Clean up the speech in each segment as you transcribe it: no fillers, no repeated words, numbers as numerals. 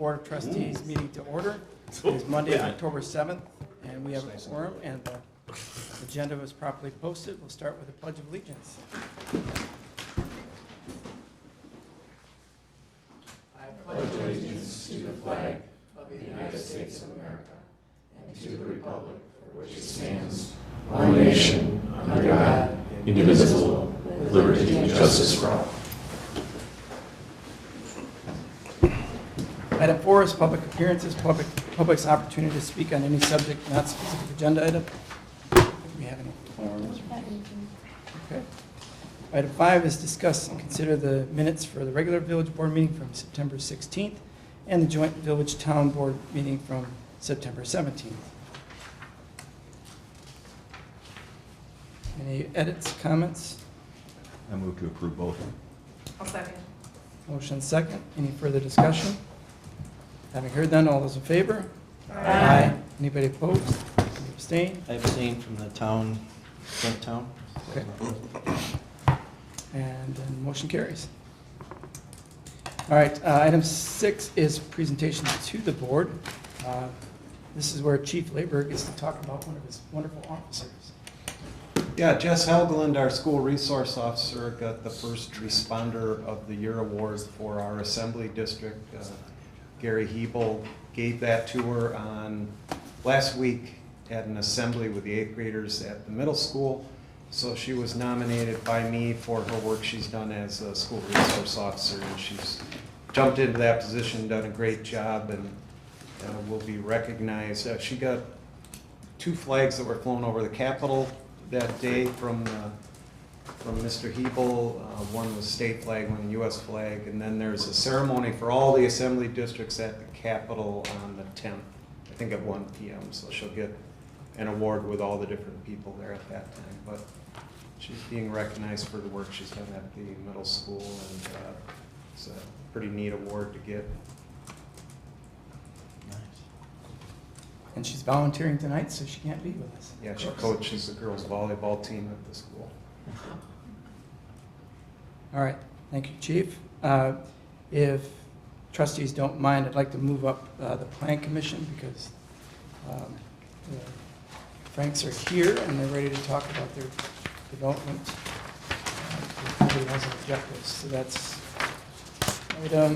Board of Trustees meeting to order. It is Monday, October 7th, and we have a quorum, and the agenda was properly posted. We'll start with the Pledge of Allegiance. I pledge allegiance to the flag of the United States of America and to the republic for which it stands, one nation, under God, indivisible, with liberty and justice for all. Item 4 is public appearances, public's opportunity to speak on any subject not specific agenda item. Do we have any forms? Okay. Item 5 is discuss and consider the minutes for the regular village board meeting from September 16th and the joint village town board meeting from September 17th. Any edits, comments? I move to approve both. I'll second. Motion second. Any further discussion? Having heard none, all those in favor? Aye. Anybody opposed? Any abstain? I abstain from the town, joint town. Okay. And then motion carries. All right, item 6 is presentation to the board. This is where Chief Laborg gets to talk about one of his wonderful officers. Yeah, Jess Helgeland, our school resource officer, got the First Responder of the Year award for our assembly district. Gary Hebel gave that to her on last week at an assembly with the 8th graders at the middle school. So she was nominated by me for her work she's done as a school resource officer, and she's jumped into that position, done a great job, and will be recognized. She got 2 flags that were flown over the Capitol that day from Mr. Hebel. One was state flag, one U.S. flag, and then there's a ceremony for all the assembly districts at the Capitol on the 10th, I think at 1 p.m. So she'll get an award with all the different people there at that time. But she's being recognized for the work she's done at the middle school, and it's a pretty neat award to get. Nice. And she's volunteering tonight, so she can't be with us. Yeah, she coaches the girls' volleyball team at the school. All right, thank you, Chief. If trustees don't mind, I'd like to move up the Plan Commission because the Franks are here and they're ready to talk about their development. Everybody has objectives, so that's item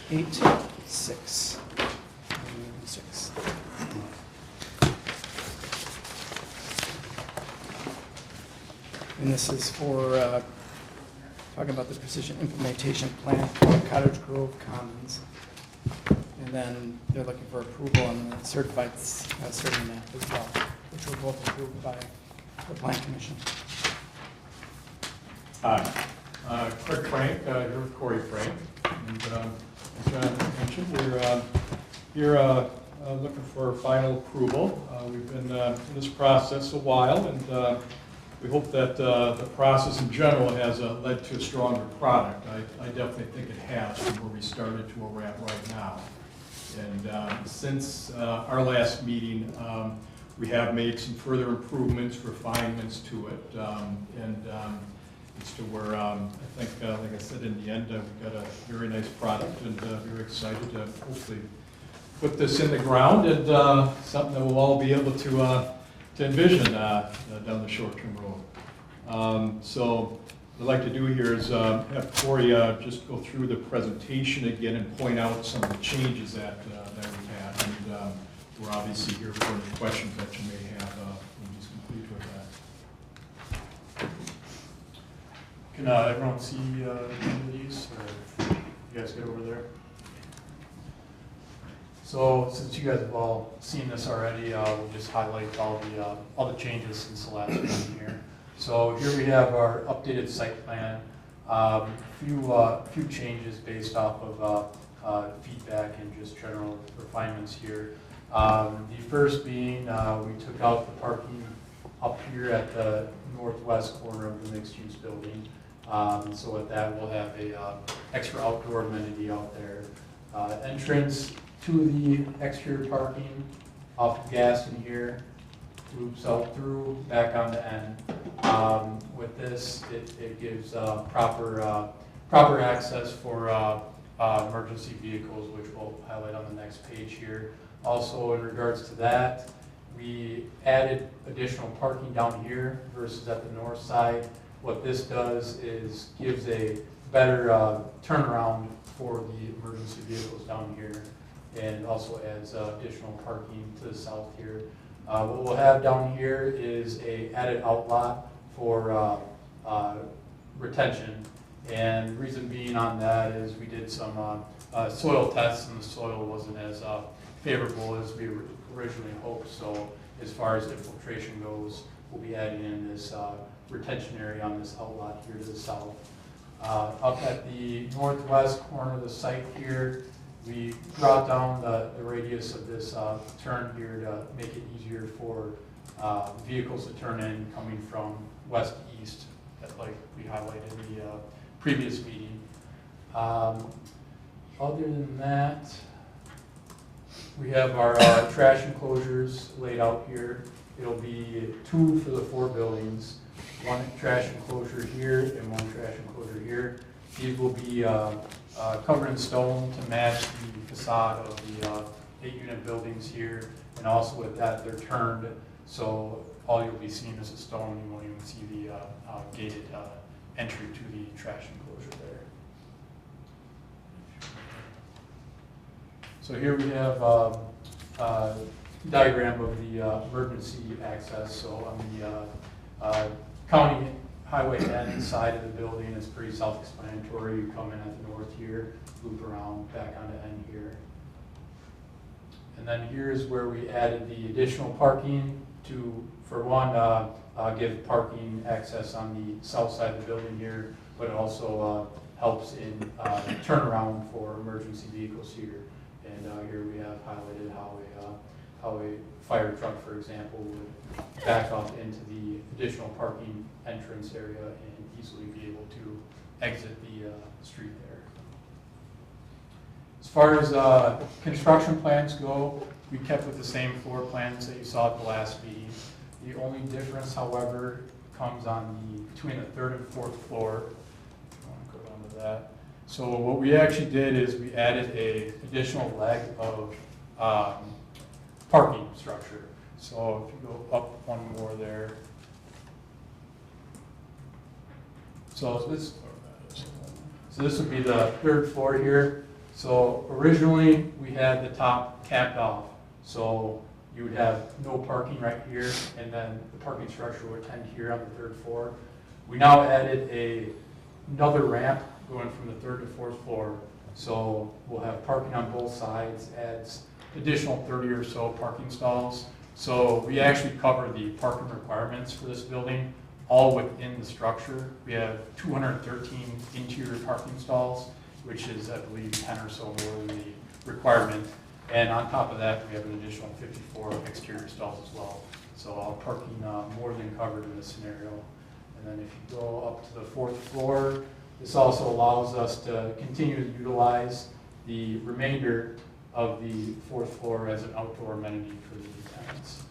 8.6. And this is for talking about the precision implementation plan for Cottage Grove Commons. And then they're looking for approval on the certified survey map as well, which were both approved by the Plan Commission. Hi, Craig Frank, here with Corey Frank. And as John mentioned, we're here looking for final approval. We've been in this process a while, and we hope that the process in general has led to a stronger product. I definitely think it has from where we started to where we're at right now. And since our last meeting, we have made some further improvements, refinements to it, and it's to where I think, like I said, in the end, we've got a very nice product, and very excited to hopefully put this in the ground and something that we'll all be able to envision down the short-term road. So what I'd like to do here is have Corey just go through the presentation again and point out some of the changes that we've had. And we're obviously here for any questions that you may have when he's complete with that. Can everyone see any of these, or you guys get over there? So since you guys have all seen this already, we'll just highlight all the changes since the last meeting here. So here we have our updated site plan. Few changes based off of feedback and just general refinements here. The first being we took out the parking up here at the northwest corner of the mixed-use building. So with that, we'll have a extra outdoor amenity out there. Entrance to the exterior parking off of Gaston here, loops out through, back on the end. With this, it gives proper access for emergency vehicles, which we'll highlight on the next page here. Also, in regards to that, we added additional parking down here versus at the north side. What this does is gives a better turnaround for the emergency vehicles down here, and also adds additional parking to the south here. What we'll have down here is a added outlot for retention, and the reason being on that is we did some soil tests, and the soil wasn't as favorable as we originally hoped. So as far as infiltration goes, we'll be adding in this retention area on this outlot here to the south. Up at the northwest corner of the site here, we brought down the radius of this turn here to make it easier for vehicles to turn in coming from west to east, like we highlighted in the previous meeting. Other than that, we have our trash enclosures laid out here. It'll be 2 for the 4 buildings, 1 trash enclosure here and 1 trash enclosure here. These will be covered in stone to match the facade of the 8-unit buildings here, and also with that they're turned, so all you'll be seeing is a stone. You won't even see the gated entry to the trash enclosure there. So here we have a diagram of the emergency access. So on the county highway end side of the building, it's pretty self-explanatory. You come in at the north here, loop around back onto end here. And then here's where we added the additional parking to, for one, give parking access on the south side of the building here, but it also helps in turnaround for emergency vehicles here. And here we have highlighted how a fire truck, for example, would back up into the additional parking entrance area and easily be able to exit the street there. As far as construction plans go, we kept with the same floor plans that you saw at the last meeting. The only difference, however, comes on between the 3rd and 4th floor. I want to go down to that. So what we actually did is we added a additional leg of parking structure. So if you go up one more there. So this would be the 3rd floor here. So originally we had the top capped off. So you would have no parking right here, and then the parking structure would end here on the 3rd floor. We now added another ramp going from the 3rd to 4th floor. So we'll have parking on both sides, adds additional 30 or so parking stalls. So we actually cover the parking requirements for this building all within the structure. We have 213 interior parking stalls, which is, I believe, 10 or so more than the requirement. And on top of that, we have an additional 54 exterior stalls as well. So all parking more than covered in this scenario. And then if you go up to the 4th floor, this also allows us to continue to utilize the remainder of the 4th floor as an outdoor amenity for the tenants.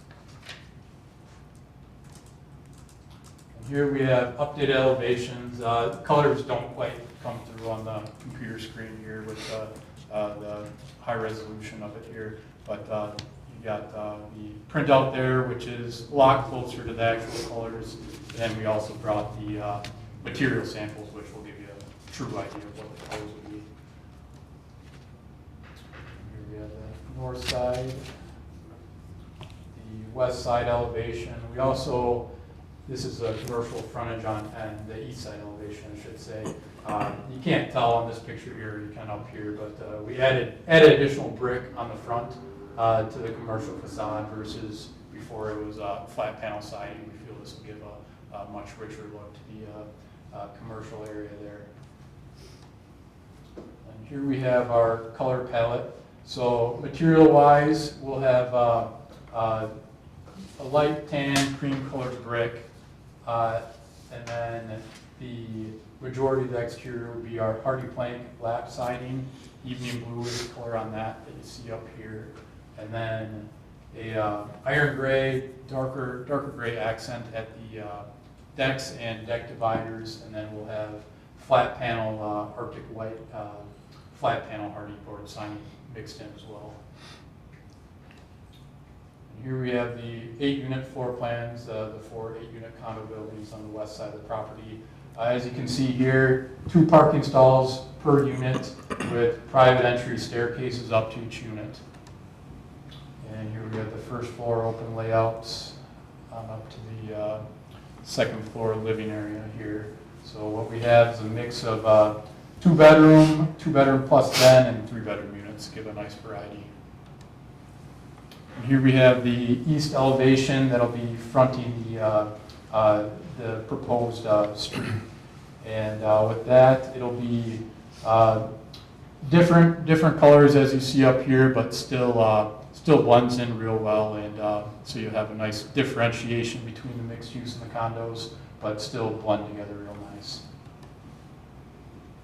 And here we have updated elevations. Colors don't quite come through on the computer screen here with the high resolution of it here, but you got the printout there, which is a lot closer to the actual colors. And we also brought the material samples, which will give you a true idea of what the colors would be. Here we have the north side, the west side elevation. We also, this is a commercial frontage on and the east side elevation, I should say. You can't tell on this picture here, you can up here, but we added additional brick on the front to the commercial facade versus before it was flat panel siding. We feel this will give a much richer look to the commercial area there. And here we have our color palette. So material-wise, we'll have a light tan, cream-colored brick, and then the majority of the exterior will be our hardy plank lap siding. Evening blue is the color on that you see up here, and then a iron gray, darker gray accent at the decks and deck dividers, and then we'll have flat panel Arctic white flat panel hardy board sign mixed in as well. And here we have the 8-unit floor plans, the 4 8-unit condo buildings on the west side of the property. As you can see here, 2 parking stalls per unit with private entry staircases up to each unit. And here we have the first floor open layouts up to the second floor living area here. So what we have is a mix of 2-bedroom plus den, and 3-bedroom units, give a nice variety. And here we have the east elevation that'll be fronting the proposed street. And with that, it'll be different colors as you see up here, but still blends in real well. And so you have a nice differentiation between the mixed use and the condos, but still blend together real nice.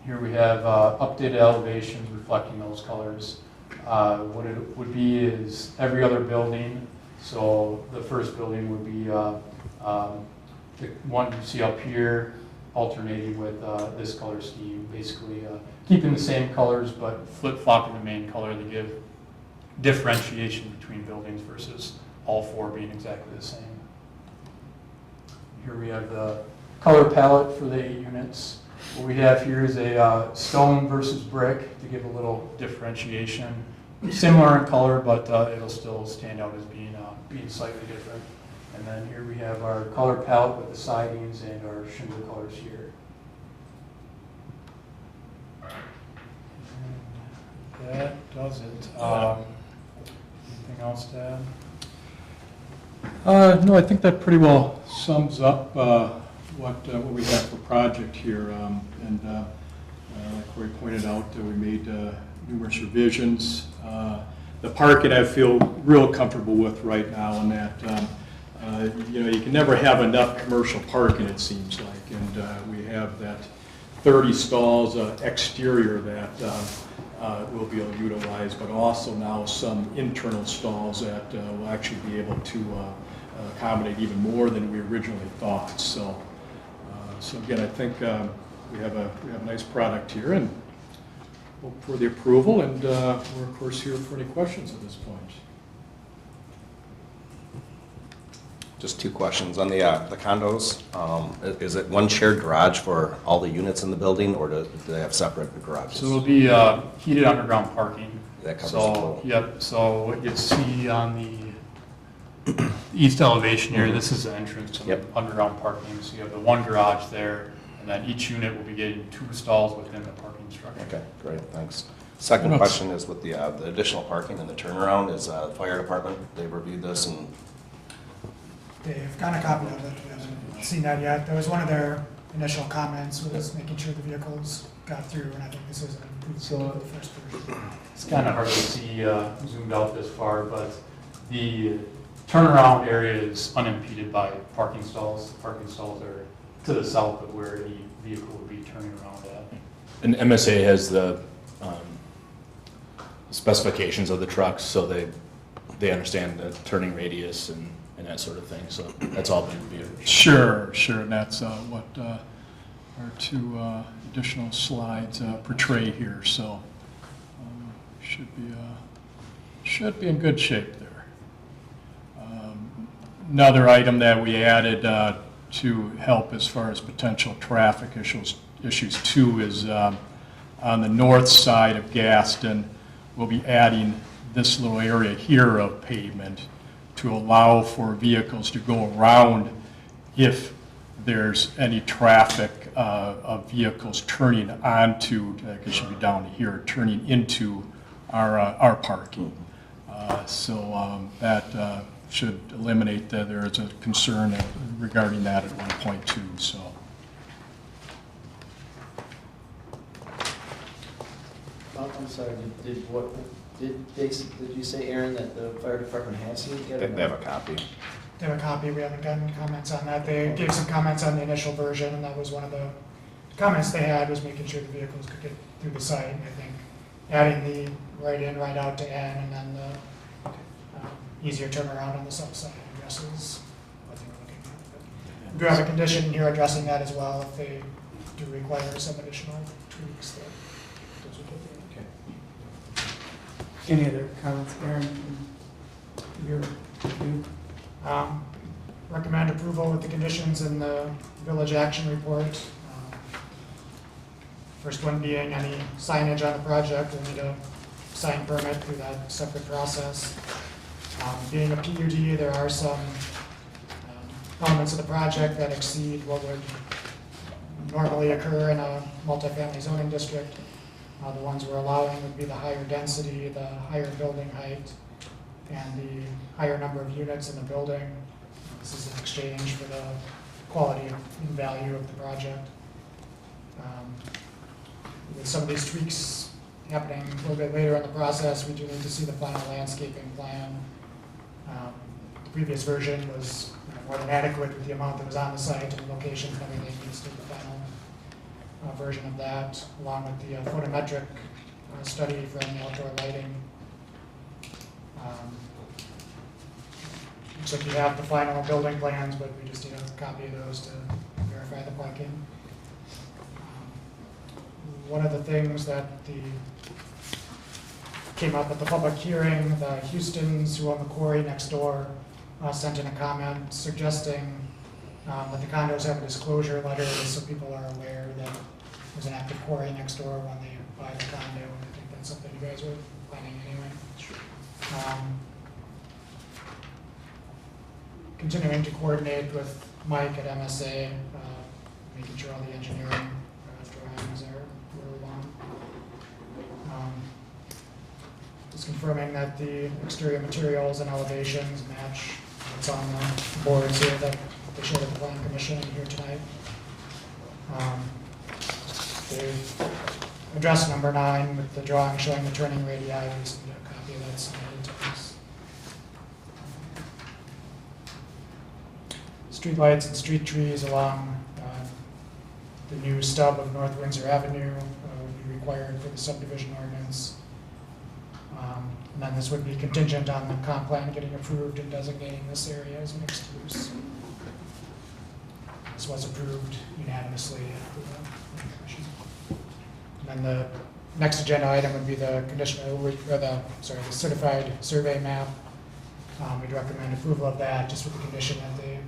Here we have updated elevations reflecting those colors. What it would be is every other building. So the first building would be the one you see up here, alternating with this color scheme, basically keeping the same colors but flip-flopping the main color to give differentiation between buildings versus all 4 being exactly the same. Here we have the color palette for the 8 units. What we have here is a stone versus brick to give a little differentiation. Similar in color, but it'll still stand out as being slightly different. And then here we have our color palette with the sidings and our shingle colors here. And that does it. Anything else to add? No, I think that pretty well sums up what we have for project here. Like Corey pointed out, we made numerous revisions. The parking I feel real comfortable with right now, and that you can never have enough commercial parking, it seems like, and we have that 30 stalls exterior that we'll be able to utilize, but also now some internal stalls that will actually be able to accommodate even more than we originally thought. So again, I think we have a nice product here, and hope for the approval, and we're of course here for any questions at this point. Just 2 questions on the condos. Is it one shared garage for all the units in the building, or do they have separate garages? So it'll be heated underground parking. That covers So, both. yep, so what you see on the east elevation here, this is the entrance to the Yep. underground parking. So you have the 1 garage there, and then each unit will be getting 2 stalls within the parking structure. Okay, great, thanks. Second question is with the additional parking and the turnaround, is the fire department, they reviewed this and They've got a copy of it. We haven't seen that yet. That was one of their initial comments, was making sure the vehicles got through, and I think this is an improvement of the first version. It's kind of hard to see zoomed out this far, but the turnaround area is unimpeded by parking stalls. The parking stalls are to the south of where any vehicle would be turning around at. And MSA has the specifications of the trucks, so they understand the turning radius and that sort of thing. So that's all been reviewed. Sure, and that's what our 2 additional slides portray here. So should be in good shape there. Another item that we added to help as far as potential traffic issues too is on the north side of Gaston, we'll be adding this little area here of pavement to allow for vehicles to go around if there's any traffic of vehicles turning onto, it should be down to here, turning into our parking. That should eliminate that there is a concern regarding that at one point too. So. I'm sorry, did you say, Aaron, that the fire department has seen it yet? they have a copy. They have a copy. We haven't gotten comments on that. They gave some comments on the initial version, and that was one of the comments they had, was making sure the vehicles could get through the site. I think adding the right in, right out to N, and then the easier turnaround on the south side addresses what they were looking at. But we do have a condition here addressing that as well, if they do require some additional tweaks. Those would be okay. Any other comments, Aaron, from your review? Recommend approval with the conditions in the village action report. First one being any signage on the project, we'll need a sign permit through that separate process. Being a PUD, there are some elements of the project that exceed what would normally occur in a multifamily zoning district. The ones we're allowing would be the higher density, the higher building height, and the higher number of units in the building. This is in exchange for the quality and value of the project. With some of these tweaks happening a little bit later in the process, we do need to see the final landscaping plan. The previous version was more than adequate with the amount that was on the site and locations and everything. We just did the final version of that, along with the photometric study for the outdoor lighting. Looks like you have the final building plans, but we just need a copy of those to verify the parking. One of the things that came up at the public hearing, the Houstons who own the quarry next door sent in a comment suggesting that the condos have a disclosure letter so people are aware that there's an active quarry next door when they buy the condo. And I think that's something you guys were planning anyway. Continuing to coordinate with Mike at MSA, making sure all the engineering drawings are where we want. Just confirming that the exterior materials and elevations match what's on the boards here that they showed at the Plan Commission and here tonight. The address number 9 with the drawing showing the turning radii, we just need a copy of that submitted to us. Streetlights and street trees along the new stub of North Windsor Avenue would be required for the subdivision ordinance. And then this would be contingent on the comp plan getting approved and designating this area as mixed use. This was approved unanimously after the Planning Commission. And then the next agenda item would be the the certified survey map. We'd recommend approval of that, just with the condition that they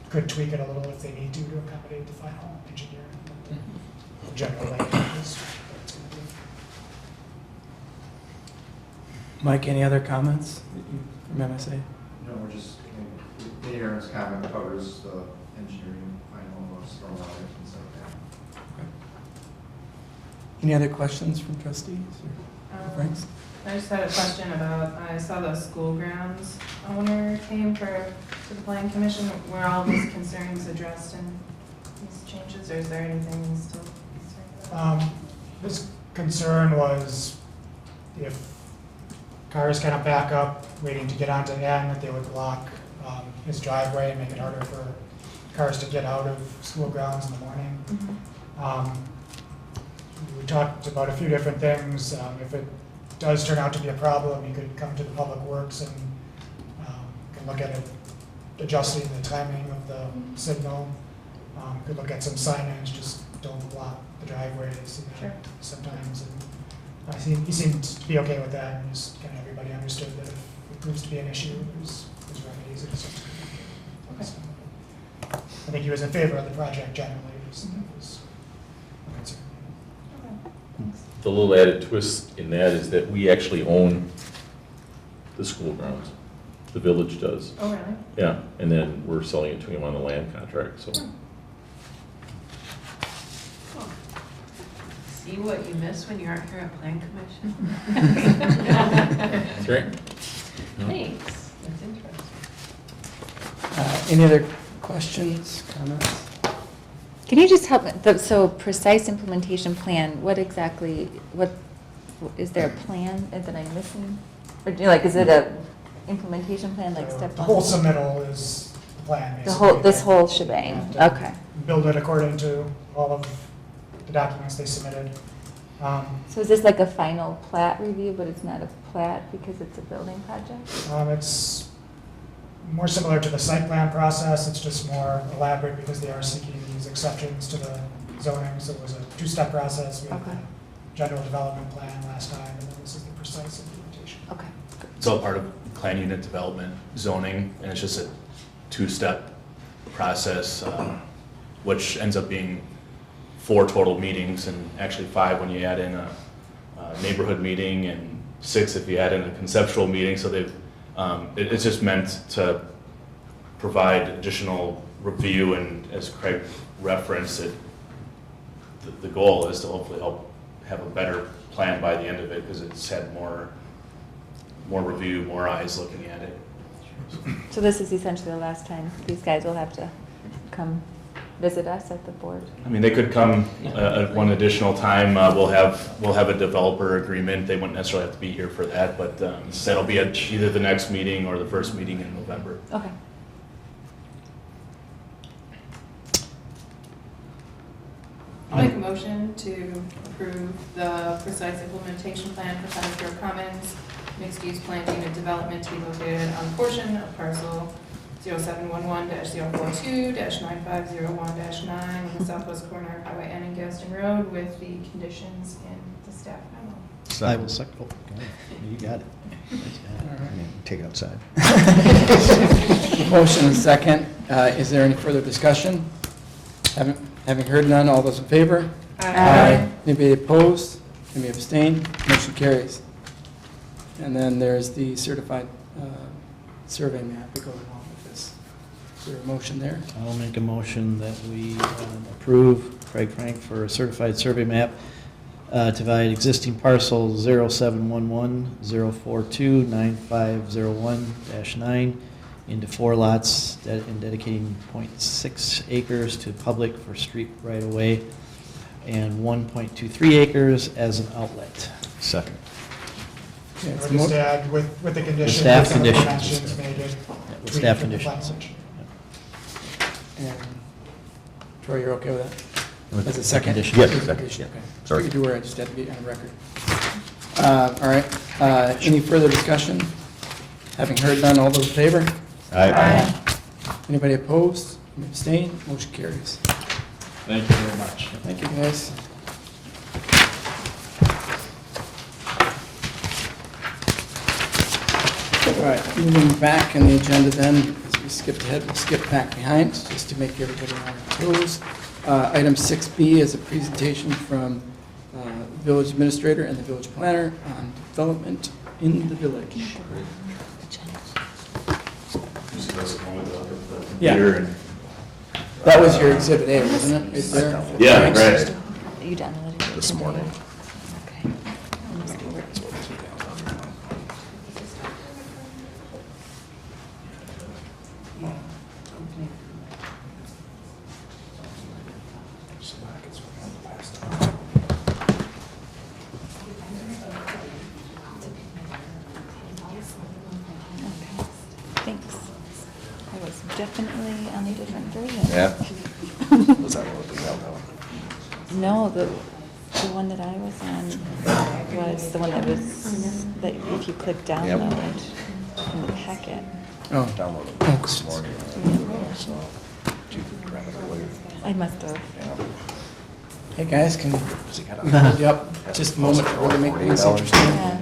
could tweak it a little if they need to accommodate the final engineering. The general layout is what it's going to be. Mike, any other comments from MSA? No, we're just, Aaron's comment covers the engineering, final stormwater and stuff like that. Any other questions from trustees or Franks? I just had a question about, I saw the school grounds owner came to the Planning Commission. Were all these concerns addressed in these changes, or is there anything he's still concerned about? His concern was if cars kind of back up, waiting to get onto N, that they would block his driveway and make it harder for cars to get out of school grounds in the morning. We talked about a few different things. If it does turn out to be a problem, you could come to the Public Works and can look at it, adjusting the timing of the signal. Could look at some signage, just don't block the driveways sometimes. And he seemed to be okay with that, and just kind of everybody understood that if it proves to be an issue, there's remedies. I think he was in favor of the project generally. Just that was a concern. The little added twist in that is that we actually own the school grounds. The village does. Oh, really? Yeah, and then we're selling it to him on the land contract, so. See what you miss when you aren't here at Plan Commission? That's right. Thanks, that's interesting. Any other questions, comments? Can you just help me, so precise implementation plan, what exactly, is there a plan that I'm missing? Or is it a implementation plan, like step 1? The whole submittal is the plan, This basically. whole shebang, You have to okay. Build it according to all of the documents they submitted. So is this like a final plat review, but it's not a plat because it's a building project? It's more similar to the site plan process, it's just more elaborate because they are seeking these exceptions to the zoning, so it was a 2-step process. We had Okay. the general development plan last time, and then this is the precise implementation. Okay. It's all part of plan unit development, zoning, and it's just a two-step process, which ends up being 4 total meetings, and actually 5 when you add in a neighborhood meeting, and 6 if you add in a conceptual meeting. So it's just meant to provide additional review, and as Craig referenced it, the goal is to hopefully help have a better plan by the end of it, because it's had more review, more eyes looking at it. So this is essentially the last time these guys will have to come visit us at the board? I mean, they could come one additional time. We'll have a developer agreement. They wouldn't necessarily have to be here for that, but that'll be at either the next meeting or the first meeting in November. Okay. I'll make a motion to approve the precise implementation plan for Cottage Grove Commons, mixed-use planned unit development to be located on a portion of parcel 0711-042-9501-9 in the southwest corner of Highway N and Gaston Road with the conditions in the staff memo. I will second. Oh, you got it. I mean, take it outside. Motion and second. Is there any further discussion? Having heard none, all those in favor? Aye. Anybody opposed? Anybody abstain? Motion carries. And then there's the certified survey map to go along with this. Is there a motion there? I'll make a motion that we approve Craig Frank for a certified survey map to divide existing parcel 0711-042-9501-9 into 4 lots and dedicating 0.6 acres to public for street right-of-way and 1.23 acres as an outlet. Second. Okay, it's Or just mo- add with the conditions. staff some of the conditions. dimensions made it With staff tweaked in the conditions. language. And Troy, you're okay with that? With As a second? condition. Yes, As a second, condition, yeah. okay. Sorry. Figured you were, I just had to be on record. All right, any further discussion? Having heard none, all those in favor? Aye. Anybody opposed? Any abstain? Motion carries. Thank you very much. Thank you, guys. All right, moving back in the agenda then, as we skipped ahead, we'll skip back behind, just to make everybody on their toes. Item 6B is a presentation from the village administrator and the village planner on development in the village. Yeah. That was your exhibit A, wasn't it? Right there? Yeah, right. You downloaded it This today? morning. Okay. Let me see where- Okay. Thanks. I was definitely on a different version. Yeah. Was that what we held out? No, the one that I was on was the one that was, that if you click download in the packet. Oh, Downloaded this morning. So you can grab it later. I must have. Yeah. hey, guys, can Does it got a- Yep, just a moment for to make things interesting. Yeah.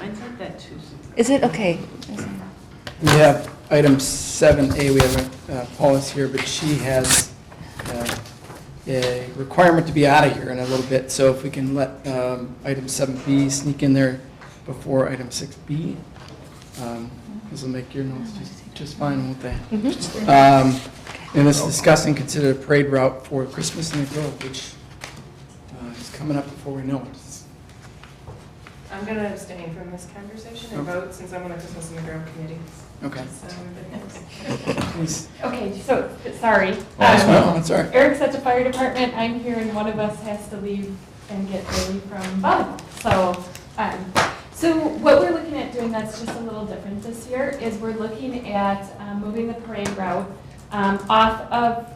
Mine's not that too. Is it, okay. We have item 7A, we have Paula's here, but she has a requirement to be out of here in a little bit, so if we can let item 7B sneak in there before item 6B, this will make your notes just fine, won't they? And this is discuss and consider a parade route for Christmas in the Grove, which is coming up before we know it. I'm going to abstain from this conversation and Okay. vote since I'm on the Christmas in the Grove committee. Okay. So everybody knows. Please. Okay, so, sorry. No, that's all right. Eric's at the fire department, I'm here, and one of us has to leave and get early from volleyball. So what we're looking at doing that's just a little different this year is we're looking at moving the parade route off of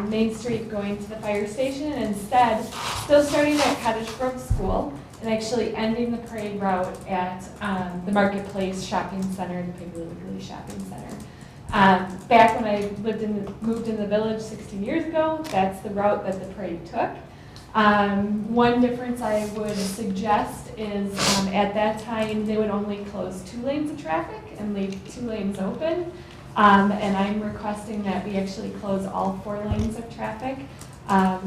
Main Street going to the fire station, and instead, still starting at Cottage Grove School, and actually ending the parade route at the Marketplace Shopping Center, the Piggly Wiggly Shopping Center. Back when I moved in the village 16 years ago, that's the route that the parade took. One difference I would suggest is at that time, they would only close 2 lanes of traffic and leave 2 lanes open. And I'm requesting that we actually close all 4 lanes of traffic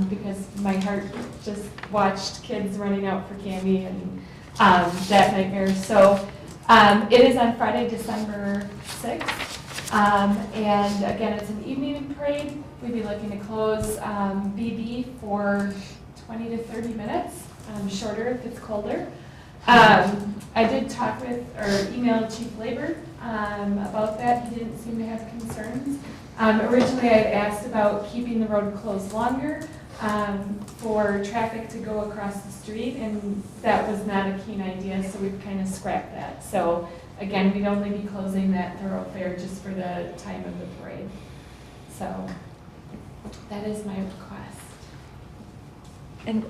because my heart just watched kids running out for candy and that nightmare. So it is on Friday, December 6th. And again, it's an evening parade. We'd be looking to close BB for 20 to 30 minutes, shorter if it's colder. I did talk with, or email Chief Labor about that. He didn't seem to have concerns. Originally, I had asked about keeping the road closed longer for traffic to go across the street, and that was not a keen idea, so we've kind of scrapped that. So again, we'd only be closing that thoroughfare just for the time of the parade. So that is my request. And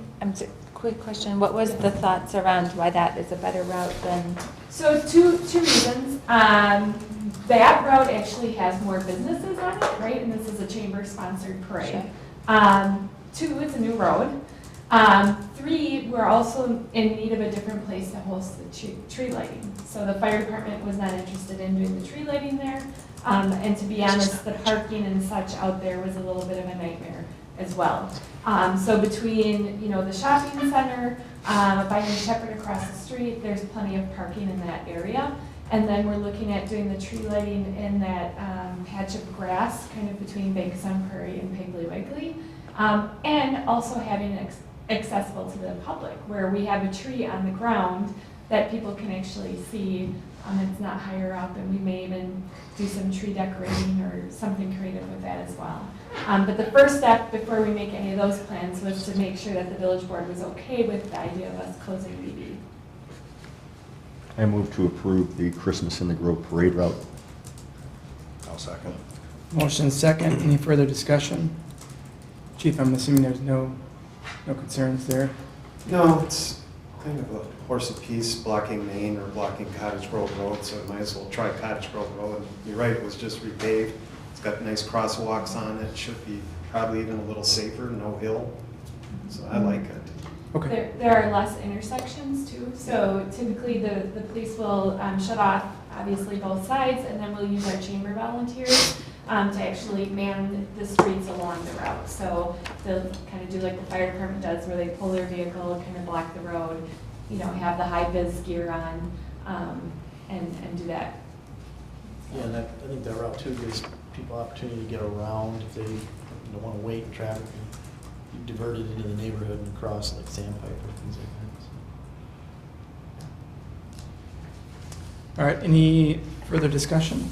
quick question, what was the thoughts around why that is a better route than? So two reasons. That route actually has more businesses on it, right? And this is a chamber-sponsored parade. Sure. 2, it's a new road. 3, we're also in need of a different place to host the tree lighting. So the fire department was not interested in doing the tree lighting there. And to be honest, the parking and such out there was a little bit of a nightmare as well. So between, the shopping center, by New Shepherd across the street, there's plenty of parking in that area. And then we're looking at doing the tree lighting in that patch of grass, kind of between Banks on Prairie and Piggly Wiggly. And also having it accessible to the public, where we have a tree on the ground that people can actually see. It's not higher up, and we may even do some tree decorating or something creative with that as well. But the first step before we make any of those plans was to make sure that the village board was okay with the idea of us closing BB. I move to approve the Christmas in the Grove parade route. I'll second. Motion second. Any further discussion? Chief, I'm assuming there's no concerns there? No, it's kind of a horse apiece, blocking Main or blocking Cottage Grove Road, so I might as well try Cottage Grove Road. And you're right, it was just repaved. It's got nice crosswalks on it. Should be probably even a little safer, no hill. So I like it. Okay. There are less intersections too, so typically the police will shut off, obviously, both sides, and then we'll use our chamber volunteers to actually man the streets along the route. So they'll kind of do like the fire department does, where they pull their vehicle, kind of block the road, have the high vis gear on, and do that. Yeah, and I think that route too gives people opportunity to get around if they don't want to wait in traffic and divert it into the neighborhood and cross like Sandpiper or things like that. All right, any further discussion?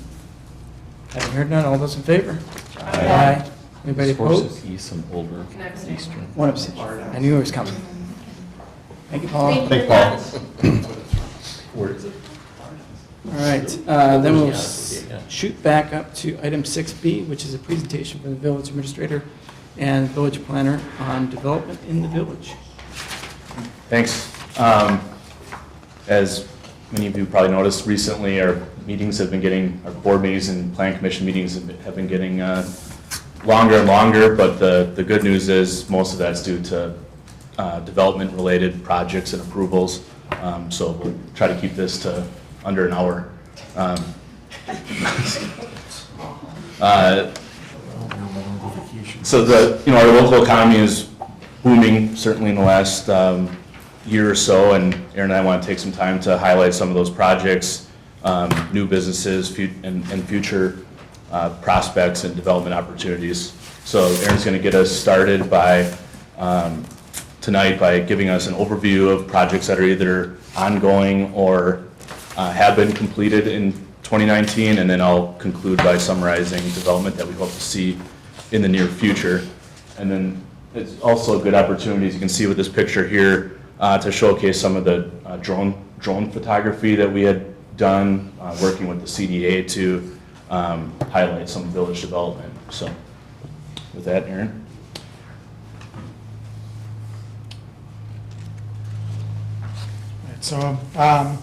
Having heard none, all those in favor? Aye. Anybody opposed? East and older. Abstain. Eastern. One abstention. I knew it was coming. Thank you, Paul. Thank you very much. Where is it? All right, then we'll shoot back up to item 6B, which is a presentation from the village administrator and village planner on development in the village. Thanks. As many of you probably noticed recently, our meetings have been getting, our board meetings and plan commission meetings have been getting longer and longer, but the good news is most of that's due to development-related projects and approvals. So we'll try to keep this to under an hour. So our local economy is booming, certainly in the last year or so, and Aaron and I want to take some time to highlight some of those projects, new businesses, and future prospects and development opportunities. So Aaron's going to get us started by tonight by giving us an overview of projects that are either ongoing or have been completed in 2019, and then I'll conclude by summarizing development that we hope to see in the near future. And then it's also a good opportunity, as you can see with this picture here, to showcase some of the drone photography that we had done working with the CDA to highlight some village development. So with that, Aaron. So a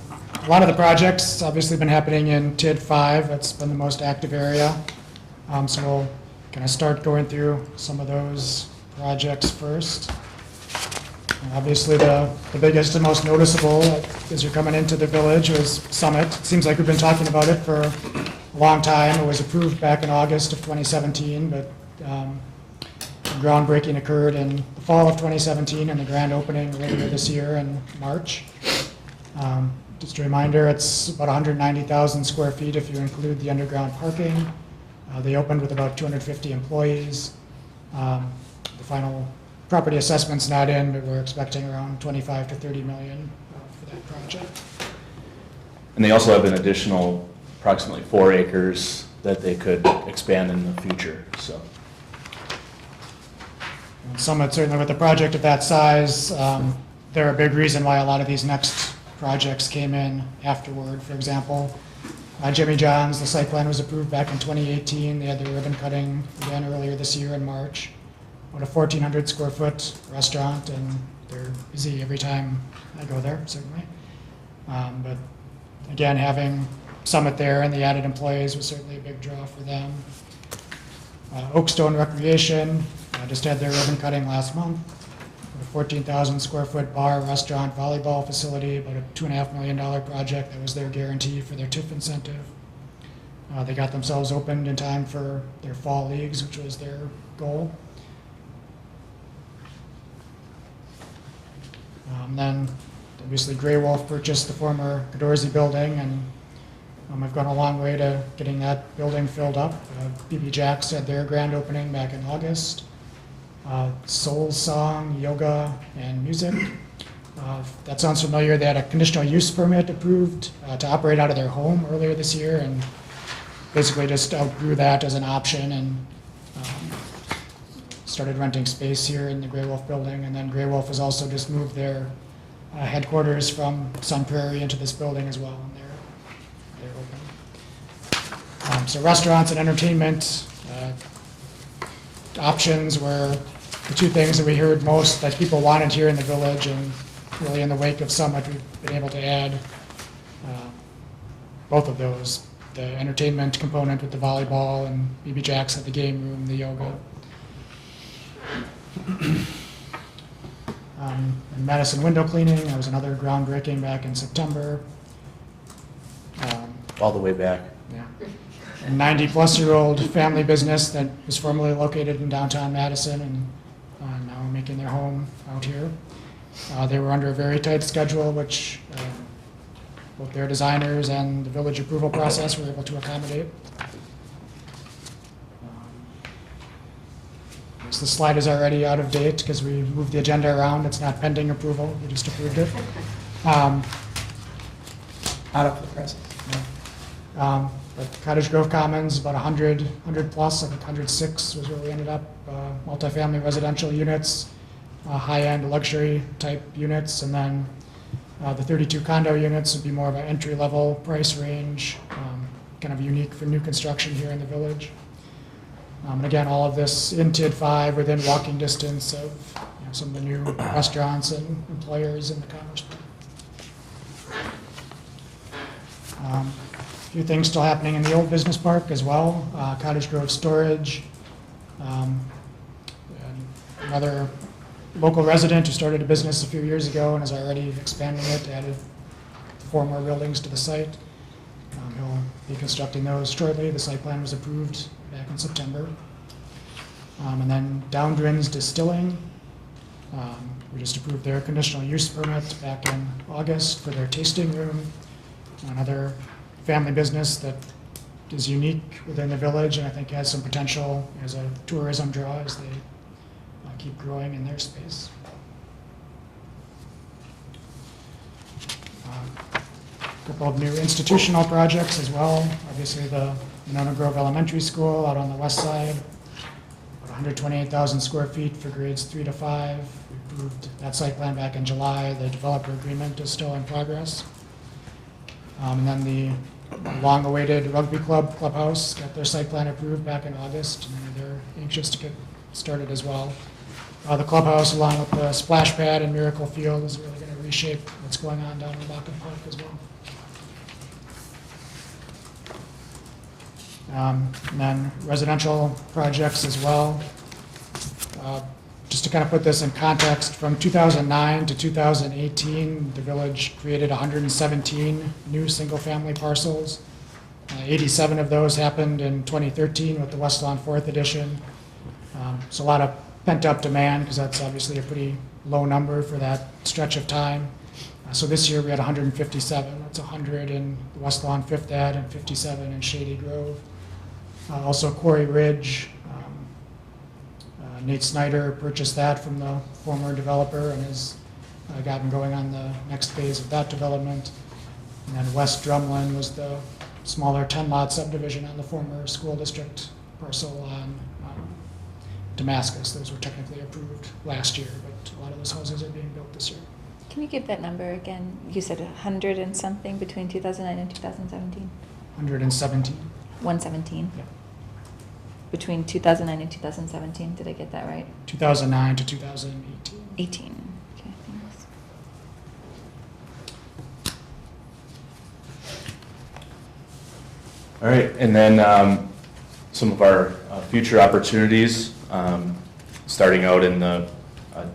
lot of the projects obviously been happening in TID 5. That's been the most active area. So we'll kind of start going through some of those projects first. Obviously, the biggest and most noticeable as you're coming into the village was Summit. It seems like we've been talking about it for a long time. It was approved back in August of 2017, but groundbreaking occurred in the fall of 2017 and the grand opening earlier this year in March. Just a reminder, it's about 190,000 square feet if you include the underground parking. They opened with about 250 employees. The final property assessment's not in, but we're expecting around 25 to 30 million for that project. And they also have an additional approximately 4 acres that they could expand in the future, so. Summit, certainly with a project of that size, they're a big reason why a lot of these next projects came in afterward. For example, Jimmy John's, the site plan was approved back in 2018. They had the ribbon cutting again earlier this year in March. About a 1,400 square foot restaurant, and they're busy every time I go there, certainly. But again, having Summit there and the added employees was certainly a big draw for them. Oakstone Recreation just had their ribbon cutting last month. A 14,000 square foot bar, restaurant, volleyball facility, about a $2.5 million project. That was their guarantee for their TIF incentive. They got themselves opened in time for their fall leagues, which was their goal. Then, obviously, Grey Wolf purchased the former Cadorsey building, and I've gone a long way to getting that building filled up. BB Jack's had their grand opening back in August. Soul Song, Yoga, and Music. If that sounds familiar. They had a conditional use permit approved to operate out of their home earlier this year, and basically just outgrew that as an option and started renting space here in the Grey Wolf building. And then Grey Wolf has also just moved their headquarters from Sun Prairie into this building as well, and they're open. So restaurants and entertainment options were the two things that we heard most that people wanted here in the village, and really in the wake of Summit, we've been able to add both of those. The entertainment component with the volleyball, and BB Jack's at the game room, the yoga. And Madison window cleaning, that was another groundbreaking back in September. All the way back. Yeah. A 90-plus-year-old family business that was formerly located in downtown Madison and now making their home out here. They were under a very tight schedule, which both their designers and the village approval process were able to accommodate. So the slide is already out of date because we moved the agenda around. It's not pending approval. We just approved it. Out of the present. But Cottage Grove Commons, about 100 plus, I think 106 was where we ended up. Multifamily residential units, high-end luxury type units, and then the 32 condo units would be more of an entry-level price range, kind of unique for new construction here in the village. And again, all of this in TID 5 within walking distance of some of the new restaurants and employers in the Commerce Park. A few things still happening in the old business park as well. Cottage Grove Storage. And another local resident who started a business a few years ago and is already expanding it, added 4 more buildings to the site. He'll be constructing those shortly. The site plan was approved back in September. And then Downdrin's Distilling. We just approved their conditional use permit back in August for their tasting room. Another family business that is unique within the village and I think has some potential as a tourism draw as they keep growing in their space. A couple of new institutional projects as well. Obviously the Monona Grove Elementary School out on the west side, about 128,000 square feet for grades 3 to 5. We approved that site plan back in July. The developer agreement is still in progress. And then the long-awaited rugby clubhouse got their site plan approved back in August, and they're anxious to get started as well. The clubhouse, along with the splash pad and Miracle Field, is really going to reshape what's going on down in Locken Park as well. And then residential projects as well. Just to kind of put this in context, from 2009 to 2018, the village created 117 new single-family parcels. 87 of those happened in 2013 with the West Lawn 4th edition. So a lot of pent-up demand, because that's obviously a pretty low number for that stretch of time. So this year we had 157. That's 100 in the West Lawn 5th Ave and 57 in Shady Grove. Also Quarry Ridge, Nate Snyder purchased that from the former developer and has gotten going on the next phase of that development. And then West Drumlin was the smaller 10-lot subdivision on the former school district parcel on Damascus. Those were technically approved last year, but a lot of those houses are being built this year. Can you give that number again? You said 100 and something between 2009 and 2017? 117. 117? Yeah. Between 2009 and 2017, did I get that right? 2009 to 2018. 18, okay, thanks. All right, and then some of our future opportunities, starting out in the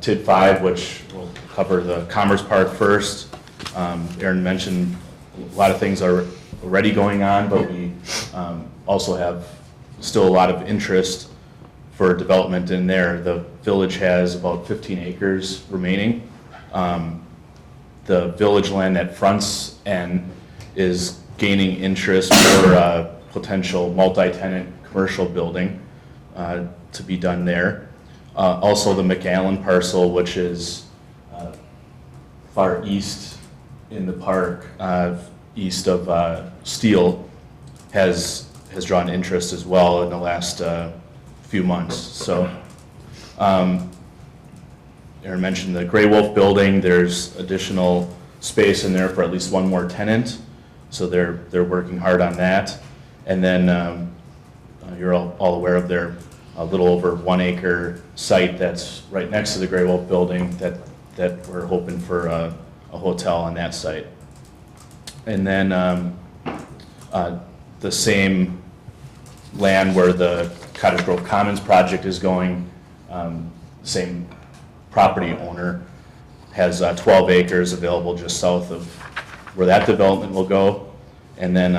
TID 5, which will cover the Commerce Park first. Aaron mentioned a lot of things are already going on, but we also have still a lot of interest for development in there. The village has about 15 acres remaining. The village land that fronts and is gaining interest for a potential multi-tenant commercial building to be done there. Also the McAllen parcel, which is far east in the park, east of Steele, has drawn interest as well in the last few months. So Aaron mentioned the Gray Wolf building. There's additional space in there for at least one more tenant. So they're working hard on that. And then you're all aware of their a little over 1 acre site that's right next to the Gray Wolf building that we're hoping for a hotel on that site. And then the same land where the Cottage Grove Commons project is going, same property owner has 12 acres available just south of where that development will go. And then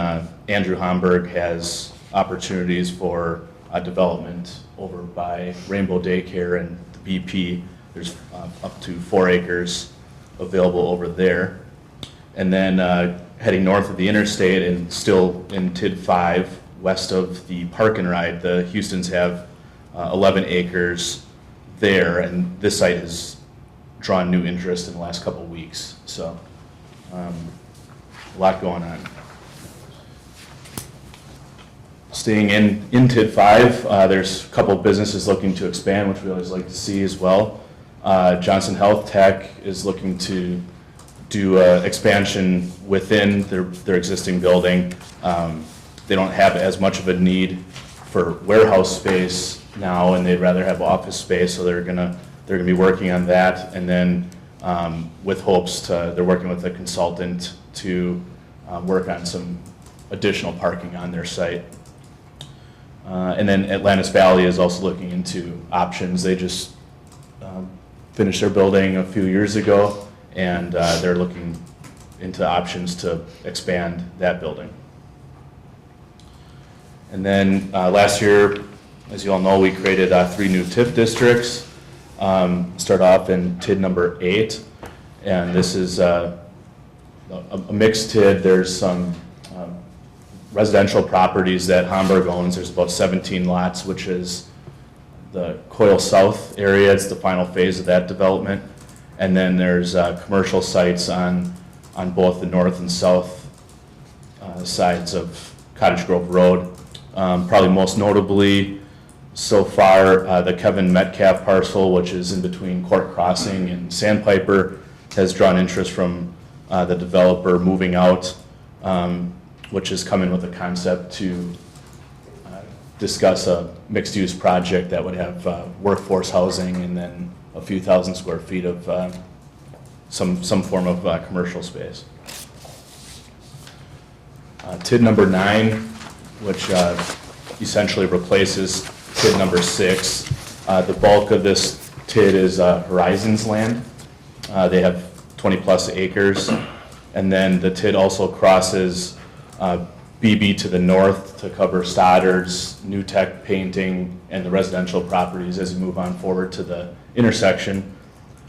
Andrew Homburg has opportunities for development over by Rainbow Daycare and the BP. There's up to 4 acres available over there. And then heading north of the interstate and still in TID 5, west of the Park and Ride, the Houstons have 11 acres there, and this site has drawn new interest in the last couple of weeks. So a lot going on. Staying in TID 5, there's a couple of businesses looking to expand, which we always like to see as well. Johnson Health Tech is looking to do expansion within their existing building. They don't have as much of a need for warehouse space now, and they'd rather have office space, so they're gonna be working on that. And then with hopes they're working with a consultant to work on some additional parking on their site. And then Atlantis Valley is also looking into options. They just finished their building a few years ago, and they're looking into options to expand that building. And then last year, as you all know, we created 3 new TIF districts. Start off in TID number 8, and this is a mixed TID. There's some residential properties that Homburg owns. There's about 17 lots, which is the Coyle South area. It's the final phase of that development. And then there's commercial sites on both the north and south sides of Cottage Grove Road. Probably most notably so far, the Kevin Metcalf parcel, which is in between Court Crossing and Sandpiper, has drawn interest from the developer moving out, which is coming with a concept to discuss a mixed-use project that would have workforce housing and then a few thousand square feet of some form of commercial space. TID number 9, which essentially replaces TID number 6. The bulk of this TID is Horizons land. They have 20-plus acres. And then the TID also crosses BB to the north to cover Stoddard's, New Tech Painting, and the residential properties as you move on forward to the intersection.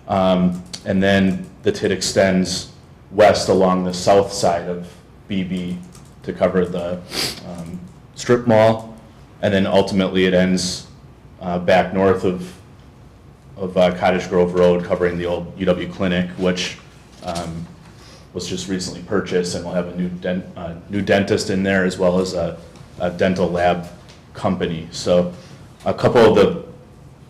And then the TID extends west along the south side of BB to cover the strip mall. And then ultimately it ends back north of Cottage Grove Road, covering the old UW Clinic, which was just recently purchased, and we'll have a new dentist in there, as well as a dental lab company. So a couple of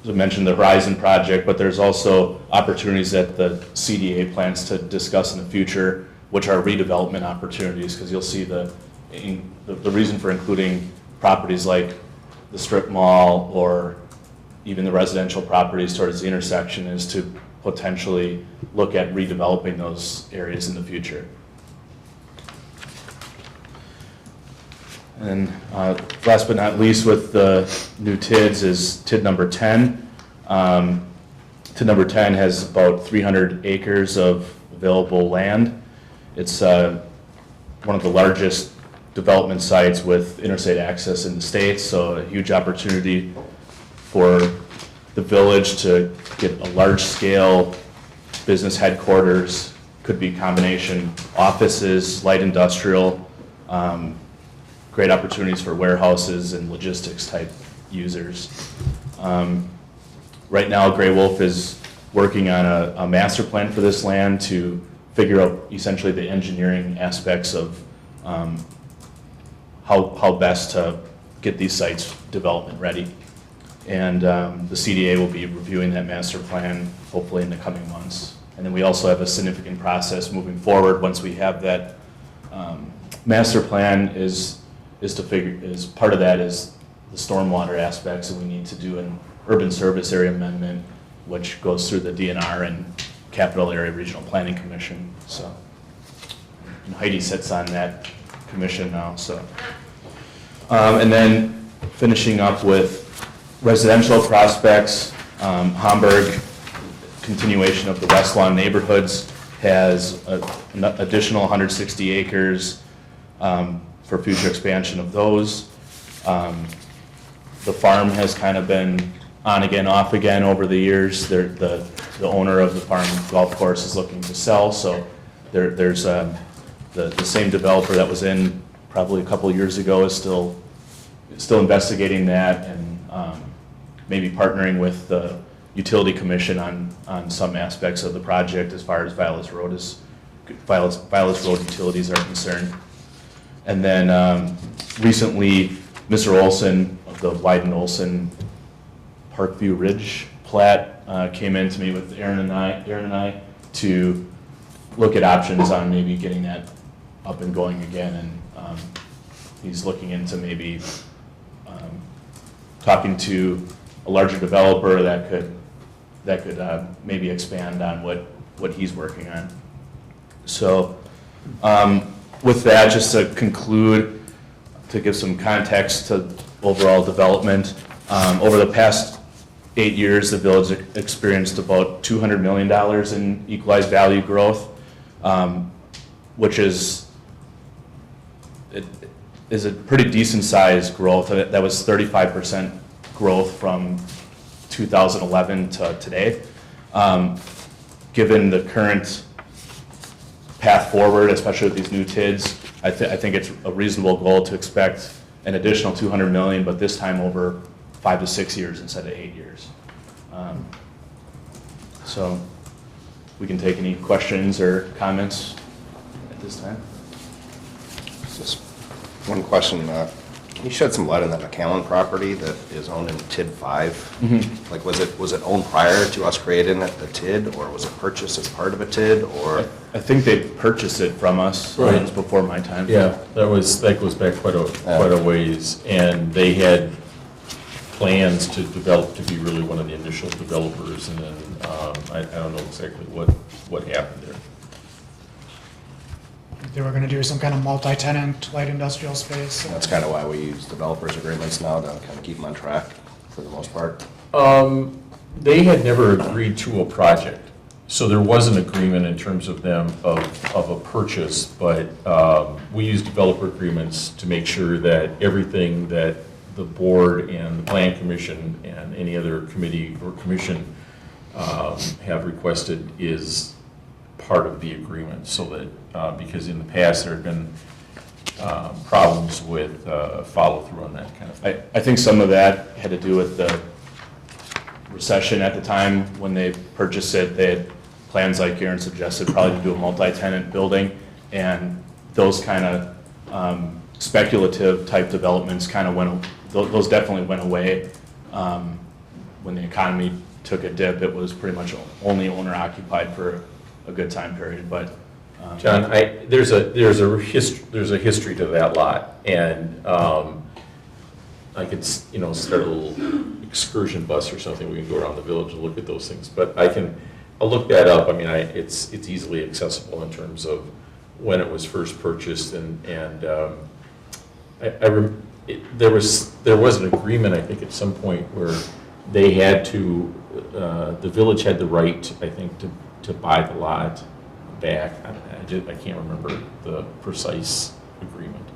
I mentioned the Horizon project, but there's also opportunities that the CDA plans to discuss in the future, which are redevelopment opportunities, because you'll see the reason for including properties like the strip mall or even the residential properties towards the intersection is to potentially look at redeveloping those areas in the future. And last but not least, with the new TIDs is TID number 10. TID number 10 has about 300 acres of available land. It's one of the largest development sites with interstate access in the state, so a huge opportunity for the village to get a large-scale business headquarters. Could be combination offices, light industrial, great opportunities for warehouses and logistics type users. Right now, Gray Wolf is working on a master plan for this land to figure out essentially the engineering aspects of how best to get these sites development ready. And the CDA will be reviewing that master plan hopefully in the coming months. And then we also have a significant process moving forward once we have that master plan is part of that is the stormwater aspects, and we need to do an urban service area amendment, which goes through the DNR and Capital Area Regional Planning Commission. So, and Heidi sits on that commission now. So, and then finishing up with residential prospects, Hamburg, continuation of the West Lawn neighborhoods, has an additional 160 acres for future expansion of those. The farm has kind of been on again, off again over the years. The owner of the farm golf course is looking to sell, so there's the same developer that was in probably a couple of years ago is still investigating that, and maybe partnering with the utility commission on some aspects of the project as far as Violet's Road utilities are concerned. And then recently, Mr. Olson of the Wyden-Olson Parkview Ridge plat came in to meet with Aaron and I to look at options on maybe getting that up and going again. And he's looking into maybe talking to a larger developer that could maybe expand on what he's working on. So with that, just to conclude, to give some context to overall development, over the past 8 years, the village experienced about $200 million in equalized value growth, which is a pretty decent sized growth. That was 35% growth from 2011 to today. Given the current path forward, especially with these new TIDs, I think it's a reasonable goal to expect an additional $200 million, but this time over 5 to 6 years instead of 8 years. So we can take any questions or comments at this time. Just one question. Can you shed some light on that McAllen property that is owned in TID 5? Mm-hmm. Like, was it owned prior to us creating the TID, or was it purchased as part of a TID, or? I think they purchased it from us. Right. It was before my time. Yeah, that goes back quite a ways, and they had plans to develop to be really one of the initial developers, and then I don't know exactly what happened there. They were gonna do some kind of multi-tenant light industrial space. That's kind of why we use developers agreements now, to kind of keep them on track for the most part. they had never agreed to a project. So there was an agreement in terms of them, of a purchase, but we use developer agreements to make sure that everything that the board and the plan commission and any other committee or commission have requested is part of the agreement, so that, because in the past there had been problems with follow-through on that kind of thing. I think some of that had to do with the recession at the time when they purchased it. They had plans, like Aaron suggested, probably to do a multi-tenant building, and those kind of speculative type developments kind of those definitely went away. When the economy took a dip, it was pretty much only owner occupied for a good time period, but. John, there's a history to that lot, and I could, start a little excursion bus or something. We can go around the village and look at those things, but I'll look that up. I mean, it's easily accessible in terms of when it was first purchased, and there was an agreement, I think, at some point where they had to, the village had the right, I think, to buy the lot back. I can't remember the precise agreement.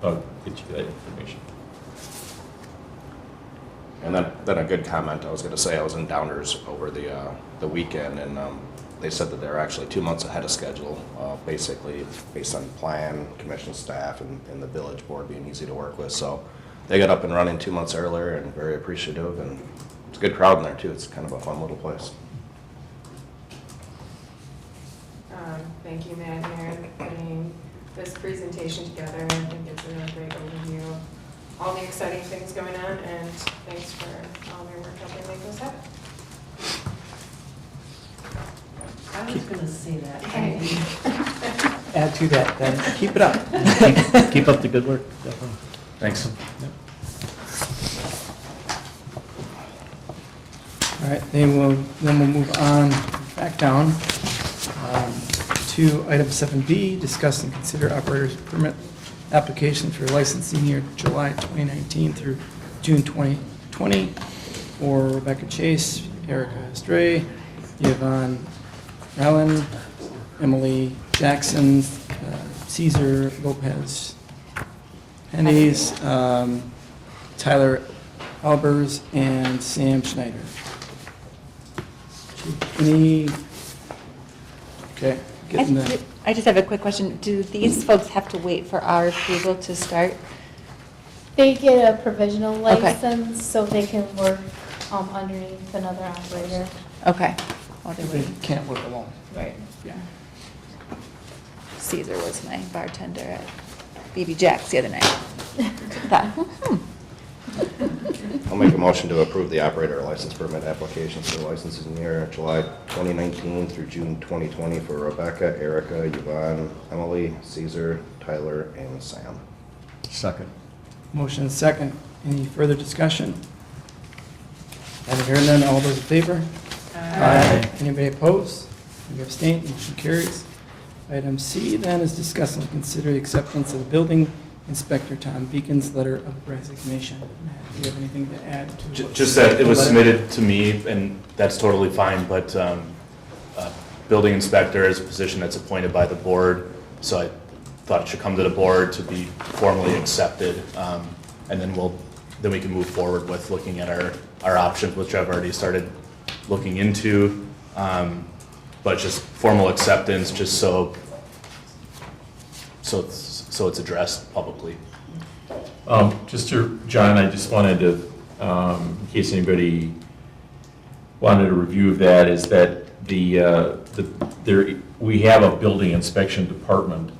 I'll get you that information. And then a good comment, I was gonna say, I was in Downers over the weekend, and they said that they're actually 2 months ahead of schedule, basically based on plan, commission staff, and the village board being easy to work with. So they got up and running 2 months earlier, and very appreciative, and it's a good crowd in there too. It's kind of a fun little place. Thank you, Matt and Aaron, for putting this presentation together. I think it's a really great overview of all the exciting things going on, and thanks for all your work helping make this happen. I was gonna say that. Add to that, then keep it up. Keep up the good work, definitely. Thanks. All right, then we'll move on back down to item 7B, discuss and consider operator's permit application for licensing year July 2019 through June 2020 for Rebecca Chase, Erica Estray, Yvonne Allen, Emily Jackson, Caesar Lopez Pennies, Tyler Albers, and Sam Schneider. Okay, getting the, I just have a quick question. Do these folks have to wait for our approval to start? They get a provisional Okay. license, so they can work underneath another operator. Okay. While they're they waiting. can't work alone. Right. Yeah. Caesar was my bartender at BB Jack's the other night. Thought, I'll make a motion to approve the operator license permit application for licenses in the year July 2019 through June 2020 for Rebecca, Erica, Yvonne, Emily, Caesar, Tyler, and Sam. Second. Motion and second. Any further discussion? Having heard none, all those in favor? Aye. Anybody opposed? Any abstained? Motion carries. Item C then is discuss and consider the acceptance of the building inspector Tom Beacon's letter of resignation. Matt, do you have anything to add to? Just that it was submitted to me, and that's totally fine, but building inspector is a position that's appointed by the board, so I thought it should come to the board to be formally accepted, and then we can move forward with looking at our options, which I've already started looking into, but just formal acceptance, just so it's addressed publicly. John, I just wanted to, in case anybody wanted a review of that, is that we have a building inspection department,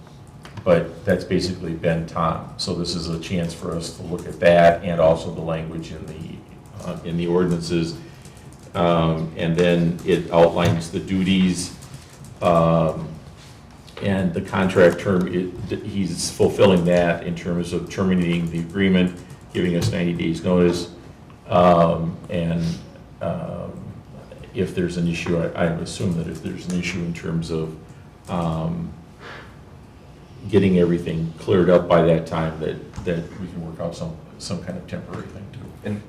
but that's basically been Tom. So this is a chance for us to look at that and also the language in the ordinances. And then it outlines the duties, and the contract term, he's fulfilling that in terms of terminating the agreement, giving us 90 days notice, and if there's an issue, I assume that if there's an issue in terms of getting everything cleared up by that time, that we can work out some kind of temporary thing too.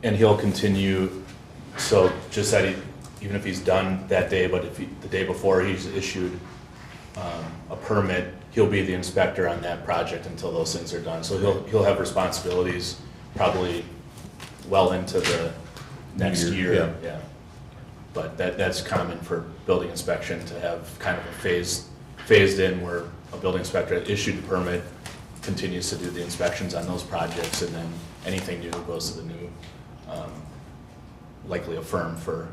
And he'll continue So just that even if he's done that day, but if the day before he's issued a permit, he'll be the inspector on that project until those things are done. So he'll have responsibilities probably well into the next year. Yeah. But that's common for building inspection to have kind of a phased in where a building inspector issued a permit continues to do the inspections on those projects, and then anything new goes to the new, likely a firm for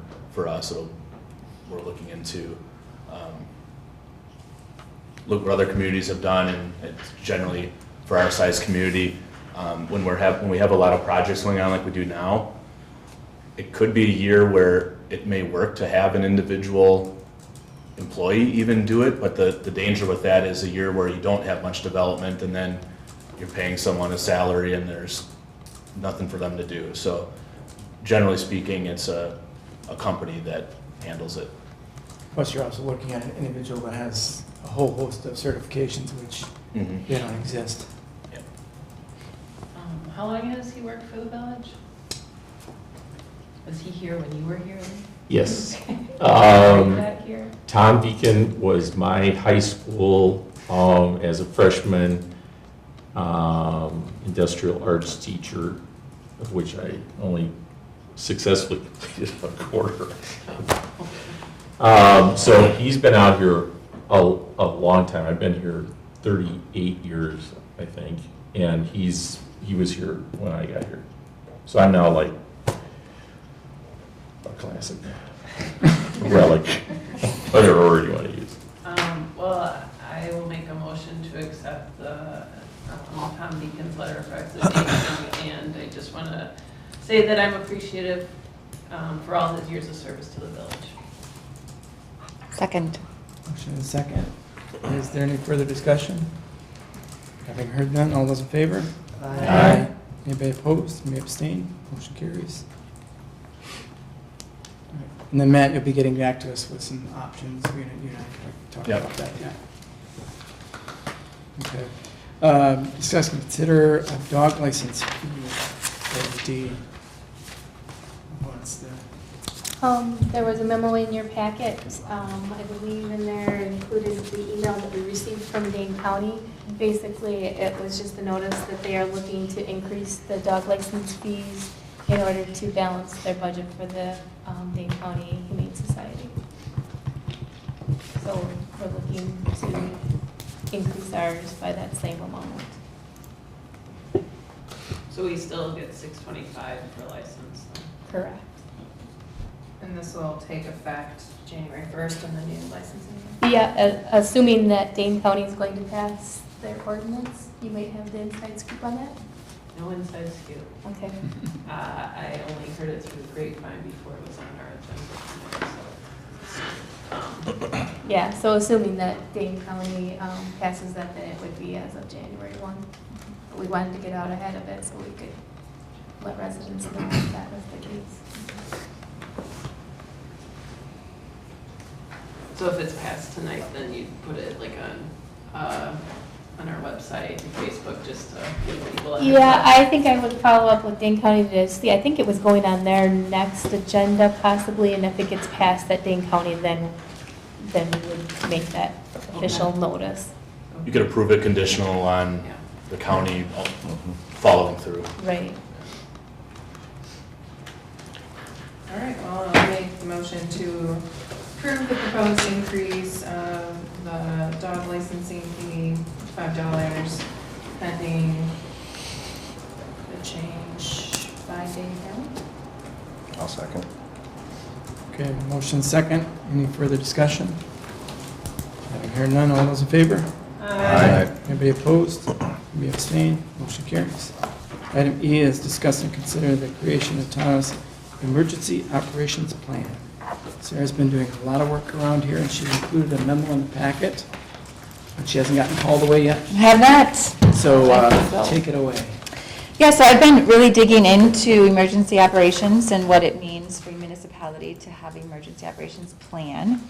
us. We're looking into look what other communities have done, and it's generally for our size community, when we have a lot of projects going on like we do now, it could be a year where it may work to have an individual employee even do it, but the danger with that is a year where you don't have much development, and then you're paying someone a salary and there's nothing for them to do. So generally speaking, it's a company that handles it. Plus, you're also looking at an individual that has a whole host of certifications which they don't exist. Yeah. How long has he worked for the village? Was he here when you were here? Yes. Back here? Tom Beacon was my high school, as a freshman, industrial arts teacher, of which I only successfully completed a quarter. So he's been out here a long time. I've been here 38 years, I think, and he was here when I got here. So I'm now like a classic relic, whatever word you want to use. Well, I will make a motion to accept the Tom Beacon's letter of resignation, and I just want to say that I'm appreciative for all his years of service to the village. Second. Motion and second. Is there any further discussion? Having heard none, all those in favor? Aye. Anybody opposed? May abstain? Motion carries. All right. And then Matt, you'll be getting back to us with some options. You're not talking Yep. about that yet. Okay. Discuss and consider a dog license fee. What's the? There was a memo in your packet, I believe in there included the email that we received from Dane County. Basically, it was just a notice that they are looking to increase the dog license fees in order to balance their budget for the Dane County Humane Society. So we're looking to increase ours by that same amount. So we still get $625 for license? Correct. And this will take effect January 1st in the new licensing? Yeah, assuming that Dane County is going to pass their ordinance, you might have the inside scoop on that? No inside scoop. Okay. I only heard it through the grapevine before it was on our agenda. So, Yeah, so assuming that Dane County passes that, then it would be as of January 1. But we wanted to get out ahead of it so we could let residents know if that was the case. So if it's passed tonight, then you'd put it like on our website and Facebook just to give people a heads Yeah, up? I think I would follow up with Dane County to see, I think it was going on their next agenda possibly, and if it gets passed at Dane County, then we would make that official notice. You could approve it conditional on Yeah. the county following through. Right. All right, well, I'll make the motion to approve the proposed increase of the dog licensing fee, $5, pending the change by Dane County. I'll second. Okay, motion second. Any further discussion? Having heard none, all those in favor? Anybody opposed? Anybody abstain? Motion carries. Item E is discuss and consider the creation of Taos Emergency Operations Plan. Sarah's been doing a lot of work around here, and she included a memo in the packet, but she hasn't gotten called away yet. Have not. So I think so. take it away. Yeah, so I've been really digging into emergency operations and what it means for a municipality to have an emergency operations plan.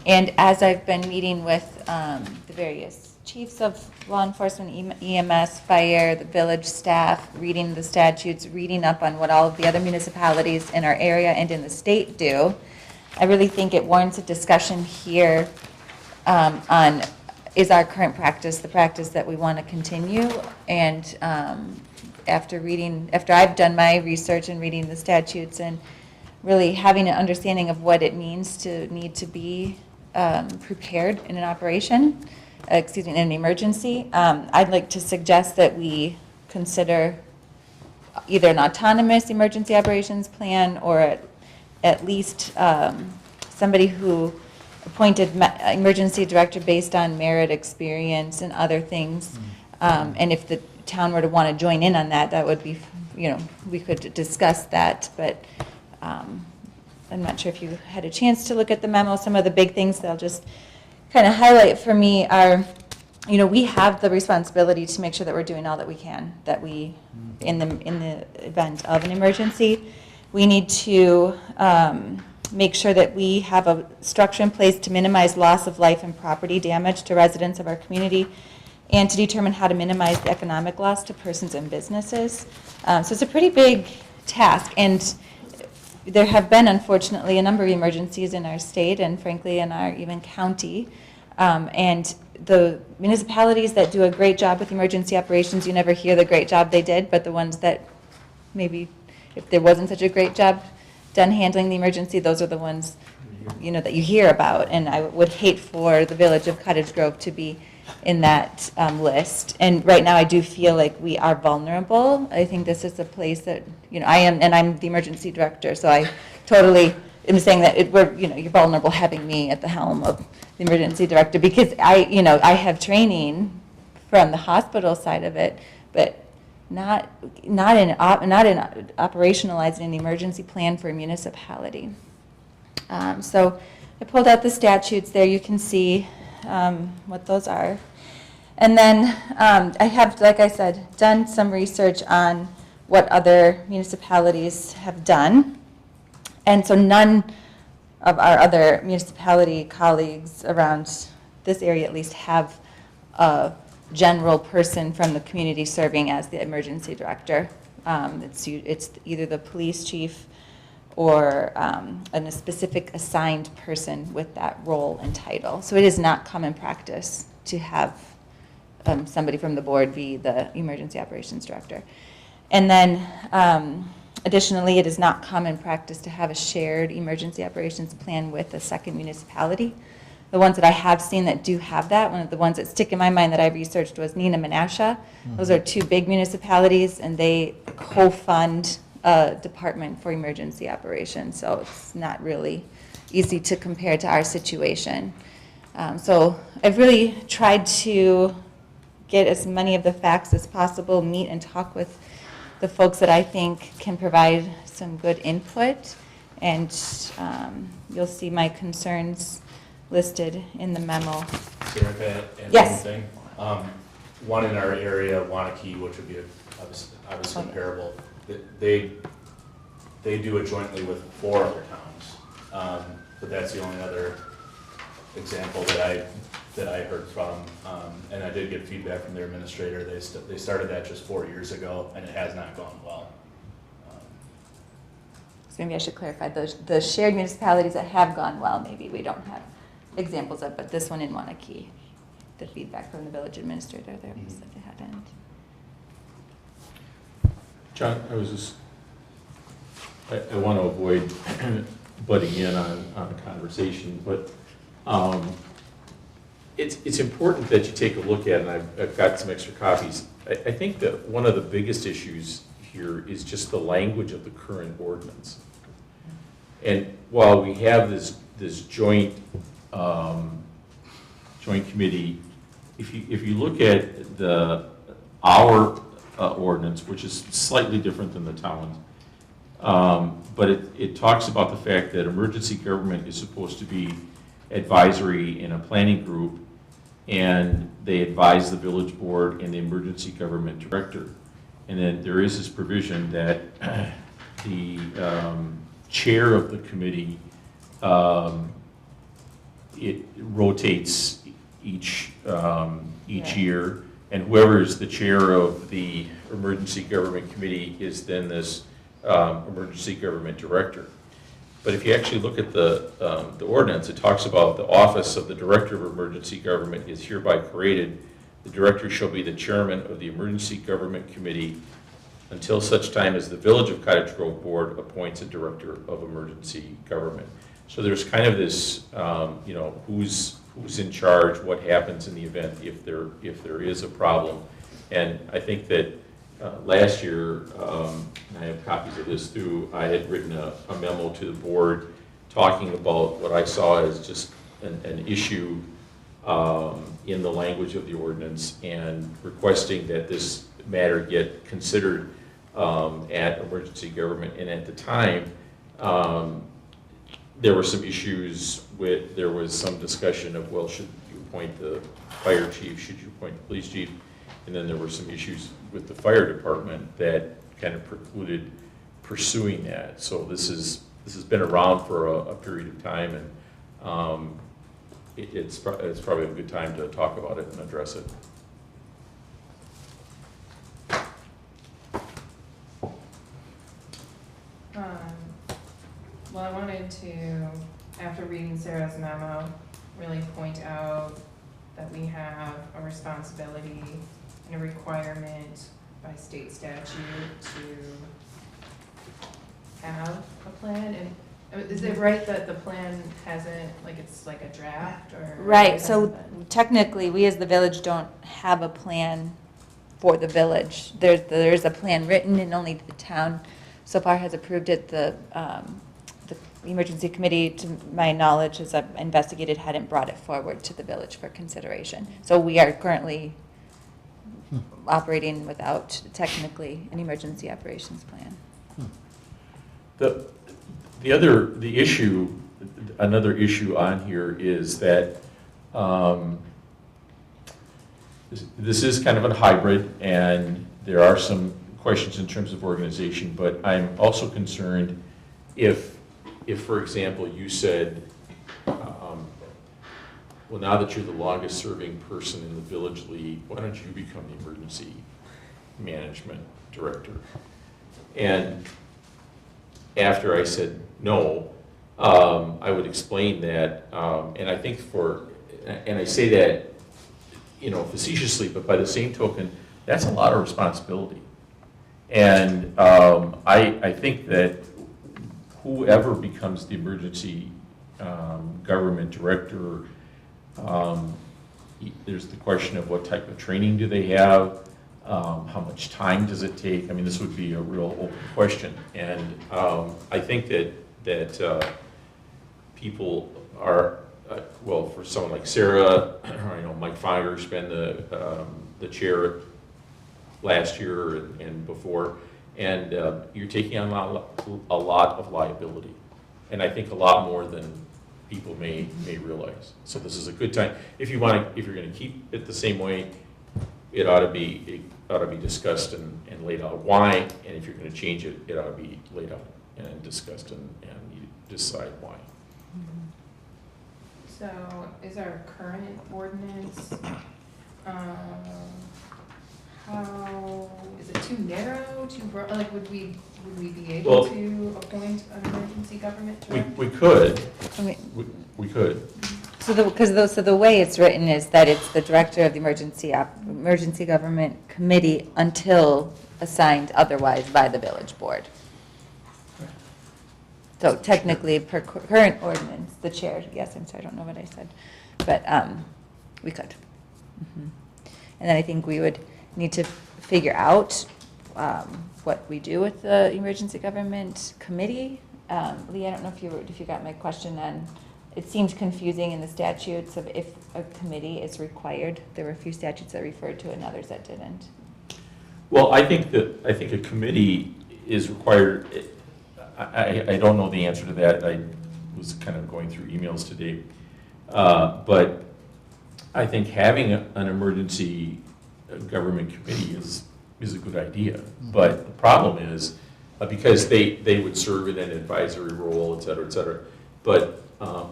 And as I've been meeting with the various chiefs of law enforcement, EMS, fire, the village staff, reading the statutes, reading up on what all of the other municipalities in our area and in the state do, I really think it warrants a discussion here on, is our current practice the practice that we want to continue? And after I've done my research and reading the statutes and really having an understanding of what it means to need to be prepared in an operation, in an emergency, I'd like to suggest that we consider either an autonomous emergency operations plan or at least somebody who appointed emergency director based on merit, experience, and other things. And if the town were to want to join in on that, that would be, we could discuss that. But I'm not sure if you had a chance to look at the memo. Some of the big things that I'll just kind of highlight for me are, we have the responsibility to make sure that we're doing all that we can, that we, in the event of an emergency, we need to make sure that we have a structure in place to minimize loss of life and property damage to residents of our community, and to determine how to minimize the economic loss to persons and businesses. So it's a pretty big task, and there have been, unfortunately, a number of emergencies in our state and frankly in our even county. And the municipalities that do a great job with emergency operations, you never hear the great job they did, but the ones that maybe, if there wasn't such a great job done handling the emergency, those are the ones, that you hear about. And I would hate for the village of Cottage Grove to be in that list. And right now I do feel like we are vulnerable. I think this is a place that, I'm the emergency director, so I totally am saying that you're vulnerable having me at the helm of the emergency director, because I have training from the hospital side of it, but not in operationalizing an emergency plan for a municipality. So I pulled out the statutes there. You can see what those are. And then I have, like I said, done some research on what other municipalities have done. And so none of our other municipality colleagues around this area at least have a general person from the community serving as the emergency director. It's either the police chief or a specific assigned person with that role and title. So it is not common practice to have somebody from the board be the emergency operations director. And then additionally, it is not common practice to have a shared emergency operations plan with a second municipality. The ones that I have seen that do have that, one of the ones that stick in my mind that I researched was Neenah Menasha. Those are two big municipalities, and they co-fund a department for emergency operations, so it's not really easy to compare to our situation. So I've really tried to get as many of the facts as possible, meet and talk with the folks that I think can provide some good input, and you'll see my concerns listed in the memo. Sarah, if I add Yes. one thing. One in our area, Wanakee, which would be obviously Okay. comparable, they do it jointly with 4 other towns. But that's the only other example that I heard from. And I did get feedback from their administrator. They started that just 4 years ago, and it has not gone well. So maybe I should clarify, the shared municipalities that have gone well, maybe we don't have examples of, but this one in Wanakee, the feedback from the village administrator there was that it hadn't. John, I want to avoid butting in on the conversation, but it's important that you take a look at, and I've got some extra copies. I think that one of the biggest issues here is just the language of the current ordinance. And while we have this joint committee, if you look at our ordinance, which is slightly different than the town's, but it talks about the fact that emergency government is supposed to be advisory in a planning group, and they advise the village board and the emergency government director. And then there is this provision that the chair of the committee, it rotates each each Right. year, and whoever is the chair of the Emergency Government Committee is then this Emergency Government Director. But if you actually look at the ordinance, it talks about the office of the Director of Emergency Government is hereby created. The Director shall be the chairman of the Emergency Government Committee until such time as the Village of Cottage Grove Board appoints a Director of Emergency Government. So there's kind of this, who's in charge, what happens in the event if there is a problem. And I think that last year, and I have copies of this too, I had written a memo to the board talking about what I saw as just an issue in the language of the ordinance and requesting that this matter get considered at emergency government. And at the time, there were some issues there was some discussion of, well, should you appoint the fire chief, should you appoint the police chief? And then there were some issues with the fire department that kind of precluded pursuing that. So this has been around for a period of time, and it's probably a good time to talk about it and address it. Well, I wanted to, after reading Sarah's memo, really point out that we have a responsibility and a requirement by state statute to have a plan. And is it right that the plan hasn't, like, it's like a draft, or? Right, so technically, we as the village don't have a plan for the village. There's a plan written, and only the town so far has approved it. The emergency committee, to my knowledge, as I've investigated, hadn't brought it forward to the village for consideration. So we are currently operating without technically an emergency operations plan. Another issue on here is that this is kind of a hybrid, and there are some questions in terms of organization, but I'm also concerned if for example, you said, well, now that you're the longest serving person in the village league, why don't you become the emergency management director? And after I said no, I would explain that, and I think and I say that, facetiously, but by the same token, that's a lot of responsibility. And I think that whoever becomes the emergency government director, there's the question of what type of training do they have, how much time does it take? I mean, this would be a real open question. And I think that people are, well, for someone like Sarah, I know Mike Fogger's been the chair last year and before, and you're taking on a lot of liability, and I think a lot more than people may realize. So this is a good time. If you're going to keep it the same way, it ought to be discussed and laid out why, and if you're going to change it, it ought to be laid out and discussed and you decide why. So is our current ordinance, how, is it too narrow, too broad? Like, would we be able to appoint an emergency government director? We could. I mean, We could. So the way it's written is that it's the director of the emergency government committee until assigned otherwise by the village board. So technically, per current ordinance, the chair, yes, I'm sorry, I don't know what I said, but we could. And then I think we would need to figure out what we do with the emergency government committee. Lee, I don't know if you got my question on, it seemed confusing in the statutes of if a committee is required. There were a few statutes that referred to it and others that didn't. Well, I think a committee is required. I don't know the answer to that. I was kind of going through emails today. But I think having an emergency government committee is a good idea. But the problem is, because they would serve in an advisory role, et cetera, et cetera. But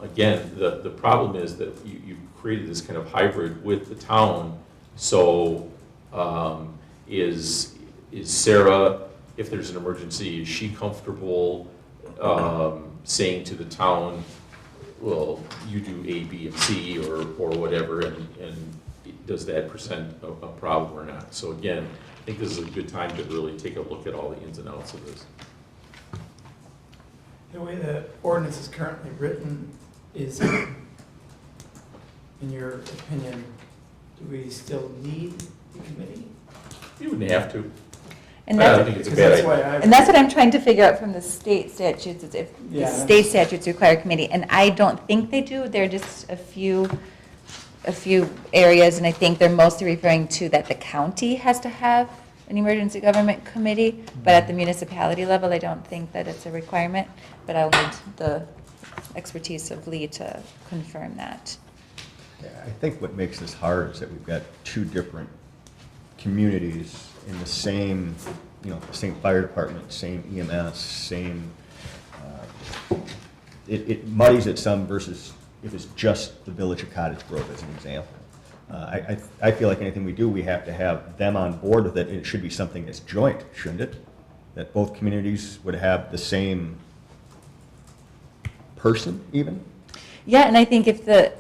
again, the problem is that you've created this kind of hybrid with the town So is Sarah, if there's an emergency, is she comfortable saying to the town, well, you do A, B, and C, or whatever, and does that present a problem or not? So again, I think this is a good time to really take a look at all the ins and outs of this. The way the ordinance is currently written is, in your opinion, do we still need the committee? You wouldn't have to. And I that's, don't think it's a Because bad that's idea. why I. and that's what I'm trying to figure out from the state statutes, is if the Yeah. state statutes require a committee, and I don't think they do. There are just a few areas, and I think they're mostly referring to that the county has to have an emergency government committee, but at the municipality level, I don't think that it's a requirement, but I'll need the expertise of Lee to confirm that. I think what makes this hard is that we've got two different communities in the same, the same fire department, same EMS, same, it muddies it some versus if it's just the village of Cottage Grove as an example. I feel like anything we do, we have to have them on board with it. It should be something that's joint, shouldn't it? That both communities would have the same person even? Yeah, and I think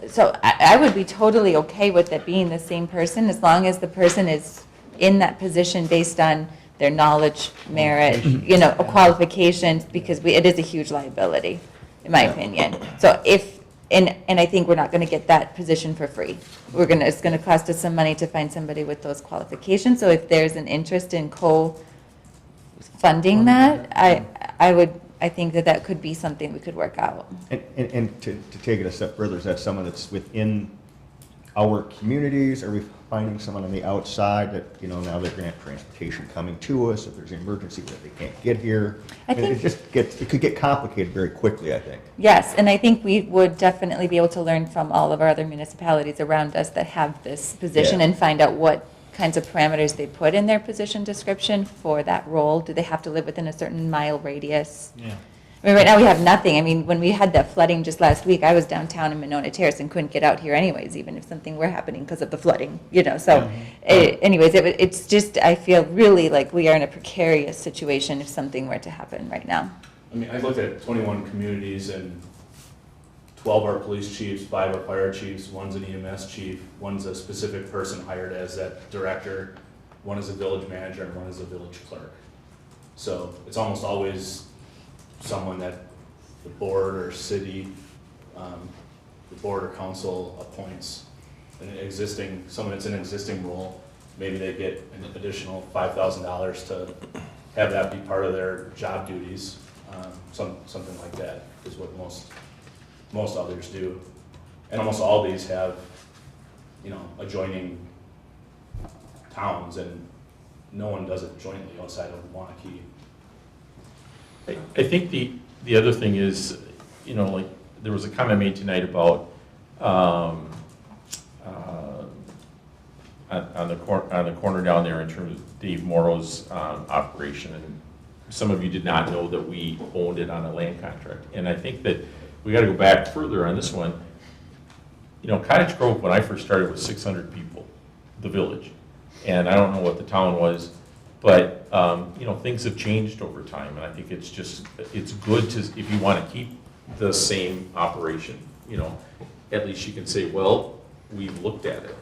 so I would be totally okay with it being the same person, as long as the person is in that position based on their knowledge, merit, qualifications, because it is a huge liability, in my opinion. So and I think we're not gonna get that position for free. It's gonna cost us some money to find somebody with those qualifications, so if there's an interest in co-funding that, I think that could be something we could work out. And to take it a step further, is that someone that's within our communities? Are we finding someone on the outside that, now they're going to have transportation coming to us if there's an emergency that they can't get here? I think- it could get complicated very quickly, I think. Yes, and I think we would definitely be able to learn from all of our other municipalities around us that have this position Yeah. and find out what kinds of parameters they put in their position description for that role. Do they have to live within a certain mile radius? Yeah. I mean, right now we have nothing. I mean, when we had that flooding just last week, I was downtown in Monona Terrace and couldn't get out here anyways, even if something were happening because of the flooding, so anyways, it's just, I feel really like we are in a precarious situation if something were to happen right now. I mean, I looked at 21 communities and 12 are police chiefs, 5 are fire chiefs, one's an EMS chief, one's a specific person hired as that director, one is a village manager, and one is a village clerk. So it's almost always someone that the board or city, the board or council appoints someone that's in an existing role. Maybe they get an additional $5,000 to have that be part of their job duties. Something like that is what most others do. And almost all these have, adjoining towns, and no one does it jointly outside of Wanakee. I think the other thing is, like, there was a comment made tonight about, on the corner down there in terms of Dave Morrow's operation, and some of you did not know that we owned it on a land contract. And I think that we gotta go back further on this one. Cottage Grove, when I first started, was 600 people, the village. And I don't know what the town was, but, things have changed over time, and I think it's good to, if you want to keep the same operation, at least you can say, well, we've looked at it.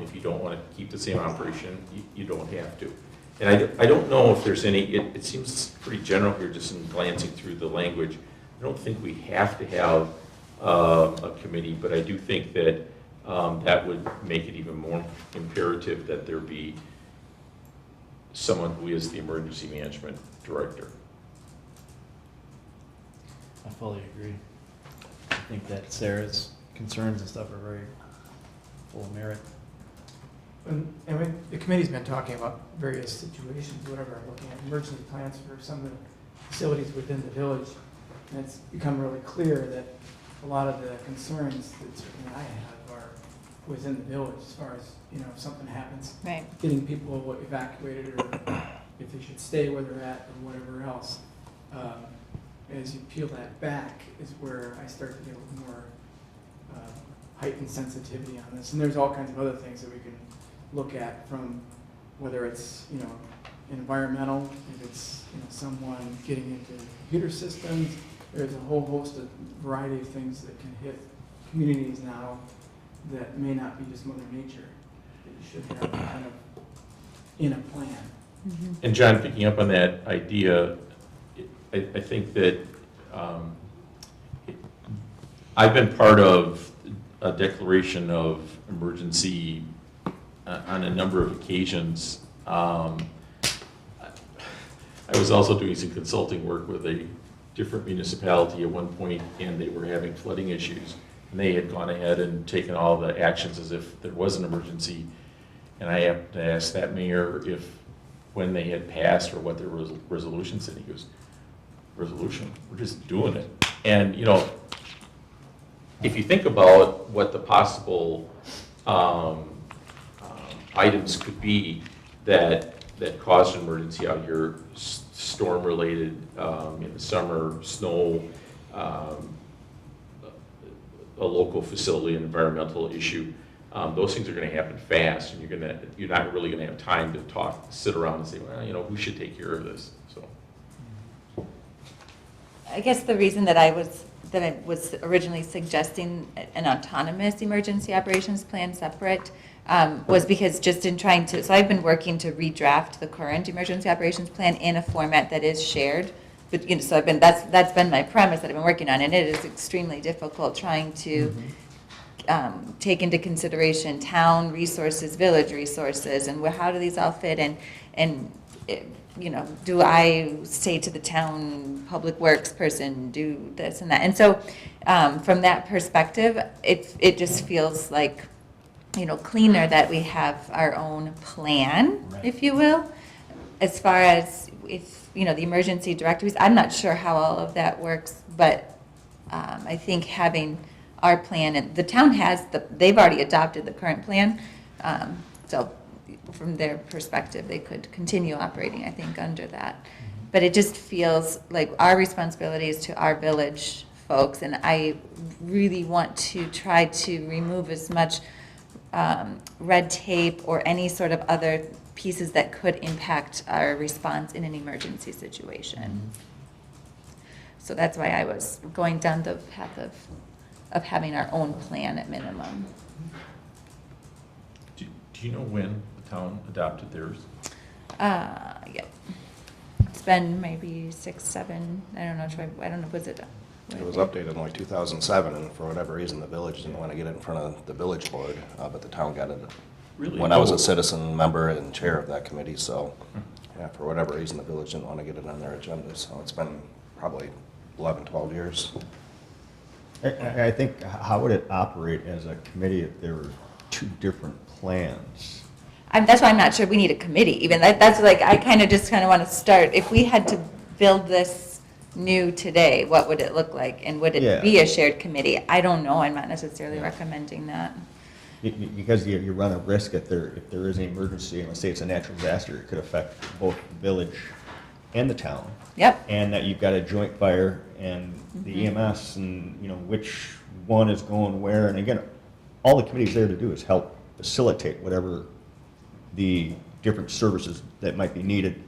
If you don't want to keep the same operation, you don't have to. And I don't know if there's any, it seems pretty general here, just in glancing through the language. I don't think we have to have a committee, but I do think that that would make it even more imperative that there be someone who is the emergency management director. I fully agree. I think that Sarah's concerns and stuff are very full of merit. The committee's been talking about various situations, whatever, looking at emergency plans for some of the facilities within the village. And it's become really clear that a lot of the concerns that certainly I have are within the village, as far as, if something happens. Right. Getting people evacuated, or if they should stay where they're at, or whatever else. As you peel that back is where I start to get a little more heightened sensitivity on this. And there's all kinds of other things that we can look at from whether it's, environmental, if it's, someone getting into computer systems. There's a whole host of variety of things that can hit communities now that may not be just Mother Nature, that you should have kind of in a plan. And John, picking up on that idea, I think that I've been part of a declaration of emergency on a number of occasions. I was also doing some consulting work with a different municipality at one point, and they were having flooding issues. And they had gone ahead and taken all the actions as if there was an emergency. And I have to ask that mayor when they had passed or what their resolution said. He goes, resolution, we're just doing it. And, if you think about what the possible items could be that caused an emergency out here, storm-related, in the summer, snow, a local facility, an environmental issue, those things are going to happen fast, and you're not really going to have time to sit around and say, well, who should take care of this? So, I guess the reason that I was originally suggesting an autonomous emergency operations plan separate was because just in trying to, so I've been working to redraft the current emergency operations plan in a format that is shared. But, so that's been my premise that I've been working on, and it is extremely difficult trying to take into consideration town resources, village resources, and how do these all fit in, and do I say to the town public works person, do this and that? And so from that perspective, it just feels like, cleaner that we have our own plan, if you will, as far as if, the emergency directories. I'm not sure how all of that works, but I think having our plan, and the town they've already adopted the current plan, so from their perspective, they could continue operating, I think, under that. But it just feels like our responsibility is to our village folks, and I really want to try to remove as much red tape or any sort of other pieces that could impact our response in an emergency situation. So that's why I was going down the path of having our own plan at minimum. do you know when town adopted theirs? Yeah. It's been maybe 6, 7, I don't know, I don't know, was it? It was updated in like 2007, and for whatever reason, the village didn't want to get it in front of the village board, but the town got it Really? when I was a citizen member and chair of that committee, so, yeah, for whatever reason, the village didn't want to get it on their agenda, so it's been probably 11, 12 years. I think, how would it operate as a committee if there were two different plans? That's why I'm not sure we need a committee even. That's like, I kind of want to start, if we had to build this new today, what would it look like? And would it be a shared committee? I don't know. I'm not necessarily recommending that. Because you run a risk if there is an emergency, and let's say it's a natural disaster, it could affect both the village and the town. Yep. And that you've got a joint fire and the EMS, and which one is going where. And again, all the committee's there to do is help facilitate whatever the different services that might be needed.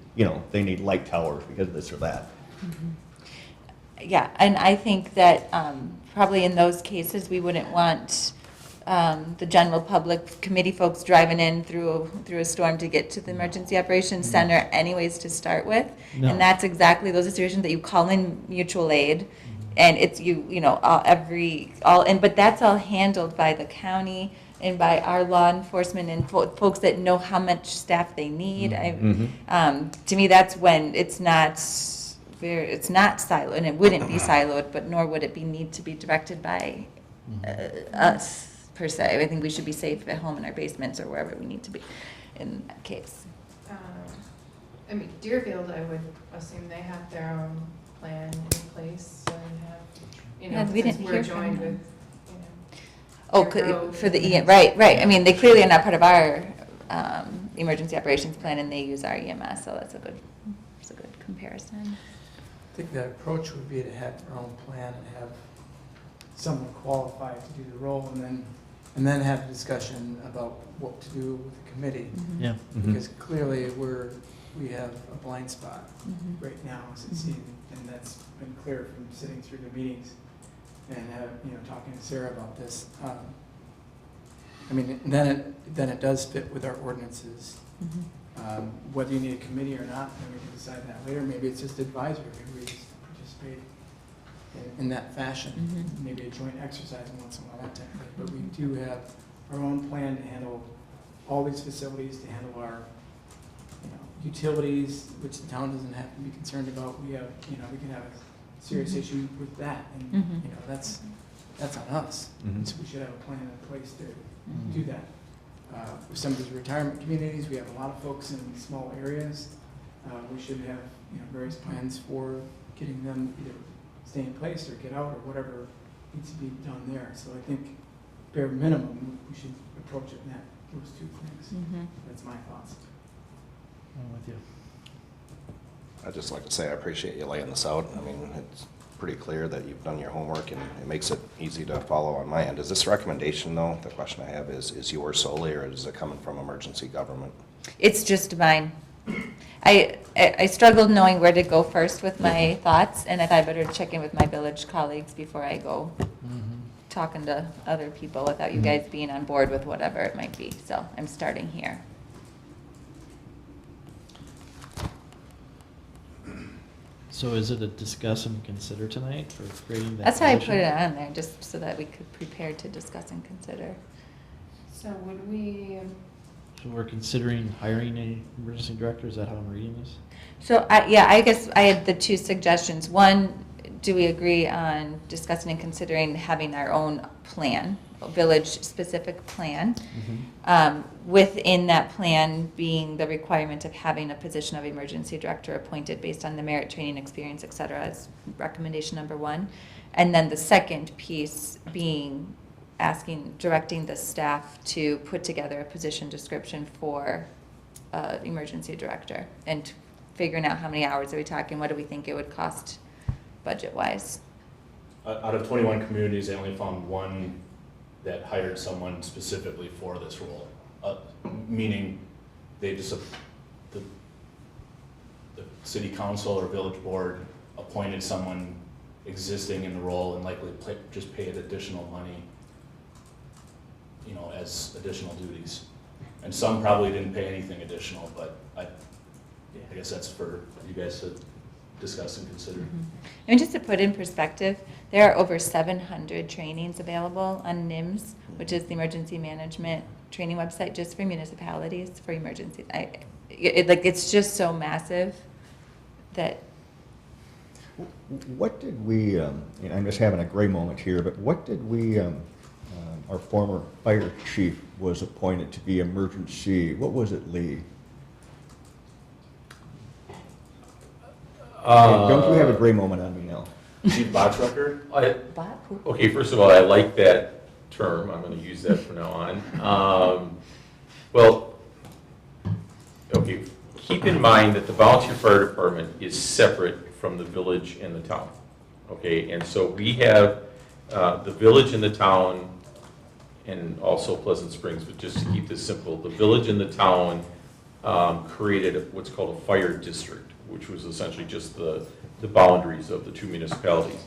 They need light towers because of this or that. Yeah, and I think that probably in those cases, we wouldn't want the general public committee folks driving in through a storm to get to the emergency operations center anyways to start with. No. And that's exactly those situations that you call in mutual aid, and it's but that's all handled by the county and by our law enforcement and folks that know how much staff they need. To me, that's when it's not siloed, and it wouldn't be siloed, but nor would it need to be directed by us per se. I think we should be safe at home in our basements or wherever we need to be in that case. Deerfield, I would assume they have their own plan in place and have, Yeah, we since didn't we're hear from joined them. with, their growth For the and- right. They clearly are not part of our emergency operations plan, and they use our EMS, so that's a good comparison. I think the approach would be to have our own plan and have someone qualified to do the role, and then and then have a discussion about what to do with the committee. Yeah. Because clearly we have a blind spot Mhm. right now, as it seems, and that's been clear from sitting through the meetings and talking to Sarah about this. I mean, then it does fit with our ordinances. Whether you need a committee or not, then we can decide that later. Maybe it's just advisory, maybe we just participate in that fashion. Maybe a joint exercise once in a while, that type of thing. But we do have our own plan to handle all these facilities, to handle our utilities, which the town doesn't have to be concerned about. We have, we can have a serious issue with that, and that's on us. And so we should have a plan in place to do that. With some of these retirement communities, we have a lot of folks in small areas. We should have various plans for getting them either stay in place or get out or whatever needs to be done there. So I think bare minimum, we should approach it in those two things. That's my thoughts. I'm with you. I'd just like to say I appreciate you laying this out. I mean, it's pretty clear that you've done your homework, and it makes it easy to follow on my end. Is this recommendation, though, the question I have is yours solely, or is it coming from emergency government? It's just mine. I struggled knowing where to go first with my thoughts, and I thought I better check in with my village colleagues before I go talking to other people without you guys being on board with whatever it might be. So I'm starting here. So is it a discuss and consider tonight for creating that? That's why I put commission? it on there, just so that we could prepare to discuss and consider. So would we, So we're considering hiring an emergency director, is that how I'm reading this? So, I guess I had the two suggestions. One, do we agree on discussing and considering having our own plan, a village-specific plan? Within that plan being the requirement of having a position of emergency director appointed based on the merit, training, experience, et cetera, as recommendation number one. And then the second piece being directing the staff to put together a position description for emergency director and figuring out how many hours are we talking, what do we think it would cost budget-wise? Out of 21 communities, I only found one that hired someone specifically for this role. Meaning they just, the city council or village board appointed someone existing in the role and likely just paid additional money, as additional duties. And some probably didn't pay anything additional, but I guess that's for you guys to discuss and consider. And just to put in perspective, there are over 700 trainings available on NIMS, which is the emergency management training website just for municipalities for emergencies. It's just so massive that. What did we, and I'm just having a gray moment here, but what did we, our former fire chief was appointed to be emergency, what was it, Lee? Don't you have a gray moment on me now? Chief Botrucker? Okay, first of all, I like that term. I'm going to use that from now on. Well, okay, keep in mind that the volunteer fire department is separate from the village and the town. Okay, and so we have the village and the town, and also Pleasant Springs, but just to keep this simple, the village and the town created what's called a fire district, which was essentially just the boundaries of the two municipalities.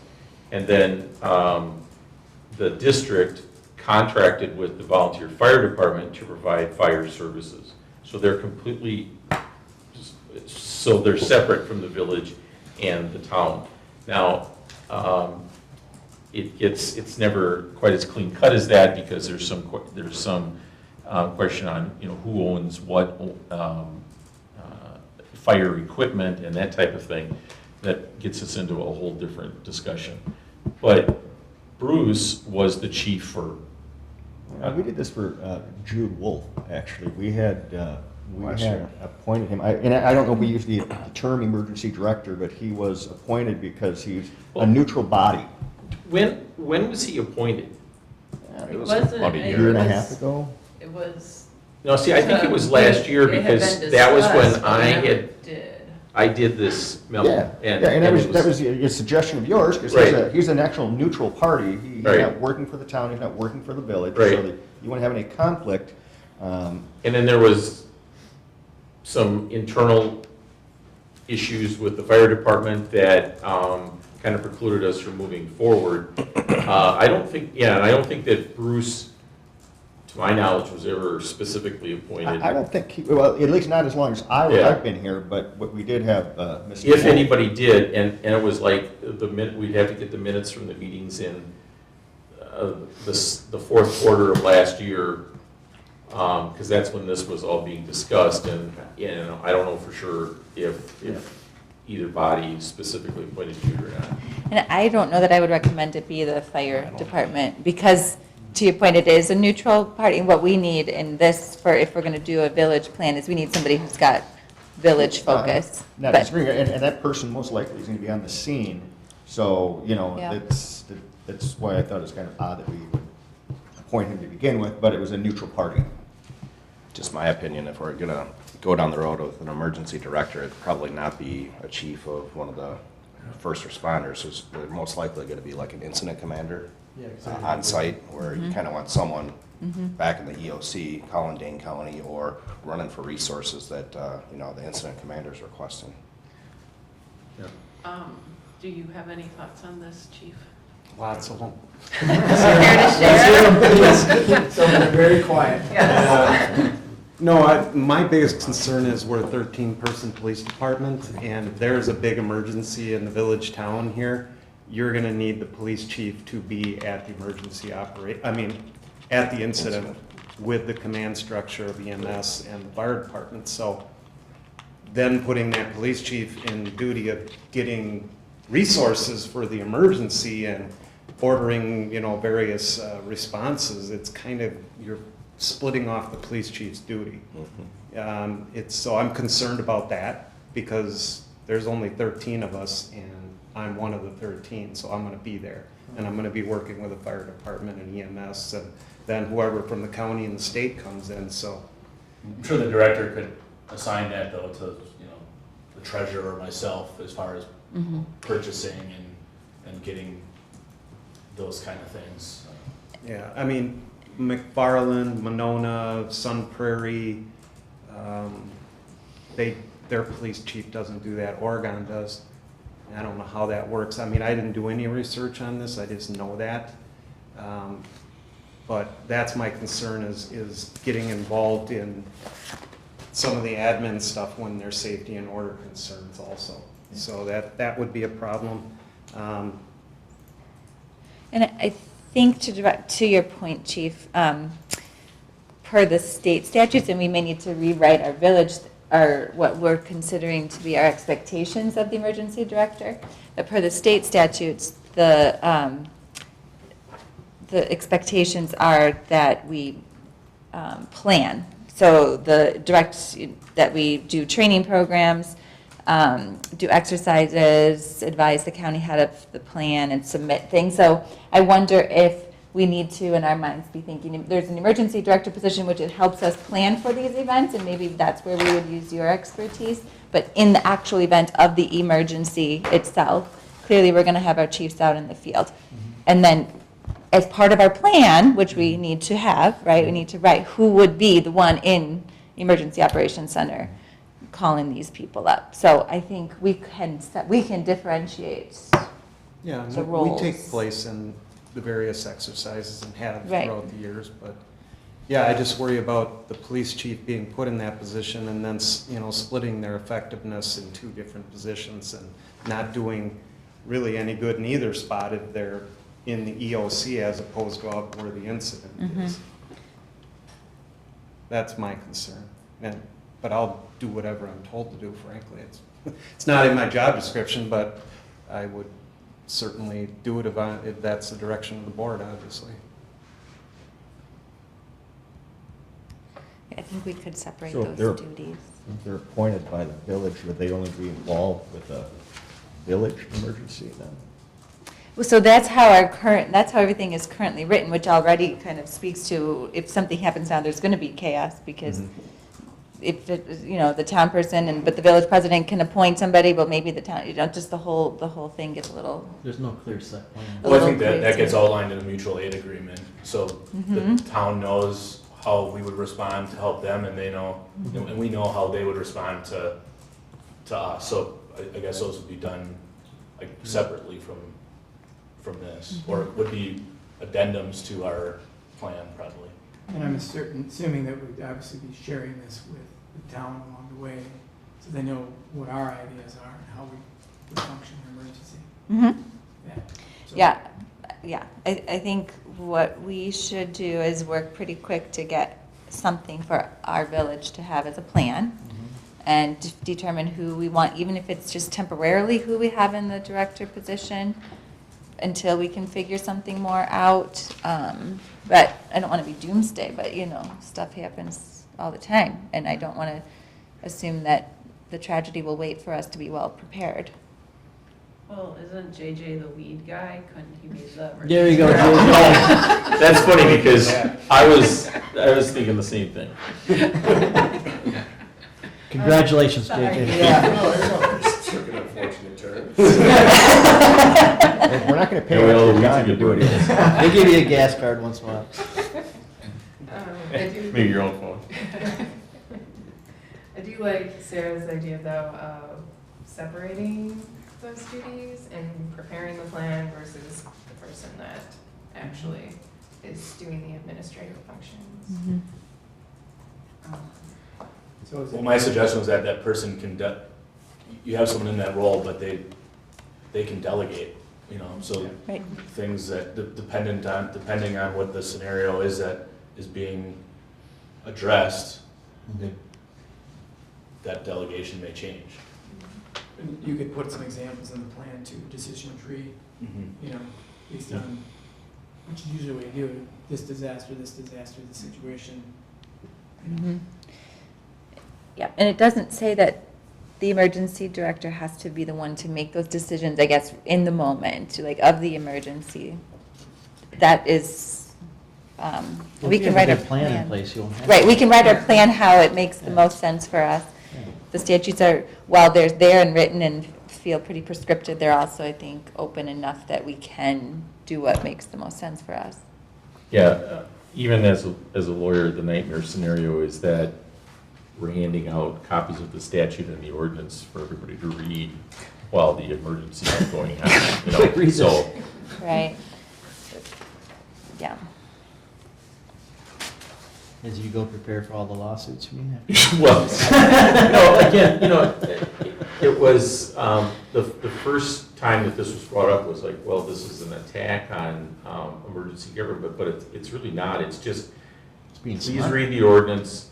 And then the district contracted with the volunteer fire department to provide fire services. So they're completely, so they're separate from the village and the town. Now, it's never quite as clean cut as that, because there's some question on who owns what fire equipment and that type of thing that gets us into a whole different discussion. But Bruce was the chief for. We did this for Jude Wolf, actually. We had appointed him, and I don't know if we use the term emergency director, but he was appointed because he's a neutral body. When was he appointed? It was wasn't- about a it year and a was- half ago. It was. No, see, I think it was last year, It had because been that was discussed, when but I never had, did. I did this memo. Yeah, and that was a suggestion of yours, because Right. he's an actual neutral party. He's Right. not working for the town, he's not working for the village. Right. So that you wouldn't have any conflict. And then there was some internal issues with the fire department that kind of precluded us from moving forward. I don't think that Bruce, to my knowledge, was ever specifically appointed. I don't think, well, at least not as long as Yeah. I've been here, but we did have Mr. If Wolf. anybody did, and it was like, we'd have to get the minutes from the meetings in the fourth quarter of last year, because that's when this was all being discussed, and I don't know for sure if either body specifically appointed you or not. And I don't know that I would recommend it be the fire department, because to your point, it is a neutral party. And what we need in this, if we're going to do a village plan, is we need somebody who's got village focus. Not But- disagreeing, and that person most likely is going to be on the scene. So, Yeah. that's why I thought it was kind of odd that we would appoint him to begin with, but it was a neutral party. Just my opinion, if we're gonna go down the road with an emergency director, it'd probably not be a chief of one of the first responders. It's most likely gonna be like an incident commander on site, where you kinda want someone back in the EOC, calling Dane County, or running for resources that, the incident commander is requesting. Do you have any thoughts on this, Chief? Lots of them. Care to share? So they're very quiet. Yes. No, my biggest concern is we're a 13-person police department, and there's a big emergency in the village town here. You're gonna need the police chief to be at the at the incident with the command structure of EMS and the fire department. So then putting that police chief in duty of getting resources for the emergency and ordering, various responses, it's kind of, you're splitting off the police chief's duty. So I'm concerned about that, because there's only 13 of us, and I'm one of the 13, so I'm gonna be there. And I'm gonna be working with the fire department and EMS, and then whoever from the county and the state comes in, so. I'm sure the director could assign that though to, the treasurer or myself, as far as purchasing and getting those kind of things. Yeah, McFarland, Monona, Sun Prairie, their police chief doesn't do that, Oregon does. I don't know how that works. I didn't do any research on this, I just know that. But that's my concern, is getting involved in some of the admin stuff when there's safety and order concerns also. So that would be a problem. And I think to your point, Chief, per the state statutes, and we may need to rewrite our village, what we're considering to be our expectations of the emergency director. But per the state statutes, the expectations are that we plan. So that we do training programs, do exercises, advise the county head of the plan, and submit things. So I wonder if we need to, in our minds, be thinking, there's an emergency director position, which it helps us plan for these events, and maybe that's where we would use your expertise. But in the actual event of the emergency itself, clearly we're going to have our chiefs out in the field. And then as part of our plan, which we need to have, right, we need to write who would be the one in Emergency Operations Center calling these people up. So I think we can differentiate. Yeah, the we roles. take place in the various exercises and have Right. throughout the years, but yeah, I just worry about the police chief being put in that position and then, splitting their effectiveness in two different positions and not doing really any good in either spot if they're in the EOC as opposed to out where the incident is. That's my concern. But I'll do whatever I'm told to do, frankly. It's not in my job description, but I would certainly do it if that's the direction of the board, obviously. I think we could separate So those duties. If they're appointed by the village, would they only be involved with a village emergency then? Well, so that's how everything is currently written, which already kind of speaks to if something happens now, there's going to be chaos because if, the town person, but the village president can appoint somebody, but maybe the town, just the whole thing gets a little, There's no clear set plan. Well, I think that crazy. gets outlined in a mutual aid agreement, so the Mhm. town knows how we would respond to help them, and they know, and we know how they would respond to us, so I guess those would be done like separately from this, or it would be addendums to our plan probably. And I'm assuming that we'd obviously be sharing this with the town along the way, so they know what our ideas are and how we would function in emergency. Mhm. Yeah. So- Yeah, I think what we should do is work pretty quick to get something for our village to have as a plan, and determine who we want, even if it's just temporarily who we have in the director position, until we can figure something more out. But I don't want to be doomsday, but stuff happens all the time, and I don't want to assume that the tragedy will wait for us to be well prepared. Well, isn't JJ the weed guy? Couldn't he be the? There you go, emergency- JJ. That's funny because I was thinking the same thing. Congratulations, Sorry. JJ. Took an unfortunate turn. We're not gonna pay Yeah, we all you need time to to do get it. They give you a gas card once in a while. I do- Maybe your own phone. I do like Sarah's idea though of separating those duties and preparing the plan versus the person that actually is doing the administrative functions. So is Well, it, my suggestion was that that person can, you have someone in that role, but they can delegate, so Right. things that depending on what the scenario is that is being addressed, that delegation may change. and you could put some examples in the plan too, decision tree, based on, which is usually what you do, this disaster, this situation. Mhm. Yeah, and it doesn't say that the emergency director has to be the one to make those decisions, I guess, in the moment, like, of the emergency. That is, we can write a plan in plan. place, you won't have. Right, we can write our plan how it makes the most sense for us. Yeah. The statutes are, while they're there and written and feel pretty prescriptive, they're also, I think, open enough that we can do what makes the most sense for us. Yeah, even as a lawyer, the nightmare scenario is that we're handing out copies of the statute and the ordinance for everybody to read while the emergency is going on, so. Right? Yeah. As you go prepare for all the lawsuits, you mean? Well, no, again, it was, the first time that this was brought up was like, well, this is an attack on emergency government, but it's really not. It's just, It's being please smart. read the ordinance.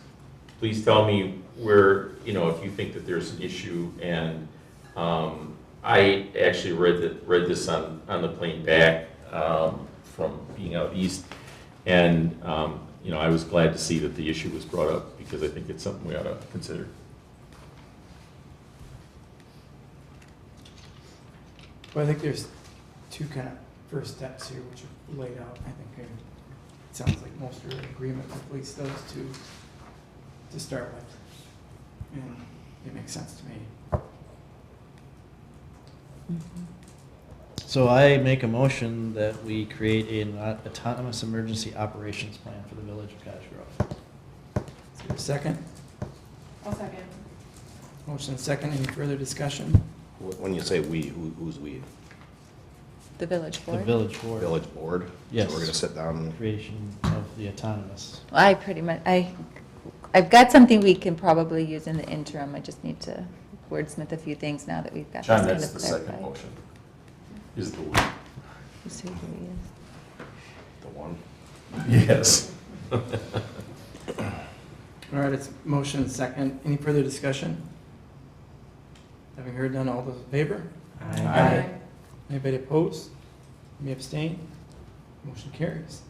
Please tell me where, if you think that there's an issue. And I actually read this on the plane back from being out east. And, I was glad to see that the issue was brought up because I think it's something we ought to consider. Well, I think there's two kind of first steps here which are laid out. I think it sounds like most are in agreement with at least those two to start with. And it makes sense to me. So I make a motion that we create an autonomous emergency operations plan for the village of Cottage Grove. Is there a second? I'll second. Motion and second. Any further discussion? When you say we, who's we? The village The board? village board. Village board? Yes. So we're gonna sit down and Creation of the autonomous. I pretty much, I've got something we can probably use in the interim. I just need to wordsmith a few things now that we've got this John, kind that's of the clarified. second motion, is the we. Who's who he is. the one. Yes. All right, it's motion and second. Any further discussion? Having heard none, all those in favor? Aye. Anybody opposed? Any abstain? Motion carries.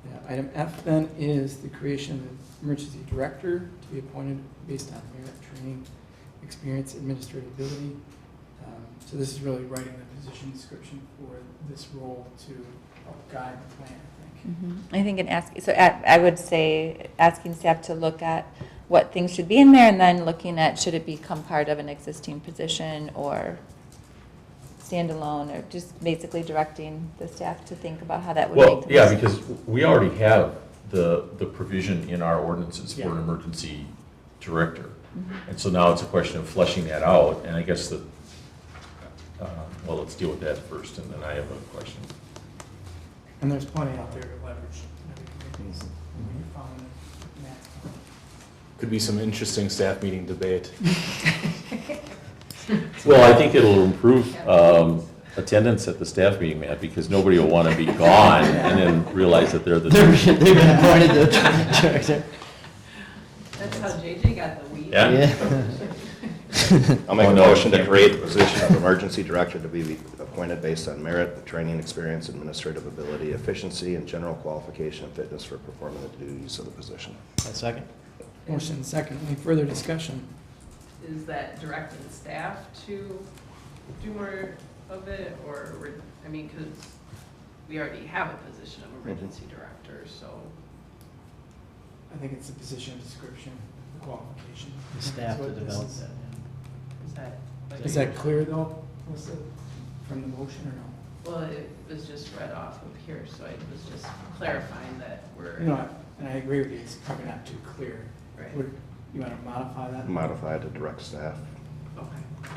Yeah, item F then is the creation of an emergency director to be appointed based on merit, training, experience, administrative ability. So this is really writing the position description for this role to help guide the plan, I think. I think I would say asking staff to look at what things should be in there, and then looking at should it become part of an existing position or standalone, or just basically directing the staff to think about how that would Well, make the yeah, most. because we already have the provision in our ordinances for an Yeah. emergency director. Mhm. And so now it's a question of fleshing that out, and I guess well, let's deal with that first, and then I have a question. And there's plenty out there to leverage. When you're following Matt's point. Could be some interesting staff meeting debate. Well, I think it'll improve attendance at the staff meeting, Matt, because nobody will want to be gone and then realize that they're the. They've been appointed the director. That's how JJ got the weed. Yeah. I'll make Oh, a no, motion to can't. create the position of emergency director to be appointed based on merit, training, experience, administrative ability, efficiency, and general qualification and fitness for performing the duties of the position. A second? Motion second. Any further discussion? Is that directing staff to do more of it, or, I mean, because we already have a position of emergency director, so. I think it's a position description, the qualification. The staff to That's what this develop is. that. Is that? Is that clear though, Melissa, from the motion or no? Well, it was just read off of here, so I was just clarifying that we're. You know, and I agree with you, it's probably not too clear. Right. You want to modify that? Modified to direct staff Okay.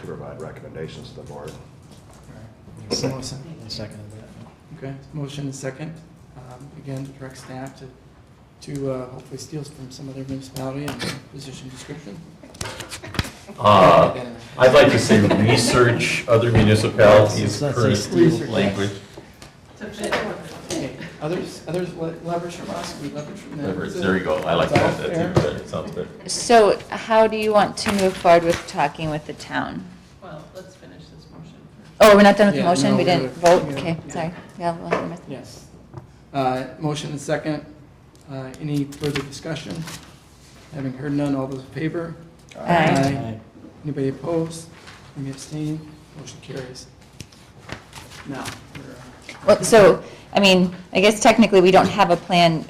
to provide recommendations to the board. All right. Melissa? I seconded that. Okay, motion is second. Again, to direct staff to hopefully steal from some other municipality and position description. I'd like to say research other municipalities' Let's current say steal. language. To fit with Hey, others leverage from us, we leverage from them. There you go, I like It's all that, fair. that's good, it sounds good. So how do you want to move forward with talking with the town? well, let's finish this motion first. Oh, we're not done with the Yeah, motion? no, We we didn't gotta- vote? we gotta- Okay, yeah. sorry. Yeah, we'll have a miss- Yes. Motion is second. Any further discussion? Having heard none, all those in favor? Aye. Aye. Anybody opposed? Any abstain? Motion carries. Now, we're, Well, so, I mean, I guess technically we don't have a plan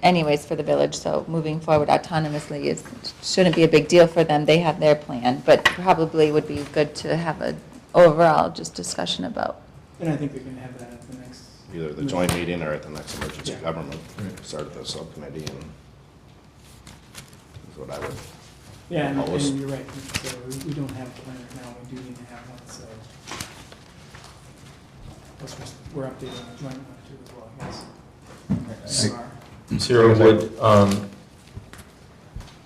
anyways for the village, so moving forward autonomously shouldn't be a big deal for them. They have their plan, but probably would be good to have a overall just discussion about. and I think we can have that at the next. Either the joint meeting or at the next emergency Yeah. government, start the subcommittee and is what I would. Yeah, and Always. you're right. So we don't have a plan right now. We do need to have one, so. Plus we're updating the joint one too as well, yes. We are. Sarah,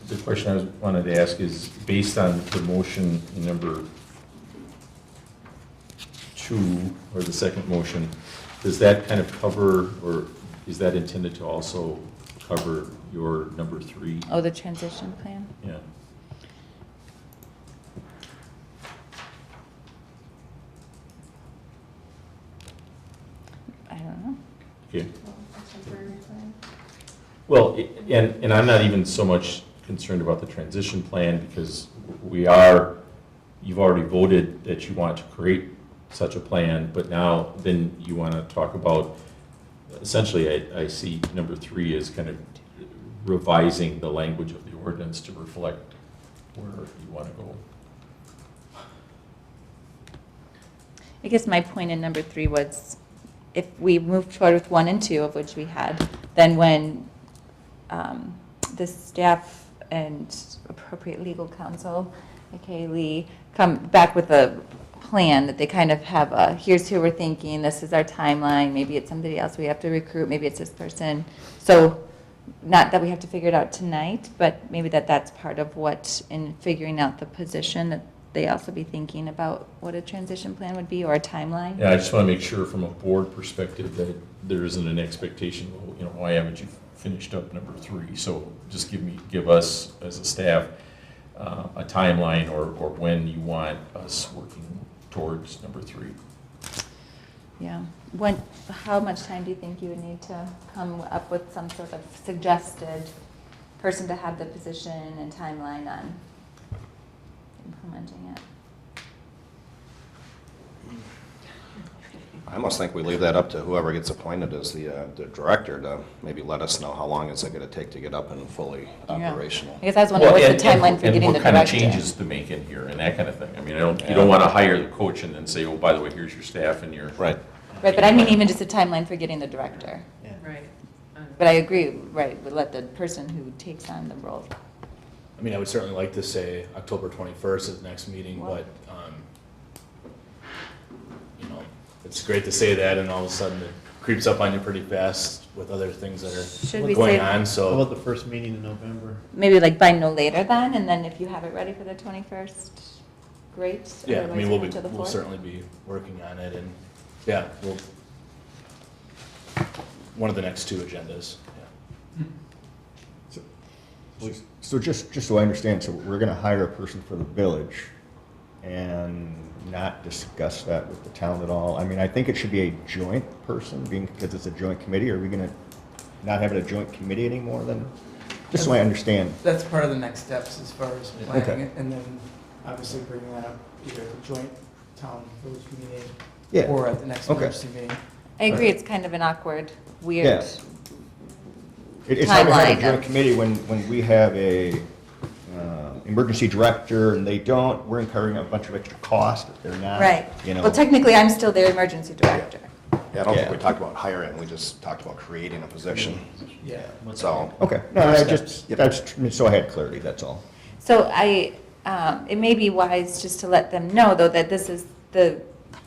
the question I wanted to ask is, based on the motion number 2, or the second motion, does that kind of cover, or is that intended to also cover your number 3? Oh, the transition plan? Yeah. I don't know. Okay. A temporary plan. Well, and I'm not even so much concerned about the transition plan, because you've already voted that you want to create such a plan, but now then you want to talk about, essentially, I see number 3 as kind of revising the language of the ordinance to reflect where you want to go. I guess my point in number 3 was, if we moved forward with 1 and 2, of which we had, then when the staff and appropriate legal counsel, aka Lee, come back with a plan, that they kind of have a, here's who we're thinking, this is our timeline, maybe it's somebody else we have to recruit, maybe it's this person. So, not that we have to figure it out tonight, but maybe that's part of what, in figuring out the position, that they also be thinking about what a transition plan would be, or a timeline. Yeah, I just want to make sure from a board perspective that there isn't an expectation, well, why haven't you finished up number 3? So just give us, as a staff, a timeline or when you want us working towards number 3. Yeah. How much time do you think you would need to come up with some sort of suggested person to have the position and timeline on implementing it? I almost think we leave that up to whoever gets appointed as the director to maybe let us know how long is it going to take to get up and fully Yeah. operational. I guess I was wondering, Well, what's the timeline for getting the And what kind of director? changes to make in here and that kind of thing. I mean, you don't want to hire the coach and then say, oh, by the way, here's your staff and your. Right. Right, but I mean even just a timeline for getting the director. Yeah. Right. But I agree, right, we let the person who takes on the role. I mean, I would certainly like to say October 21st is the next meeting, Wow. but, you know, it's great to say that, and all of a sudden it creeps up on you pretty fast with other things that Should are we going say- on, How so. about the first meeting in November? Maybe like by no later then, and then if you have it ready for the 21st, great. Yeah, I Otherwise mean, we'll go to the we'll 4th. certainly be working on it, and, yeah, one of the next two agendas, yeah. So just so I understand, so we're gonna hire a person for the village and not discuss that with the town at all? I mean, I think it should be a joint person, being, because it's a joint committee. Are we gonna not have it a joint committee anymore then? Just so I understand. That's part of the next steps as far as planning Okay. it, and then obviously bringing that up either at the joint town village meeting Yeah. or at the next Okay. emergency meeting. I agree, it's kind of an awkward, weird. Yeah. It's hard to have Timeline a joint of- committee when we have a emergency director and they don't, we're incurring a bunch of extra cost if they're not, Right. you know. Well, technically, I'm still their emergency director. Yeah, I don't think Yeah. we talked about hiring, we just talked about creating a position. Yeah. So, Okay, no, I just, so I had clarity, that's all. So it may be wise just to let them know, though, that this is the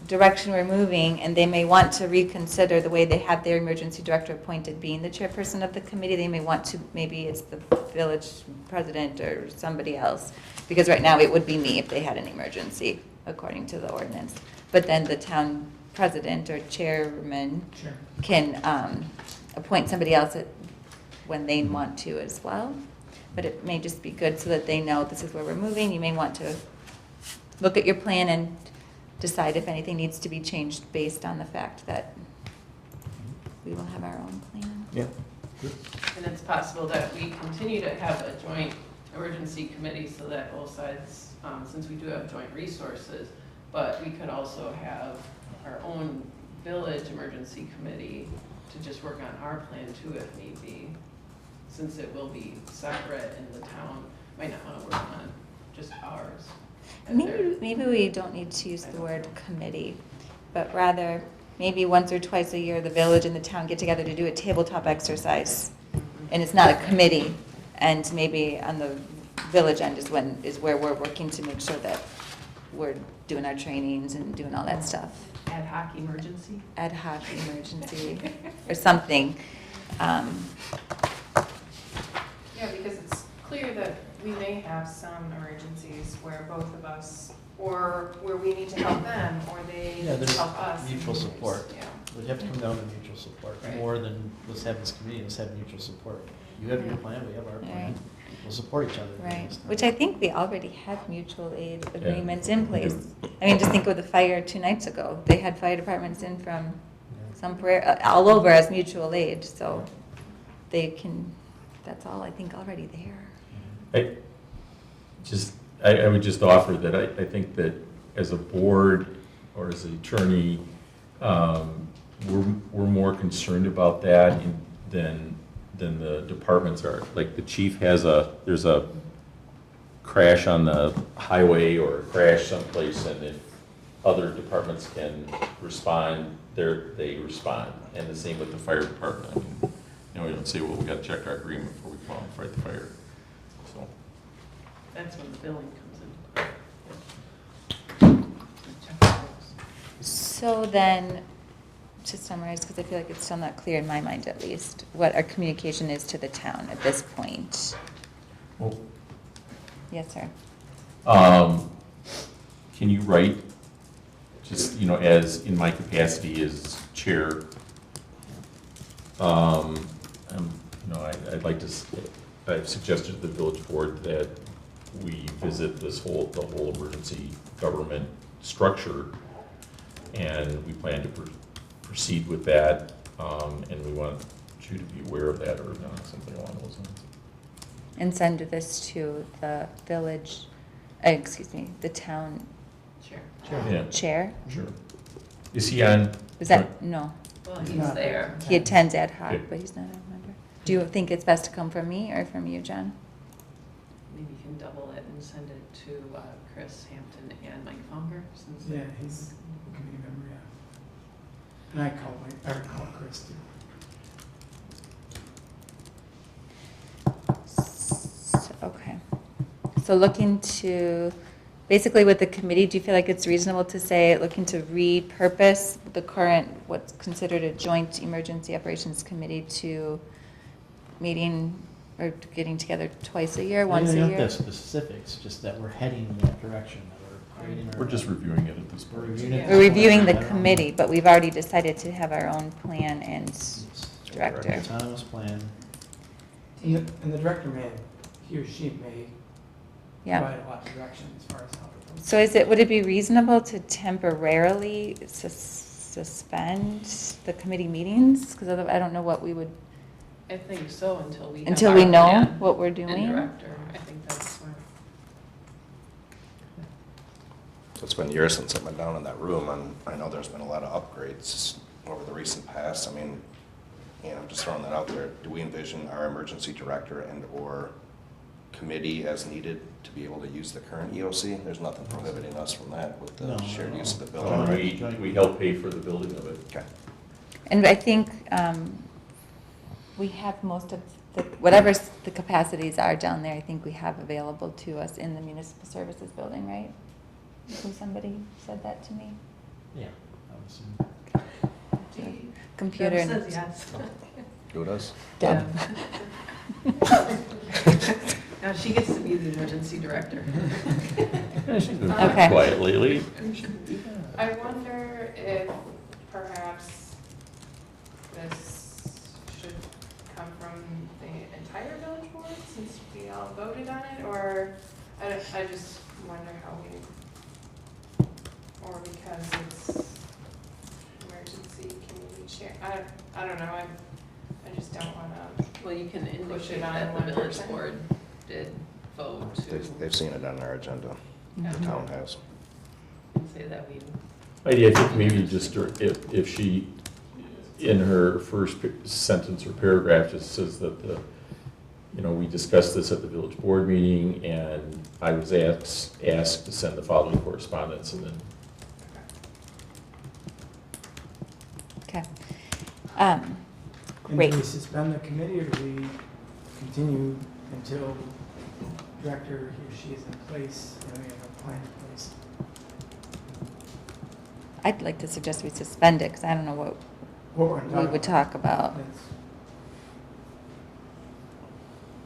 direction we're moving, and they may want to reconsider the way they have their emergency director appointed being the chairperson of the committee. They may want to, maybe it's the village president or somebody else, because right now it would be me if they had an emergency, according to the ordinance. But then the town president or chairman Sure. can appoint somebody else when they want to as well. But it may just be good so that they know this is where we're moving. You may want to look at your plan and decide if anything needs to be changed based on the fact that we will have our own plan. Yeah. And it's possible that we continue to have a joint emergency committee so that both sides, since we do have joint resources, but we could also have our own village emergency committee to just work on our plan too if need be, since it will be separate and the town might not want to work on just ours. And Maybe we don't need to use the word committee, but rather, maybe once or twice a year, the village and the town get together to do a tabletop exercise. And it's not a committee, and maybe on the village end is where we're working to make sure that we're doing our trainings and doing all that stuff. ad hoc emergency. Ad hoc emergency, or something. Yeah, because it's clear that we may have some emergencies where both of us, or where we need to help them, or they Yeah, need there's to help us. mutual support. Yeah. We'd have to come down to mutual support, Right. more than let's have this committee, let's have mutual support. You have your plan, we have our plan. Right. We'll support each other. Right, which I think we already have mutual aid agreements in place. I mean, just think of the fire 2 nights ago. They had fire departments in from somewhere, all over as mutual aid, so they can, that's all I think already there. I would just offer that I think that as a board or as an attorney, we're more concerned about that than the departments are. Like the chief there's a crash on the highway or a crash someplace, and if other departments can respond, they respond. And the same with the fire department. I mean, we don't say, well, we gotta check our agreement before we go out and fight the fire. So. That's when the billing comes in. So then, to summarize, because I feel like it's still not clear in my mind at least, what our communication is to the town at this point. Well, Yes, sir. can you write, just, as in my capacity as chair, I'd like to, I've suggested to the village board that we visit the whole emergency government structure, and we plan to proceed with that, and we want you to be aware of that, or something along those lines. And send this to the village, the town Sure. Yeah, chair, sure. Is he on? is that, no, Well, he's Not there. he attends ad hoc, Yeah. but he's not a member. Do you think it's best to come from me or from you, John? Maybe you can double it and send it to Chris Hampton and Mike Fonger, since Yeah, he's a committee member, yeah. And I call Chris too. Okay. So looking to, basically with the committee, do you feel like it's reasonable to say, looking to repurpose the current, what's considered a joint emergency operations committee to meeting or getting together twice a year, once a We don't year? have the specifics, just that we're heading in that direction, that we're creating our. We're just reviewing it at this We're point. reviewing it. We're reviewing the I don't know. committee, but we've already decided to have our own plan and director. Autonomous plan. And the director may, he or she may Yeah. provide a lot of direction as far as how to. So would it be reasonable to temporarily suspend the committee meetings? Because I don't know what we would, I think so, until we have until we our know plan what we're and doing? director. I think that's where. So it's been years since I've been down in that room, and I know there's been a lot of upgrades over the recent past. I mean, I'm just throwing that out there. Do we envision our emergency director and/or committee as needed to be able to use the current EOC? There's nothing prohibiting us from that with the No, shared no. use of the Uh, building. We help pay for the building of it. Okay. And I think we have most of whatever the capacities are down there, I think we have available to us in the municipal services building, right? Somebody said that to me. Yeah. I would assume. Computer. Deb and- says yes. Who does? Deb. Now she gets to be the emergency director. She's been Okay. quiet lately. I wonder if perhaps this should come from the entire village board, since we all voted on it, or I just wonder how we, or because it's emergency community share, I don't know, I just don't wanna, Well, you can Push indicate it on that the one village person. board did vote to, They've seen it on our agenda. The town has. and say that we, Heidi, I think maybe just if she, in her first sentence or paragraph, just says that we discussed this at the village board meeting, and I was asked to send the following correspondence, and then Okay. And Great. do we suspend the committee, or do we continue until director, he or she is in place, and we have a plan in place? I'd like to suggest we suspend it, because I don't know what What we're gonna we would talk about, That's-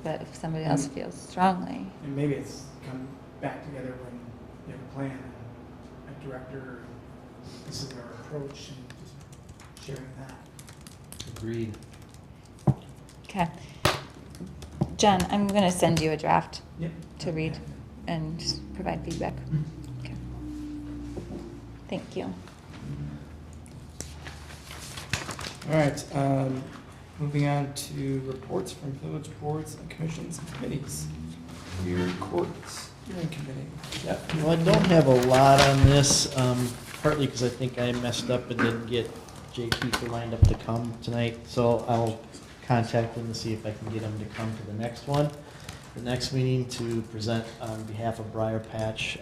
but if somebody else feels strongly. And maybe it's come back together when you have a plan and a director, this is our approach, and just sharing that. Agreed. Okay. John, I'm going to send you a draft Yep. to read and provide feedback. Okay. Thank you. All right, moving on to reports from village boards and commissions and committees. Your courts, steering committee. Jeff? Well, I don't have a lot on this, partly because I think I messed up and didn't get Jay Kiefer lined up to come tonight, so I'll contact him to see if I can get him to come to the next one, the next meeting, to present on behalf of Briar Patch.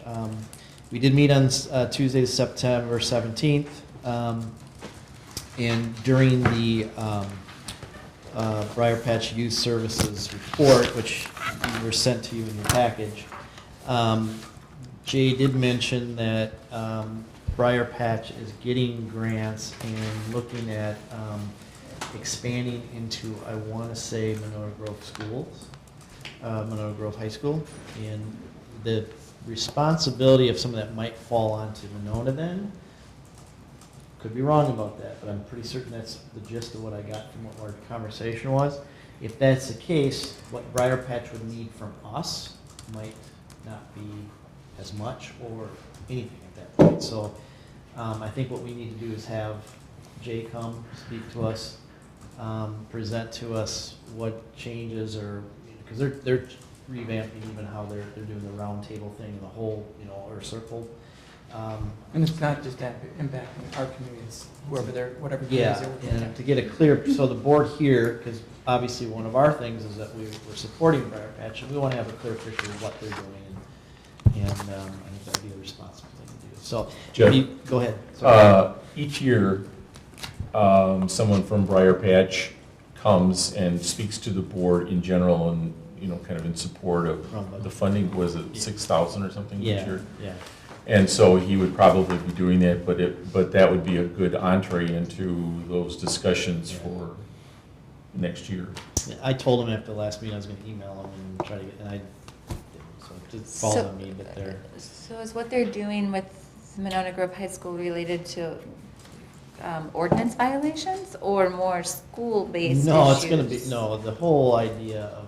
We did meet on Tuesday, September 17th, and during the Briar Patch Youth Services report, which were sent to you in your package, Jay did mention that Briar Patch is getting grants and looking at expanding into, I want to say, Monona Grove schools, Monona Grove High School. And the responsibility of some of that might fall onto Monona then. Could be wrong about that, but I'm pretty certain that's the gist of what I got from what our conversation was. If that's the case, what Briar Patch would need from us might not be as much or anything at that point. So I think what we need to do is have Jay come speak to us, present to us what changes, or because they're revamping even how they're doing the round table thing, the whole, or circle And it's not just impacting our community, it's whoever they're, whatever Yeah, communities they're working and to get a clear, so the board here, because obviously one of our things is that we're supporting Briar Patch, and we want to have a clear picture of what they're doing, and I think that'd be a responsible thing to do. So, Jeff, go ahead. Sorry. each year, someone from Briar Patch comes and speaks to the board in general and, you know, kind of in support of the funding. Was it 6,000 or something each Yeah, year? yeah. And so he would probably be doing that, but that would be a good entree into those discussions for next year. I told him after the last meeting I was going to email him and try to get, and I didn't, so it just falls on me, but they're. So is what they're doing with Monona Grove High School related to ordinance violations or more school-based issues? No, it's gonna be, no, the whole idea of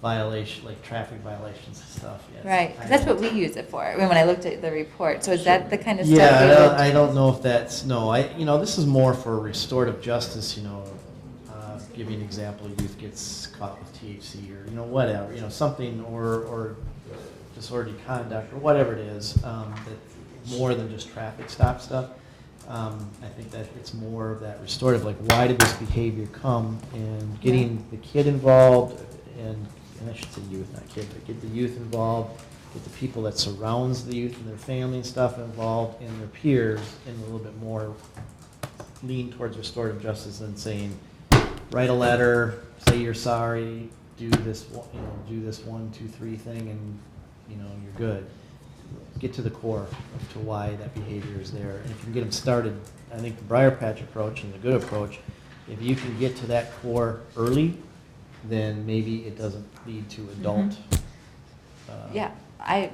violation, like traffic violations and stuff, yes. Right, 'cause that's what we use it for, when I looked at the report, so is that the kind of stuff? Yeah, we would- I don't know if that's, no, this is more for restorative justice, give you an example, youth gets caught with THC or, whatever, something, or disorderly conduct, or whatever it is, that more than just traffic stop stuff. I think that it's more of that restorative, like why did this behavior come, and getting the kid involved, and I should say youth, not kid, but get the youth involved, get the people that surrounds the youth and their family and stuff involved, and their peers, and a little bit more lean towards restorative justice than saying, write a letter, say you're sorry, do this, do this 1, 2, 3 thing, and you're good. Get to the core to why that behavior is there, and if you can get them started, I think the Briar Patch approach and the good approach, if you can get to that core early, then maybe it doesn't lead to adult. Yeah, I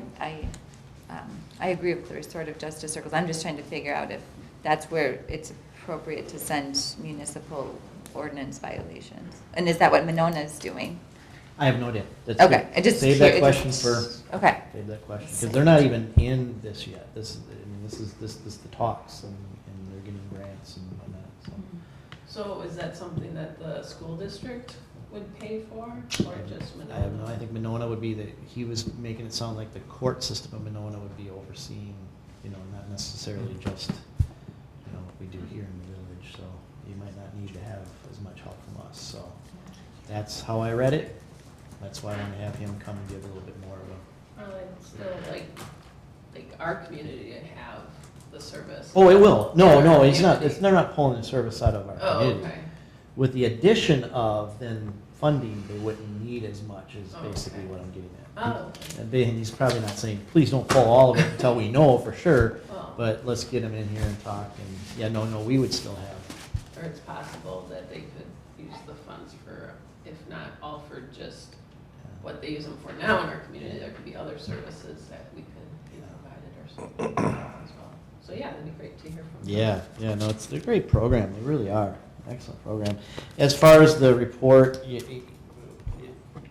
agree with the restorative justice circles. I'm just trying to figure out if that's where it's appropriate to send municipal ordinance violations. And is that what Monona is doing? I have no idea. That's Okay, good. I just Save hear- that it question just- for. okay. Save that question because they're not even in this yet. This is the talks, and they're getting grants and whatnot. So. So is that something that the school district would pay for, or just Monona? I have no. I think Monona would be he was making it sound like the court system of Monona would be overseeing, not necessarily just, what we do here in the village. So you might not need to have as much help from us. So that's how I read it. That's why I want to have him come and give a little bit more of a. Or still like our community to have the service. Oh, it will. No, it's not. Community. They're not pulling the service out of our Oh, community. okay. With the addition of then funding, they wouldn't need as much is Oh, basically okay. what I'm getting at. Oh, okay. And he's probably not saying, please don't pull all of it until we know for sure, Well, but let's get him in here and talk, and, yeah, no, we would still have. or it's possible that they could use the funds for, if not all for just what they use them for now in our community, there could be other services that we could be provided or something as well. So yeah, that'd be great to hear from them. Yeah, no, they're a great program, they really are, excellent program. As far as the report,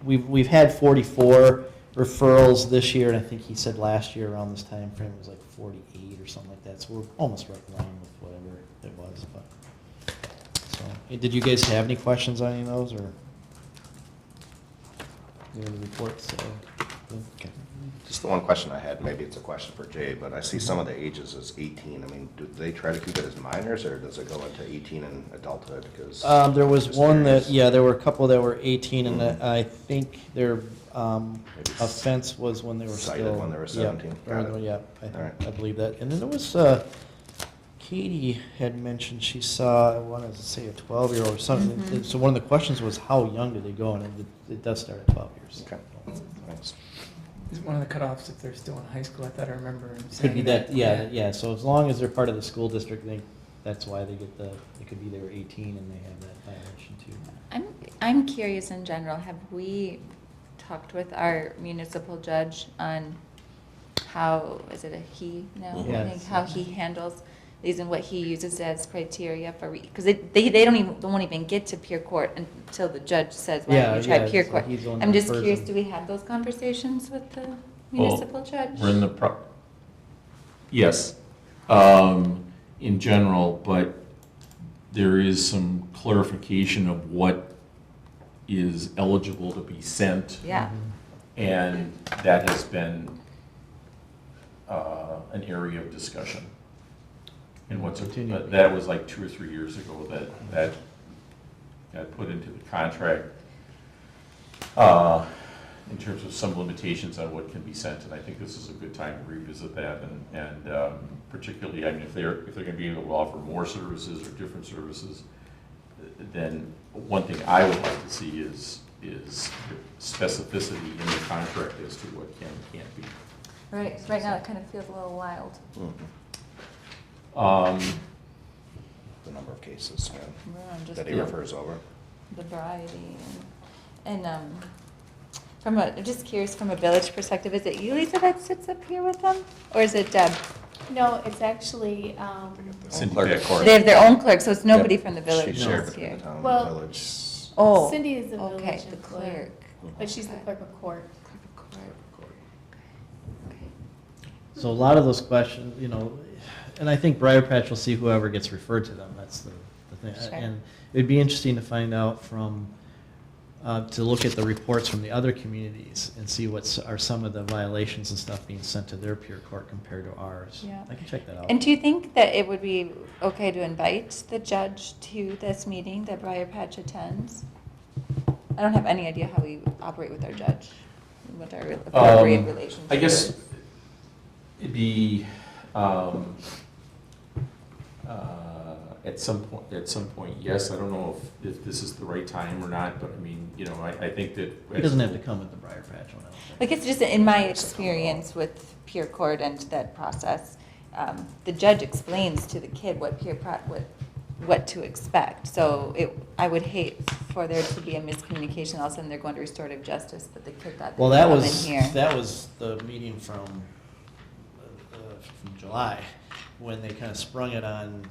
we've had 44 referrals this year, and I think he said last year around this time frame it was like 48 or something like that, so we're almost right in line with whatever it was, but. So, did you guys have any questions on any of those, or? The reports, okay. Just the one question I had, maybe it's a question for Jay, but I see some of the ages as 18. I mean, do they try to keep it as minors, or does it go into 18 and adulthood? Because There was just one that, curious. there were a couple that were 18, and I think their offense was when they were Cited still. when they were 17. Got it. Yeah, All right. I believe that. And then there was, Katie had mentioned she saw, I wanted to say a 12-year-old or something. Mhm. So one of the questions was, how young do they go? And it does start at 12 years. Okay, thanks. Is one of the cutoffs if they're still in high school? I thought I remember him saying Could be that, yeah, so as long as they're part of the school district, that's why they get it could be they were 18 and they have that violation too. I'm curious in general, have we talked with our municipal judge on how, is it a he now? Yeah, I think it's- how he handles these and what he uses as criteria for, because they won't even get to peer court until the judge says, why don't you try peer so court? he's the one I'm that just refers curious, them. do we have those conversations with the municipal judge? We're in the yes, in general, but there is some clarification of what is eligible to be sent, Yeah. Mm-hmm. and that has been an area of discussion. And Continue. that was like 2 or 3 years ago that got put into the contract in terms of some limitations on what can be sent, and I think this is a good time to revisit that, and particularly, I mean, if they're gonna be able to offer more services or different services, then one thing I would like to see is specificity in the contract as to what can and can't be. Right, right now it kind of feels a little wild. The number of cases, yeah, Just that he the- refers over. The variety and from a, just curious from a village perspective, is it you, Lisa, that sits up here with them? Or is it Deb? No, it's actually, Cindy Clerk. Pickford. They have their own clerk, so it's nobody Yep. from the village She shared that's between here. the town and Well, the village. Oh, Cindy is the village okay, the employee, clerk. but she's the clerk of court. So a lot of those questions, you know, and I think Briar Patch will see whoever gets referred to them, that's the thing. Sure. And it'd be interesting to find out from, to look at the reports from the other communities and see what are some of the violations and stuff being sent to their peer court compared to ours. Yeah. I can check that out. And do you think that it would be okay to invite the judge to this meeting that Briar Patch attends? I don't have any idea how we operate with our judge, what our appropriate relationship I guess is. it'd be, at some point, yes, I don't know if this is the right time or not, but I mean, you know, I think that. He doesn't have to come with the Briar Patch one, I don't think. Like, it's just in my experience with peer court and that process, the judge explains to the kid what what to expect. So I would hate for there to be a miscommunication, all of a sudden they're going to restorative justice, but the kid thought they Well, were that coming was, here. that was the meeting from July, when they kind of sprung it on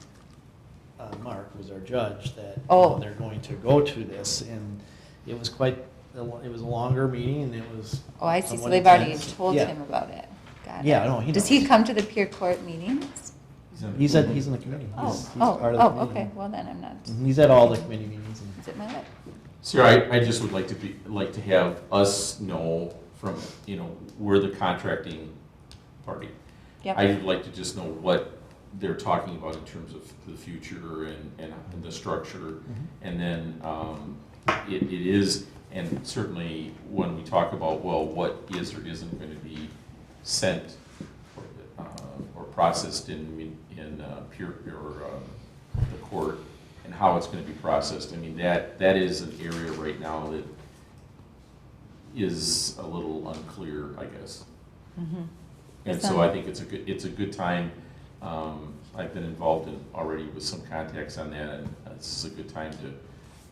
Mark, who was our judge, that you know, they're going to go to this, and it was it was a longer meeting, and it was Oh, I see, so somewhat they've already intense. told Yeah. him about it. Got it. Yeah, no, he Does knows. he come to the peer court meetings? He's in the committee. Oh, He's part of the committee. okay, well then I'm not. Mhm, he's at all the committee meetings. Is it my lip? Sarah, I just would like to have us know from, you know, we're the contracting party. Yep. I would like to just know what they're talking about in terms of the future and the structure. And then it is, and certainly when we talk about, well, what is or isn't going to be sent or processed in peer or the court, and how it's going to be processed. I mean, that is an area right now that is a little unclear, I guess. Mhm. And so I think it's a good time. I've been involved already with some contacts on that, and this is a good time to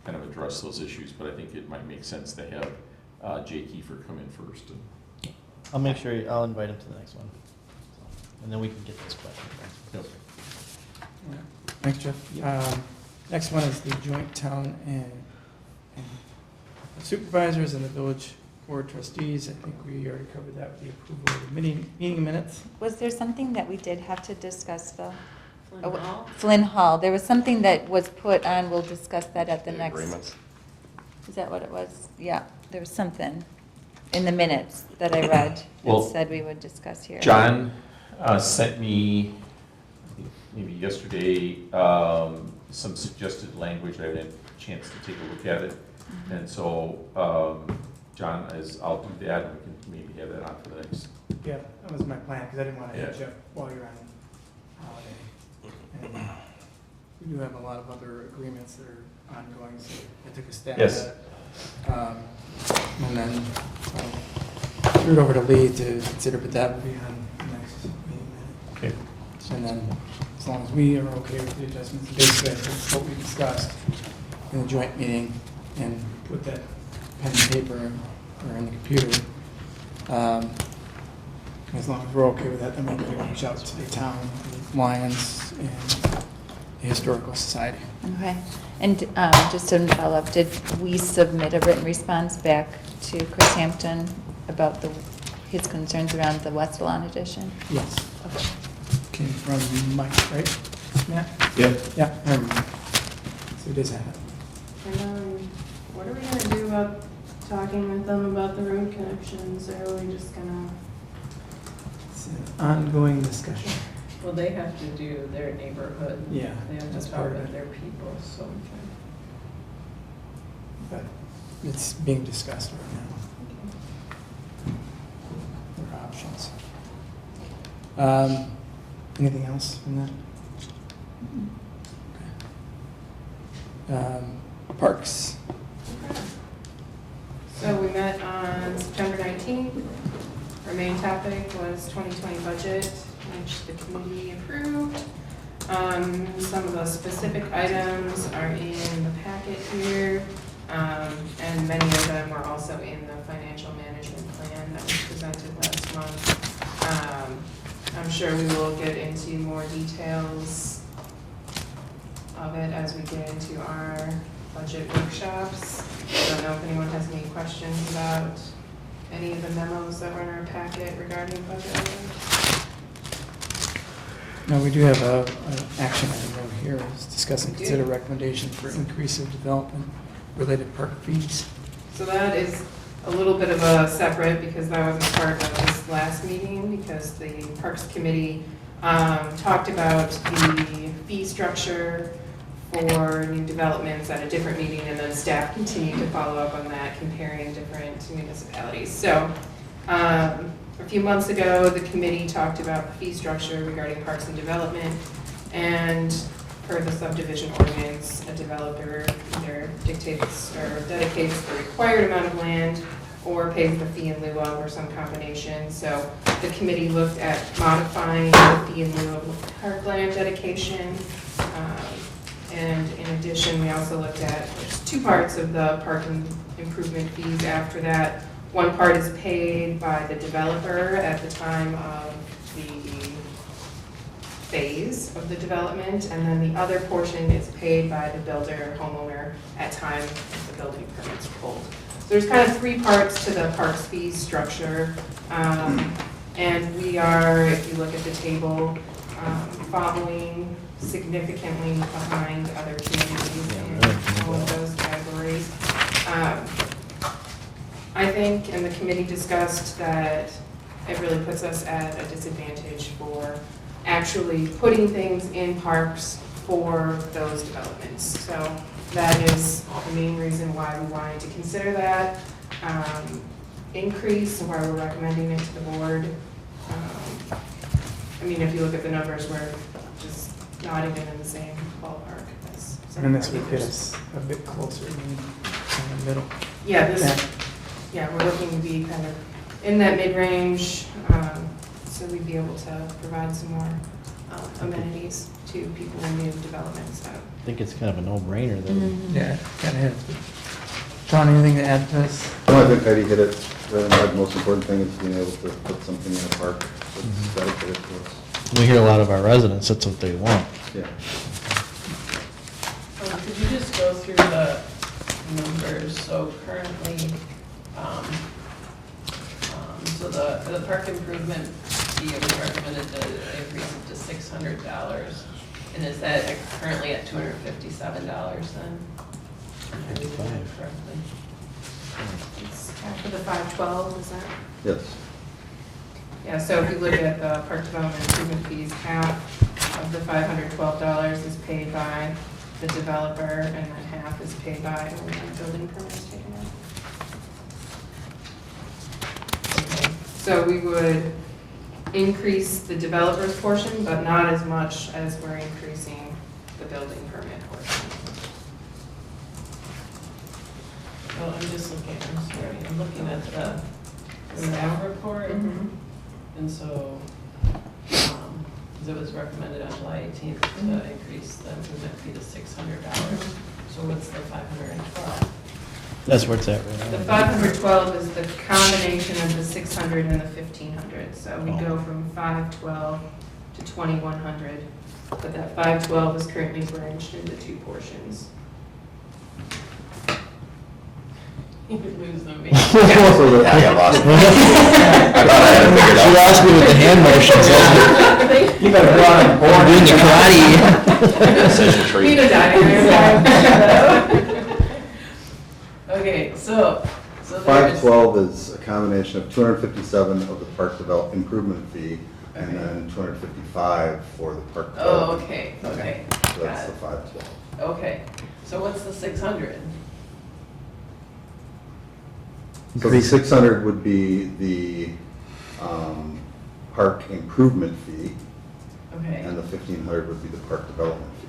kind of address those issues. But I think it might make sense to have Jay Kiefer come in first. I'll make sure, I'll invite him to the next one. And then we can get this question. Yep. Thanks, Jeff. Next one is the joint town and supervisors and the village board trustees. I think we already covered that with the approval of the meeting minutes. Was there something that we did have to discuss, though? Flynn Hall? Flynn Hall, there was something that was put on, we'll discuss that at the next. Agreements. Is that what it was? Yeah, there was something in the minutes that I read Well, that said we would discuss here. John sent me, I think maybe yesterday, some suggested language. I haven't had a chance to take a look at it. And so, John, I'll do that, and we can maybe have that on for the next. Yeah, that was my plan, because I didn't want to hit Yeah. you while you're on holiday. And we do have a lot of other agreements that are ongoing, so I took a stab at Yes. it. And then threw it over to Lee to consider, but that will be on the next meeting. Okay. And then, as long as we are okay with the adjustments, basically, that's what we discussed in the joint meeting, and put that pen and paper or in the computer. As long as we're okay with that, then we can reach out to the town, the Lions, and the Historical Society. Okay, and just to follow up, did we submit a written response back to Chris Hampton about his concerns around the West Lawn addition? Yes. Okay. Came from Mike, right? Matt? Yeah. Yeah, I remember. So it does have it. And what are we gonna do about talking with them about the road connections, or are we just gonna? So, ongoing discussion. Well, they have to do their neighborhood. Yeah, They have that's to part talk of with it. their people, so. But it's being discussed right now. There are options. Anything else from that? Parks. So we met on September 19th. Our main topic was 2020 budget, which the committee approved. Some of the specific items are in the packet here, and many of them were also in the financial management plan that was presented last month. I'm sure we will get into more details of it as we get into our budget workshops. I don't know if anyone has any questions about any of the memos that were in our packet regarding budget items. No, we do have an action item over here. It's discuss and We do. consider recommendation for increase of development related park fees. So that is a little bit of a separate, because that wasn't part of this last meeting, because the Parks Committee talked about the fee structure for new developments at a different meeting, and then staff continued to follow up on that, comparing different municipalities. So a few months ago, the committee talked about the fee structure regarding parks and development, and per the subdivision ordinance, a developer either dictates or dedicates the required amount of land or pays the fee in lieu of, or some combination. So the committee looked at modifying the fee in lieu of parkland dedication. And in addition, we also looked at, there's two parts of the park improvement fees after that. One part is paid by the developer at the time of the phase of the development, and then the other portion is paid by the builder or homeowner at time of the building permits pulled. So there's kind of three parts to the parks fee structure. And we are, if you look at the table, following significantly behind other communities in all of those categories. I think, and the committee discussed, that it really puts us at a disadvantage for actually putting things in parks for those developments. So that is the main reason why we wanted to consider that increase, and why we're recommending it to the board. I mean, if you look at the numbers, we're just not even in the same ballpark as some And of this our would get neighbors. us a bit closer in the middle. Yeah, we're looking to be kind of in that mid-range, so we'd be able to provide some more amenities to people in new developments. So. I think it's kind of a no-brainer that Yeah, kind of is. Sean, anything to add to this? No, I think Heidi hit it. The most important thing is being able to put something in a park that's dedicated to us. we hear a lot of our residents, that's what they want. Yeah. Could you just go through the numbers? So currently, so the park improvement fee, we recommended to increase it to $600. And is that currently at $257 then? If I read that correctly. It's after the 512, is that? Yes. Yeah, so if you look at the park development improvement fees, half of the $512 is paid by the developer, and then half is paid by when the building permit is taken out. Okay, so we would increase the developer's portion, but not as much as we're increasing the building permit portion. Well, I'm just looking, I'm sorry, I'm looking at the staff report. And so, it was recommended on July 18th to increase the improvement fee to $600. So what's the 512? That's where it's at right now. The 512 is the combination of the 600 and the 1500. So we go from 512 to 2100, but that 512 is currently branched into two portions. You could lose them. Yeah, I got lost. I thought I had it figured out. You lost me with the hand motions. You better go on and board. Doing the karate. Decision tree. Need a diagram. Okay, so there's. 512 is a combination of 257 of the park improvement fee, and Okay. then 255 for the park Oh, development. okay, okay. So that's the Got it. 512. Okay, so what's the 600? So the 600 would be the park improvement fee, Okay. and the 1,500 would be the park development fee.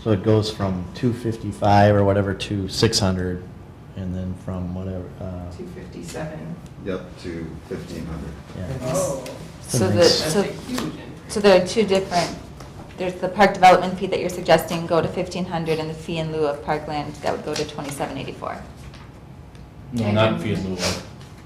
So it goes from 255 or whatever to 600, and then from whatever, 257. Yep, to 1,500. yeah. Oh, So nice. that's so, a huge increase. so there are two different, there's the park development fee that you're suggesting go to 1,500, and the fee in lieu of parkland, that would go to 2,784. No, not fee in lieu of.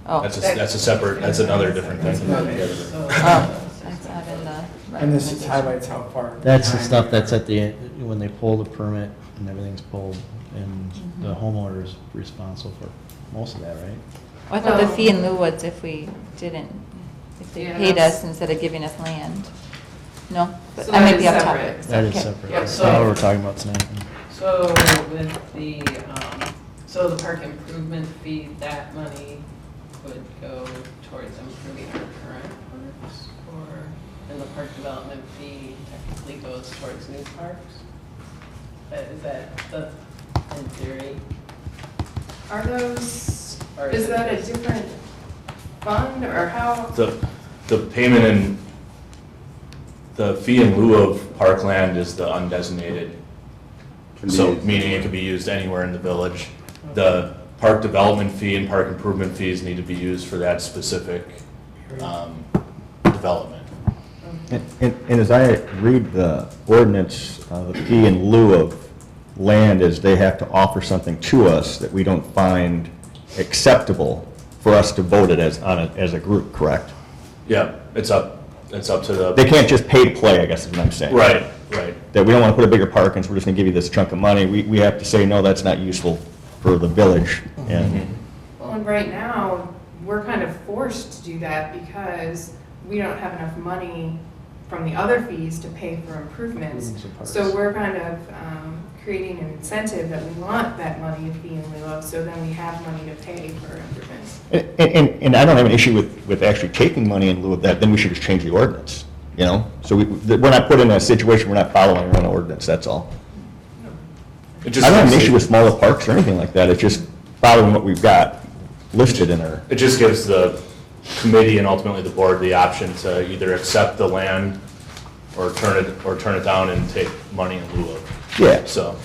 Oh. That's a separate, that's another different thing. Okay, so- Oh, that's not in the. And this just highlights how far. That's the behind stuff we that's are. at the, end when they pull the permit and everything's pulled, and the Mhm. homeowner is responsible for most of that, right? I thought the Well- fee in lieu was if we didn't, if they Yeah, paid that's- us instead of giving us land. No? But So I that might is be off separate. topic. That is Okay. separate. Yep, That's so- not what we're talking about tonight. So with the, so the park improvement fee, that money would go towards improving our current parks? Or, and the park development fee technically goes towards new parks? Is that the, in theory? Are those, Or is it that a just- different fund, or how? The payment in, the fee in lieu of parkland is the undesignated. Can be So used meaning it could be used anywhere in the village. The park development fee and park improvement fees need to be used for that specific development. And as I read the ordinance, the fee in lieu of land is they have to offer something to us that we don't find acceptable for us to vote it as a group, correct? Yeah, it's up to the. They can't just pay to play, I guess is what I'm saying. Right, right. That we don't want to put a bigger park in, so we're just going to give you this chunk of money. We have to say, no, that's not useful for the village. And Well, and right now, we're kind of forced to do that because we don't have enough money from the other fees to pay for improvements. Improvements of parks. So we're kind of creating an incentive that we want that money to be in lieu of, so then we have money to pay for improvements. And I don't have an issue with actually taking money in lieu of that, then we should just change the ordinance, you know? So we're not put in a situation, we're not following our own ordinance, that's all. It I just don't have an gives issue the- with smaller parks or anything like that, it's just following what we've got listed in our, It just gives the committee and ultimately the board the option to either accept the land or turn it down and take money in lieu of. yeah. So,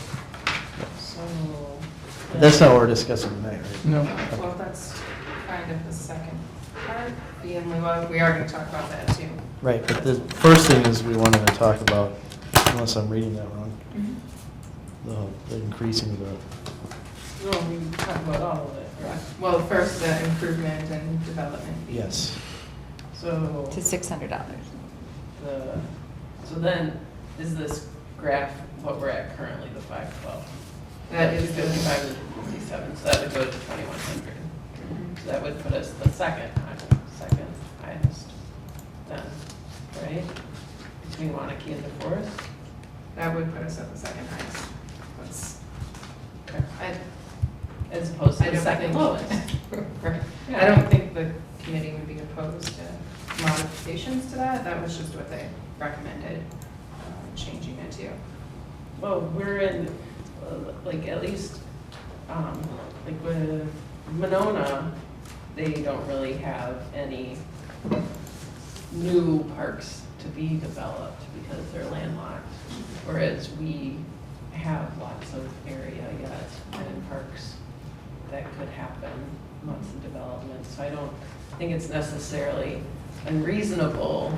So. That's not what we're discussing tonight, right? No. Well, that's kind of the second part, the in lieu of, we are going to talk about that too. Right, but the first thing is we wanted to talk about, unless I'm reading that wrong, the increasing of the, No, we can talk about all of it, right? Well, first, the improvement and development. fee. yes. So. To $600. So then, is this graph what we're at currently, the 512? That is the 55 and 57, so that would go to 2,100. So that would put us the second highest then, right? Between Wanakee and DeForest? That would put us at the second highest. That's, I, As opposed I to the don't second think, lowest. right. I don't think the committee would be opposed to modifications to that. That was just what they recommended, changing it to. Well, we're in, like, at least, like with Monona, they don't really have any new parks to be developed because they're landlocked. Whereas we have lots of area yet and parks that could happen, lots of development. So I don't think it's necessarily unreasonable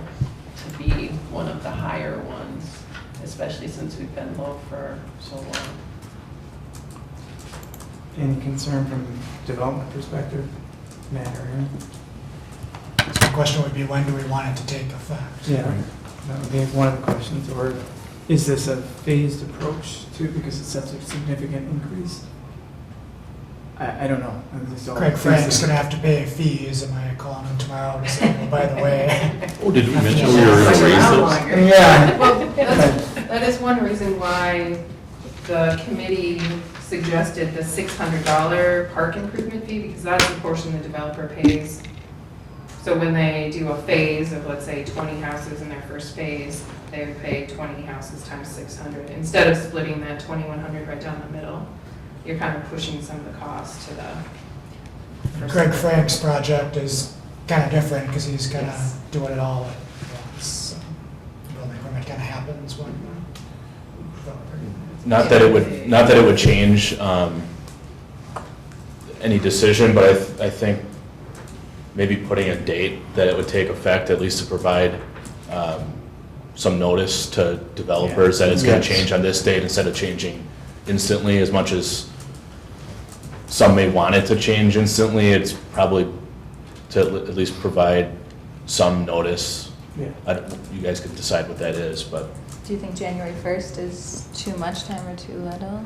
to be one of the higher ones, especially since we've been low for so long. Any concern from development perspective, Matt or Aaron? So the question would be, when do we want it to take effect? Yeah, that would be one of the questions, or is this a phased approach too, because it's such a significant increase? I don't know. I'm just all Craig thinking- Frank's gonna have to pay fees, am I calling him tomorrow to say, oh, by the way? oh, did we mention we were Like gonna raise around this? longer. Yeah. Well, that is one reason why the committee suggested the $600 park improvement fee, because that's the portion the developer pays So when they do a phase of, let's say, 20 houses in their first phase, they would pay 20 houses times 600. Instead of splitting that 2,100 right down the middle, you're kind of pushing some of the costs to the. Craig Frank's project is kind of different because he's kind of Yes. doing it all at once. So building permit kind of happens when. Not that it would change any decision, but I think maybe putting a date that it would take effect, at least to provide some notice to developers that it's going to Yes. change on this date instead of changing instantly. As much as some may want it to change instantly, it's probably to at least provide some notice. Yeah. You guys could decide what that is, but Do you think January 1st is too much time or too little, or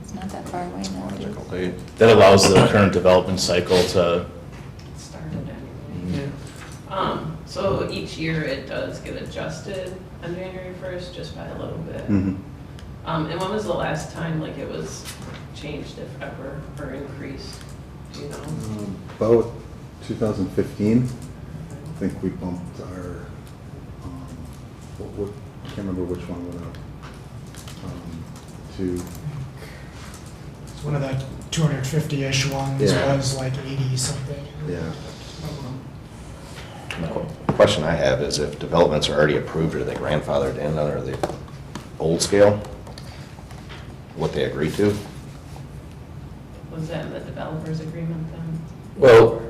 it's not that far away now? Logical date. that allows the current development cycle to, Started anyway. So each year it does get adjusted on January 1st, just by a little bit. Mhm. And when was the last time, like, it was changed, if ever, or increased, do you know? About 2015, I think we bumped our, I can't remember which one went up, to, It's one of the 250-ish ones Yeah. was like 80 something. yeah. The question I have is if developments are already approved, are they grandfathered in under the old scale? What they agreed to? Was that in the developer's agreement then? Well,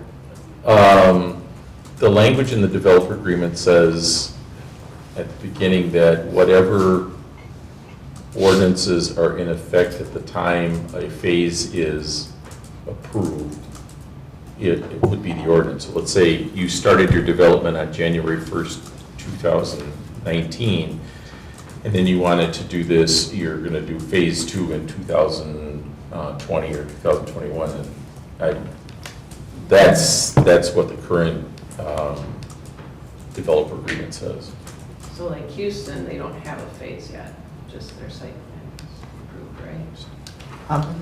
the language in the developer agreement says at the beginning that whatever ordinances are in effect at the time a phase is approved, it would be the ordinance. So let's say you started your development on January 1st, 2019, and then you wanted to do this, you're going to do phase 2 in 2020 or 2021. And that's what the current developer agreement says. So like Houston, they don't have a phase yet, just their site plan is approved, right?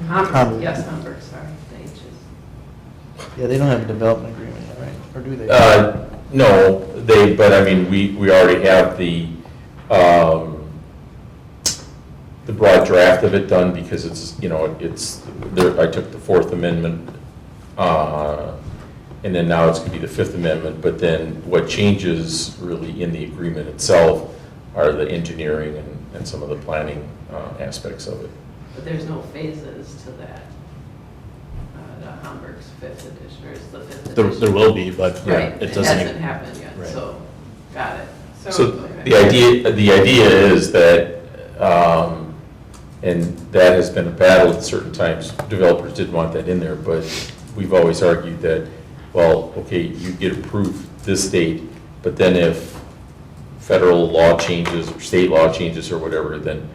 Hamburg. Yes, Hamburg, sorry, they just. Yeah, they don't have a development agreement yet, right? Or do they? No, but I mean, we already have the broad draft of it done because it's, I took the Fourth Amendment, and then now it's gonna be the Fifth Amendment, but then what changes really in the agreement itself are the engineering and some of the planning aspects of it. But there's no phases to that. The Hamburg's 5th edition, or is the 5th edition? there will be, but Right, it it doesn't. hasn't happened yet, Right. so, got it. So the idea is that, and that has been a battle at certain times, developers didn't want that in there, but we've always argued that, well, okay, you get approved this date, but then if federal law changes or state law changes or whatever, then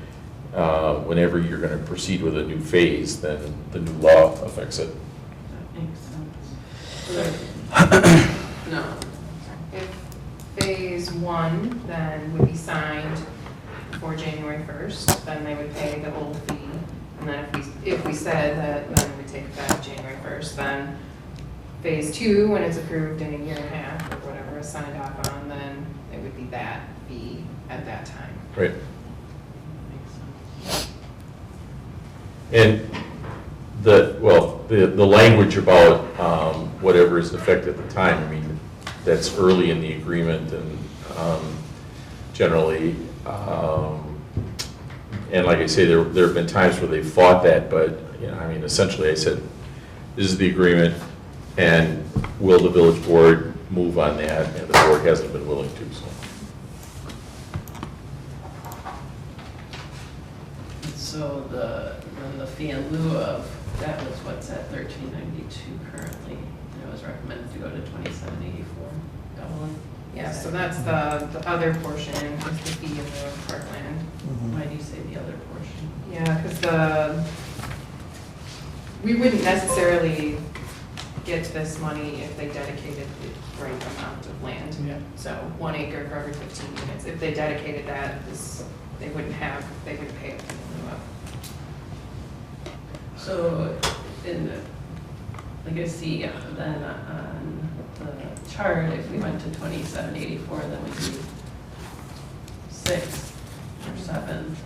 whenever you're going to proceed with a new phase, then the new law affects it. That makes sense. No. If phase 1 then would be signed before January 1st, then they would pay the old fee. And then if we said that then we take effect January 1st, then phase 2, when it's approved in a year and a half or whatever is signed off on, then it would be that fee at that time. Right. Makes sense. And the language about whatever is in effect at the time, I mean, that's early in the agreement and generally, and like I say, there have been times where they fought that, but, I mean, essentially I said, this is the agreement, and will the village board move on that? And the board hasn't been willing to, so. So then the fee in lieu of, that was what's at $13.92 currently. And it was recommended to go to $27.84, doubling. Yeah, so that's the other portion is the fee in the parkland. Why do you say the other portion? Yeah, because we wouldn't necessarily get this money if they dedicated the right amount of land. Yeah. So 1 acre for every 15 units. If they dedicated that, they wouldn't pay it in lieu of. So in like I see then on the chart, if we went to 2784, then we'd be 6th or 7th.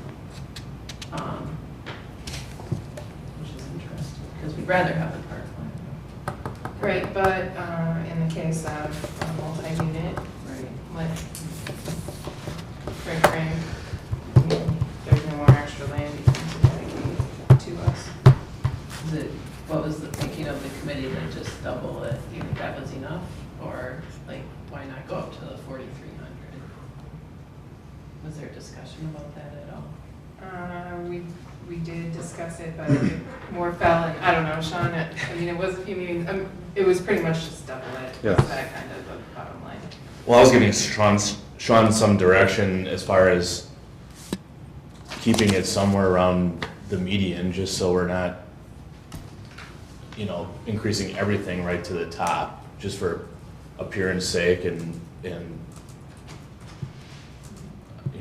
Which is interesting, because we'd rather have the park plan. Right, but in the case of a multi-unit, Right. like Frank, I mean, there's no more extra land you can dedicate to us. Is it, what was the thinking of the committee to just double it? Do you think that was enough? Or like, why not go up to the 4,300? Was there discussion about that at all? We did discuss it, but it more fell in, I don't know, Sean, I mean, it was a few meetings, it was pretty much just double it. Yeah. Was that kind of the bottom line? Well, I was giving Sean some direction as far as keeping it somewhere around the median, just so we're not, you know, increasing everything right to the top, just for appearance sake and you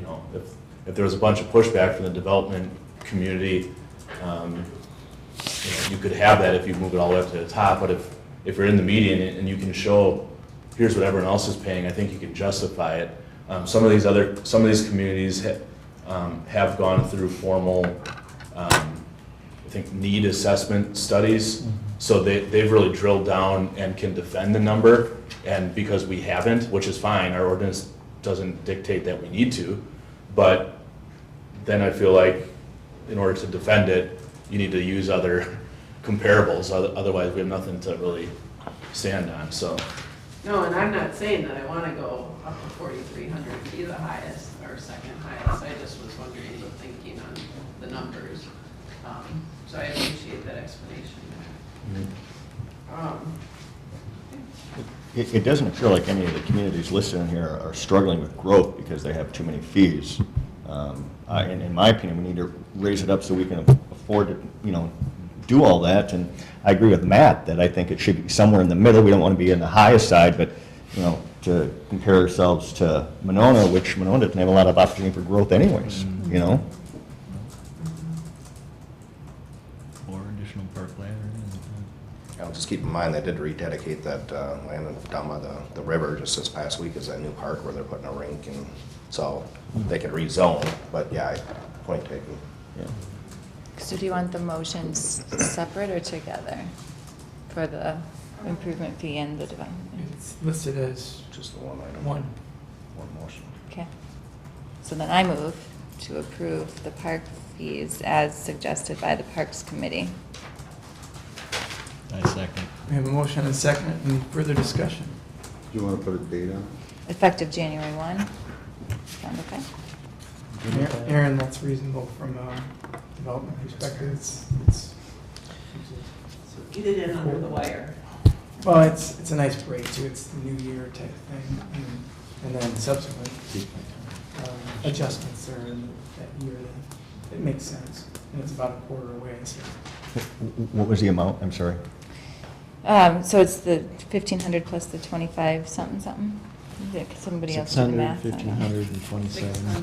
know, if there was a bunch of pushback from the development community, you know, you could have that if you move it all the way up to the top, but if you're in the median and you can show, here's what everyone else is paying, I think you can justify it. Some of these communities have gone through formal, I think, need assessment studies. So they've really drilled down and can defend the number. And because we haven't, which is fine, our ordinance doesn't dictate that we need to, but then I feel like in order to defend it, you need to use other comparables. Otherwise, we have nothing to really stand on, so. No, and I'm not saying that I want to go up to 4,300 to be the highest or second highest. I just was wondering the thinking on the numbers. So I appreciate that explanation. It doesn't appear like any of the communities listed in here are struggling with growth because they have too many fees. In my opinion, we need to raise it up so we can afford to, you know, do all that. And I agree with Matt that I think it should be somewhere in the middle. We don't want to be in the highest side, but, you know, to compare ourselves to Monona, which Monona doesn't have a lot of opportunity for growth anyways, you know? Or additional parkland or anything. Just keep in mind, they did rededicate that land down by the river just this past week as that new park where they're putting a rink, and so they could rezone, but yeah, point taken. Yeah. So do you want the motions separate or together for the improvement fee and the development? It's listed as Just the one item. one. One motion. Okay. So then I move to approve the park fees as suggested by the Parks Committee. I second. We have a motion and a second. Any further discussion? Do you want to put a date on? Effective January 1. Sound okay? Aaron, that's reasonable from a development perspective. It's So get it in under the wire. well, it's a nice break too. It's the new year type thing, and then subsequent adjustments are in that year. It makes sense, and it's about a quarter away. So What was the amount? I'm sorry. So it's the 1,500 plus the 25 something something? Somebody else do the 600, math. on that. 1,527.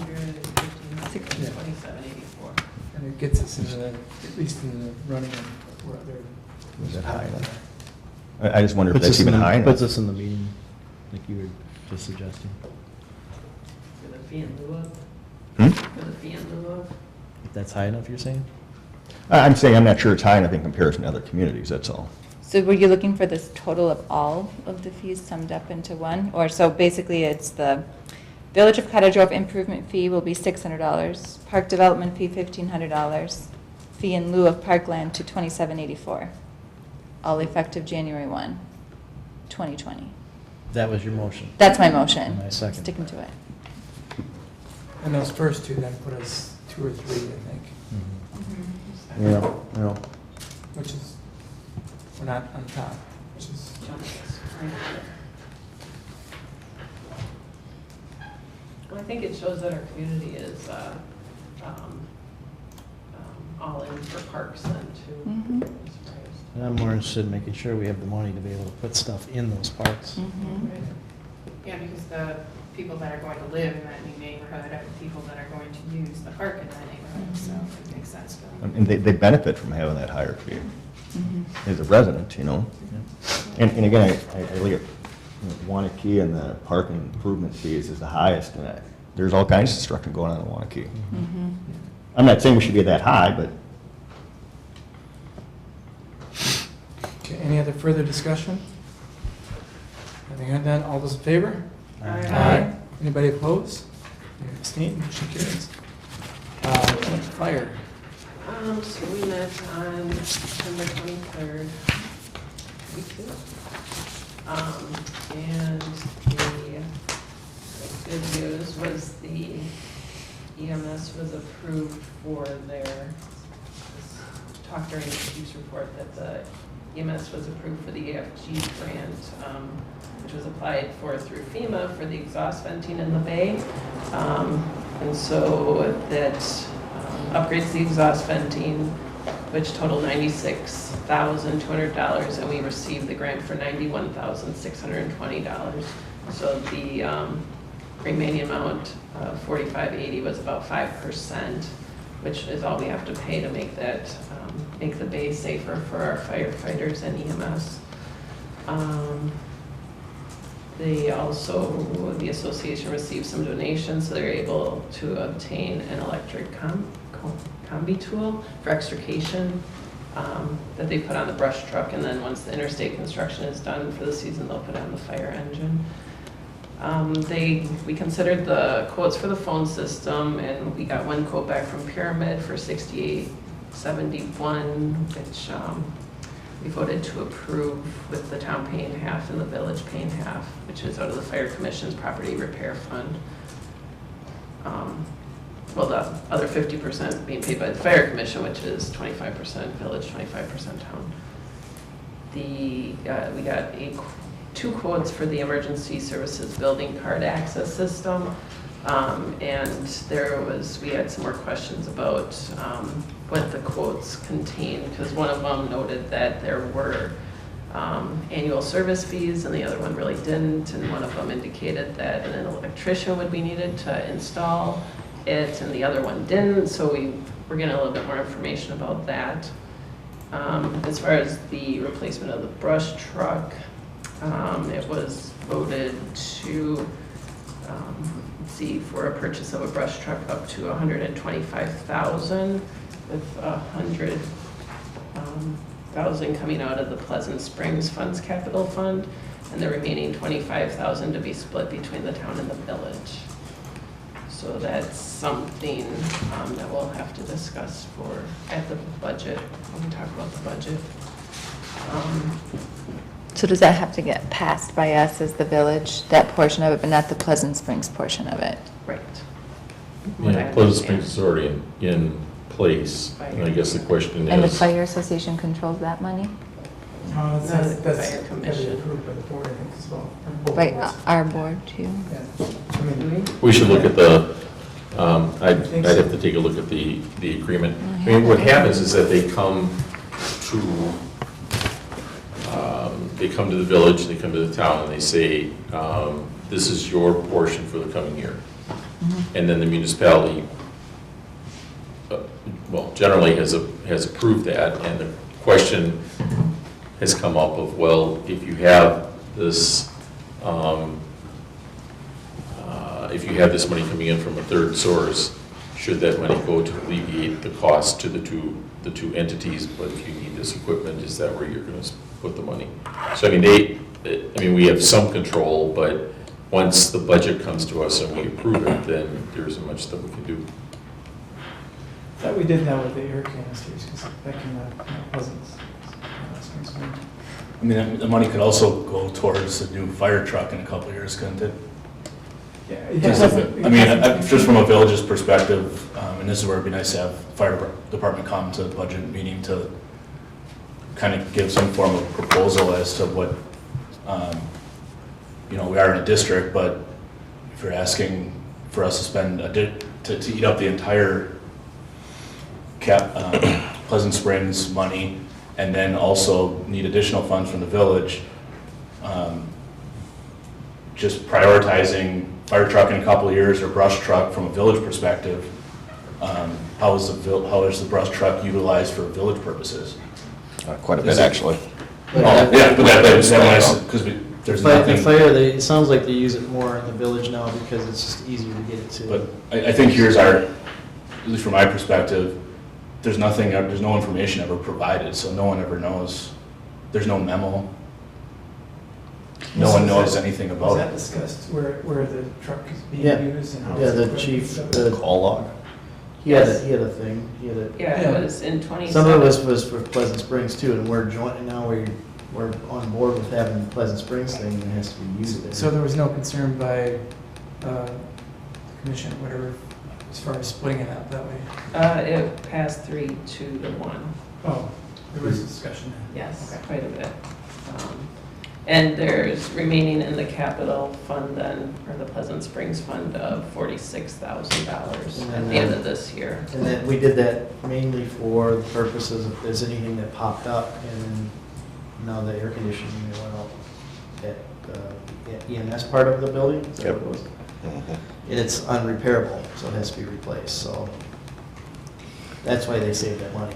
600, 2784. and it gets us in the, at least in the running of where they're. Was that high enough? I just wonder if Puts that's us in even the- high enough. Puts us in the meeting, like you were just suggesting. For the fee in lieu of? Hmm? For the fee in lieu of? If that's high enough, you're saying? I'm saying I'm not sure it's high enough in comparison to other communities, that's all. So were you looking for this total of all of the fees summed up into one? Or so basically it's the Village of Cottage Grove improvement fee will be $600, park development fee $1,500, fee in lieu of parkland to $2,784, all effective January 1, 2020. That was your motion. That's my motion. And I second. Sticking to it. And those first two then put us 2 or 3, I think, Yeah, yeah. which is, we're not on top, which is. Well, I think it shows that our community is all in for parks then too. Mhm. I'm surprised. And I'm more interested in making sure we have the money to be able to put stuff in those parks. Mhm. Yeah, because the people that are going to live in that new neighborhood are the people that are going to use the park in that neighborhood, so it makes sense for them. And they benefit from having that higher fee. as a resident, you know? And again, I look at Wanakee, and the parking improvement fees is the highest, and there's all kinds of construction going on in Wanakee. I'm not saying we should be that high, but Okay, any other further discussion? Having heard that, all those in favor? Anybody opposed? Any abstain? Motion carries. Fire. So we met on September 23rd. And the good news was the EMS was approved for their, talked during the chief's report that the EMS was approved for the AFG grant, which was applied for through FEMA for the exhaust venting in the bay. And so that upgrades the exhaust venting, which totaled $96,200, and we received the grant for $91,620. So the remaining amount of $4580 was about 5%, which is all we have to pay to make that make the bay safer for our firefighters and EMS. They also, the association received some donations, so they're able to obtain an electric combi tool for extrication that they put on the brush truck, and then once the interstate construction is done for the season, they'll put on the fire engine. We considered the quotes for the phone system, and we got one quote back from Pyramid for $68.71, which we voted to approve, with the town paying half and the village paying half, which is out of the Fire Commission's property repair fund. Well, the other 50% being paid by the Fire Commission, which is 25% village, 25% town. We got two quotes for the emergency services building card access system. And we had some more questions about what the quotes contain, because one of them noted that there were annual service fees and the other one really didn't, and one of them indicated that an electrician would be needed to install it, and the other one didn't, so we're getting a little bit more information about that. As far as the replacement of the brush truck, it was voted to for a purchase of a brush truck up to $125,000, with $100,000 coming out of the Pleasant Springs Funds Capital Fund, and the remaining $25,000 to be split between the town and the village. So that's something that we'll have to discuss at the budget, when we talk about the budget. So does that have to get passed by us as the village, that portion of it, but not the Pleasant Springs portion of it? Right. Yeah, Pleasant Springs is already in place, and I guess the question is. And the fire association controls that money? No, No, that's the Fire gotta be Commission. approved by the board, I think, as well. Or both Right, boards. our board too? Yeah. I mean, We should look at the, I'd think so. have to take a look at the agreement. I mean, what happens is that they come to the village, they come to the town, and they say, this is your portion for the coming year. And then the municipality, well, generally has approved that, and the question has come up of, well, if you have this, money coming in from a third source, should that money go to alleviate the cost to the two entities? But if you need this equipment, is that where you're going to put the money? So I mean, we have some control, but once the budget comes to us and we approve it, then there isn't much that we can do. I thought we did that with the air canisters, because that came out of Pleasant. I mean, the money could also go towards a new fire truck in a couple of years, couldn't it? Yeah, Just from a village's perspective, and this is where it'd be nice to have fire department come to the budget meeting to kind of give some form of proposal as to what, we are in a district, but if you're asking for us to spend to eat up the entire Pleasant Springs money, and then also need additional funds from the village, just prioritizing fire truck in a couple of years or brush truck from a village perspective, how is the brush truck utilized for village purposes? Quite a bit, actually. Oh, yeah, but because there's The nothing. fire, it sounds like they use it more in the village now because it's just easier to get it to. But I think here's our, at least from my perspective, there's nothing, there's no information ever provided, so no one ever knows. There's no memo. No one knows anything Was about that it. discussed, where the truck is being Yeah. used and how? Yeah, it's the equipped chief, and stuff? Call log. he had a thing, he had a. Yeah, Yeah. it was in 27. Some of us was for Pleasant Springs too, and we're joint, now we're on board with having the Pleasant Springs thing, and it has to be used there. So there was no concern by the commission, whatever, as far as splitting it out that way? It passed 3-2-1. Oh, there was discussion. Yes, Okay. quite a bit. And there's remaining in the capital fund then, or the Pleasant Springs Fund of $46,000 at the end of this year. And then we did that mainly for the purposes if there's anything that popped up, and then now the air conditioning that went out at EMS part of the building, is that what it was? And it's unrepairable, so it has to be replaced, so that's why they saved that money,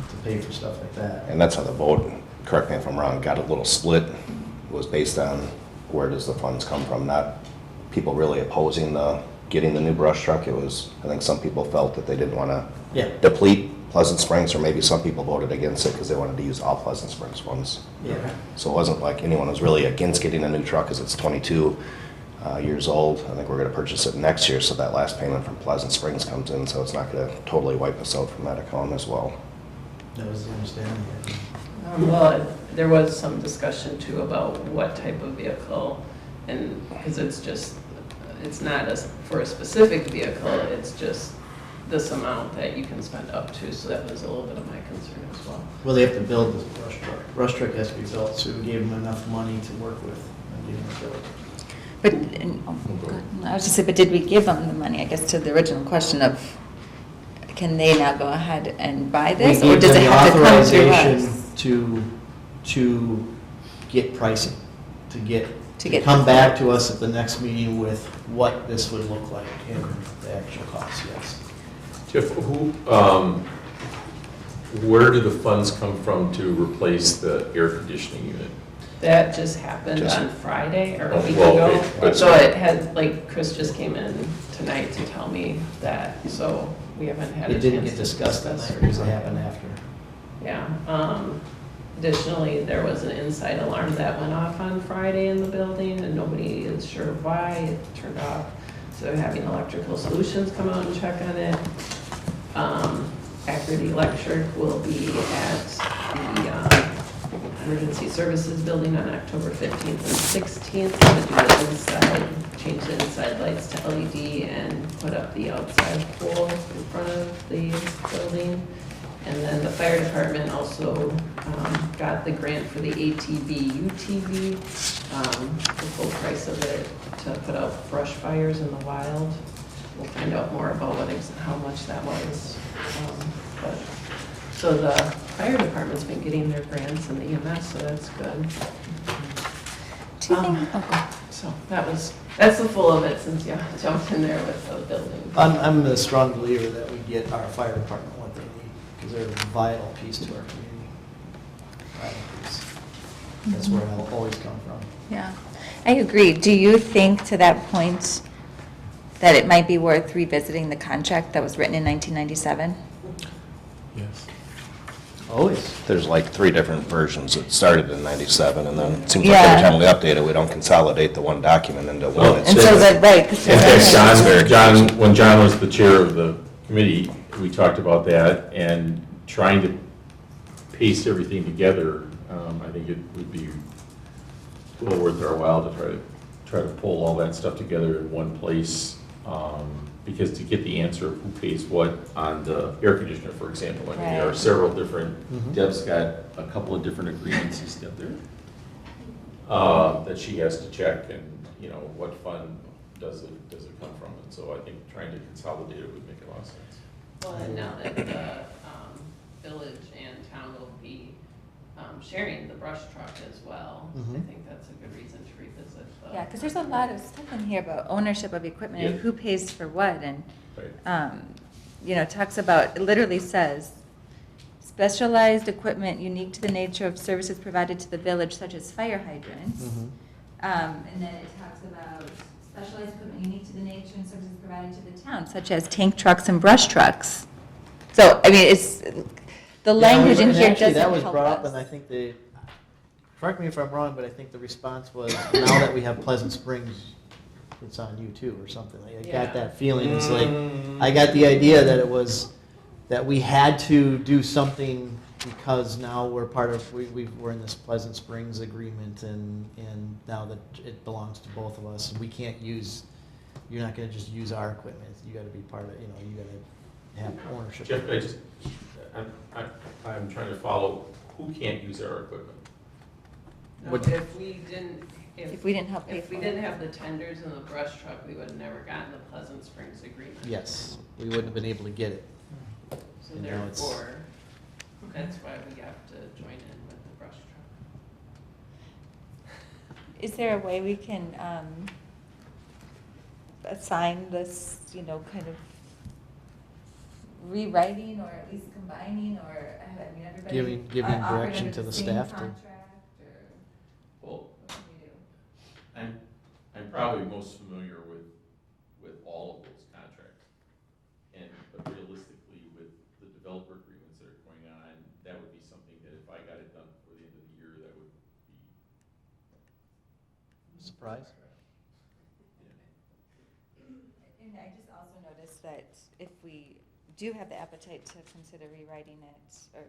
to pay for stuff like that. And that's how the vote, correct me if I'm wrong, got a little split. It was based on where does the funds come from, not people really opposing getting the new brush truck. It was, I think some people felt that they didn't want to Yeah, deplete Pleasant Springs, or maybe some people voted against it because they wanted to use all Pleasant Springs funds. yeah. So it wasn't like anyone was really against getting a new truck because it's 22 years old. I think we're going to purchase it next year, so that last payment from Pleasant Springs comes in, so it's not going to totally wipe us out from that account as well. That was the understanding. Well, there was some discussion too about what type of vehicle, and, because it's not for a specific vehicle, it's just this amount that you can spend up to, so that was a little bit of my concern as well. Well, they have to build this brush truck. Brush truck has to be built, so we gave them enough money to work with and getting it built. But, I was just saying, but did we give them the money, I guess, to the original question of, can they now go ahead and buy this? We Or gave does them it the have to come through authorization us? to get pricing, to get come the- back to us at the next meeting with what this would look like in the actual cost, yes. Jeff, where do the funds come from to replace the air conditioning unit? That just happened Just- on Friday or a Oh, week well, ago. okay, but- So it had, like, Chris just came in tonight to tell me that, so we haven't had a It chance didn't to get discussed that discuss night, because it happened after. Yeah. Additionally, there was an inside alarm that went off on Friday in the building, and nobody is sure why it turned off. So having Electrical Solutions come out and check on it. Accurate Electric will be at the Emergency Services Building on October 15th and 16th to do the inside, change the inside lights to LED and put up the outside pole in front of the building. And then the fire department also got the grant for the ATV, UTV, the full price of it to put out brush fires in the wild. We'll find out more about how much that was. But so the fire department's been getting their grants and the EMS, so that's good. Do you think, okay. So that's the full of it since you jumped in there with the building. I'm a strong believer that we get our fire department what they need, because they're a vital piece to our community. Vital piece. That's where I'll always come from. Yeah, I agree. Do you think to that point that it might be worth revisiting the contract that was written in 1997? Yes. Always. There's like 3 different versions. It started in 97, and then it seems like Yeah. every time we update it, we don't consolidate the one document into Well, one. It's And so just- that, right. 'cause In fact, Very when John was the chair of the committee, we talked about that and trying to paste everything together. I think it would be well worth our while to try to pull all that stuff together in one place. Because to get the answer of who pays what on the air conditioner, for example, I mean, there are Right. several different, Mhm. Deb's got a couple of different agreements, is that there? That she has to check and, what fund does it come from? And so I think trying to consolidate it would make a lot of sense. Well, and now that the village and town will be sharing the brush truck as well, I Mhm. think that's a good reason to revisit the. Yeah, because there's a lot of stuff in here about ownership of equipment and Yeah. who pays for what, and, Right. talks about, it literally says, specialized equipment unique to the nature of services provided to the village, such as fire hydrants. And then it talks about specialized equipment unique to the nature and services provided to the town, such as tank trucks and brush trucks. So, I mean, it's, the language in And here actually, doesn't that was help brought up, us. and I think correct me if I'm wrong, but I think the response was, now that we have Pleasant Springs, it's on you too, or something. I Yeah. got that feeling, it's like, I got the idea that it was, that we had to do something because now we're part of, we're in this Pleasant Springs agreement, and now that it belongs to both of us, and we can't use, you're not gonna just use our equipment, you gotta be part of, you gotta have ownership. Jeff, I'm trying to follow, who can't use our equipment? No, What- if we didn't, If we didn't help pay if we for didn't it. have the tenders and the brush truck, we would have never gotten the Pleasant Springs agreement. Yes, we wouldn't have been able to get it. So And now it's- therefore, that's why we have to join in with the brush truck. Is there a way we can assign this, kind of rewriting, or at least combining, or, I mean, everybody. Giving operate direction under to the same staff to- contract, or Well, what can we do? I'm probably most familiar with all of those contracts. But realistically, with the developer agreements that are going on, that would be something that if I got it done before the end of the year, that would be. Surprise? And I just also noticed that if we do have the appetite to consider rewriting it, or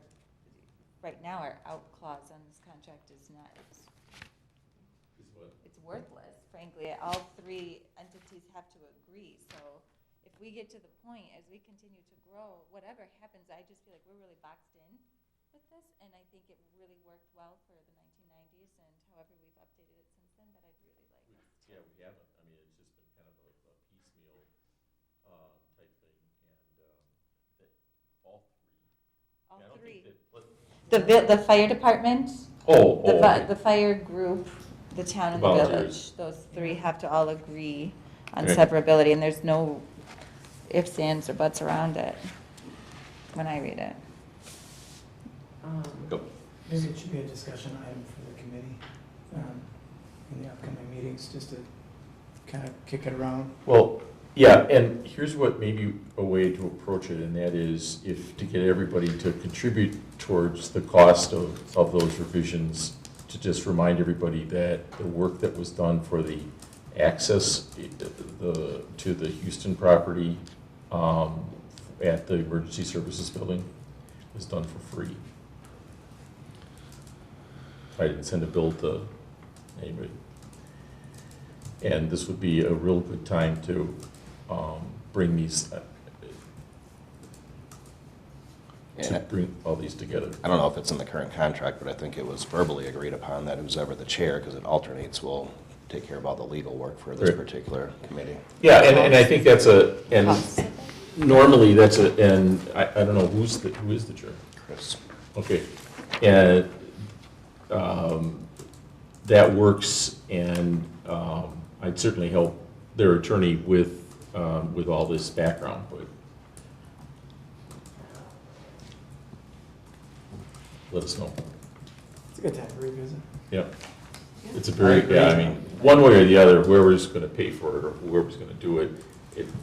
right now, our out clause on this contract is not, Is what? it's worthless, frankly. All three entities have to agree, so if we get to the point, as we continue to grow, whatever happens, I just feel like we're really boxed in with this, and I think it really worked well for the 1990s, and however we've updated it since then, but I'd really like us to. Yeah, we haven't. I mean, it's just been kind of a piecemeal type thing, and that all three. All Yeah, I don't three. think that- The fire department, Okay. the fire group, the town and the Volunteers. village, those three have to all agree on Okay. severability, and there's no ifs, ands, or buts around it when I read it. Go. Maybe it should be a discussion item for the committee in the upcoming meetings, just to kind of kick it around. Well, yeah, and here's what maybe a way to approach it, and that is if to get everybody to contribute towards the cost of those revisions, to just remind everybody that the work that was done for the access to the Houston property at the Emergency Services Building was done for free. I didn't send a bill to anybody. And this would be a real good time to bring these, to bring all these together. I don't know if it's in the current contract, but I think it was verbally agreed upon that who's ever the chair, because it alternates, will take care of all the legal work for this Right. particular committee. Yeah, and I think that's normally that's and I don't know who is the chair? Chris. Okay, and that works, and I'd certainly help their attorney with all this background, but let us know. It's a good time to revisit. Yeah, it's a very, I mean, one way or the other, whoever's gonna pay for it, or whoever's gonna do it,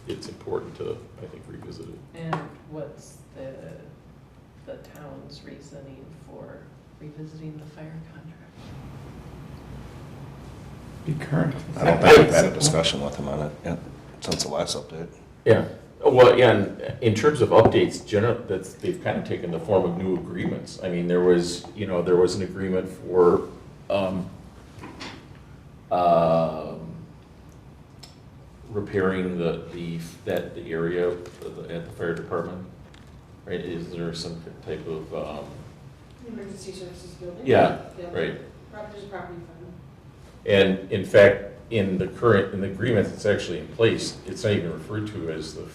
it's important to, I think, revisit it. And what's the town's reasoning for revisiting the fire contract? Be current. I don't think we've had a discussion with him on it yet, since the last update. Yeah, well, yeah, and in terms of updates, they've kind of taken the form of new agreements. I mean, there was an agreement for, repairing the area at the fire department, right? Is there some type of, Emergency services building? yeah, right. There's a property fund. And in fact, in the agreement that's actually in place, it's not even referred to as it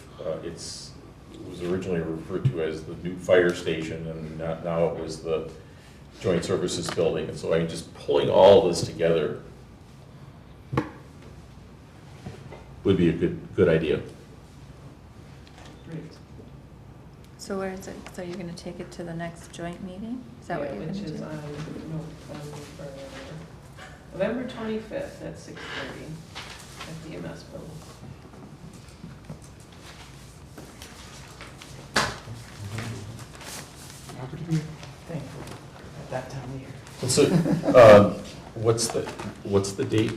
was originally referred to as the new fire station, and now it was the joint services building. And so I'm just pulling all this together would be a good idea. Great. So where is it? So you're gonna take it to the next joint meeting? Is that what Yeah, you're gonna which is do? on November 25th at 6:30 at the EMS building. Robert, to be thankful at that time of year. What's the date?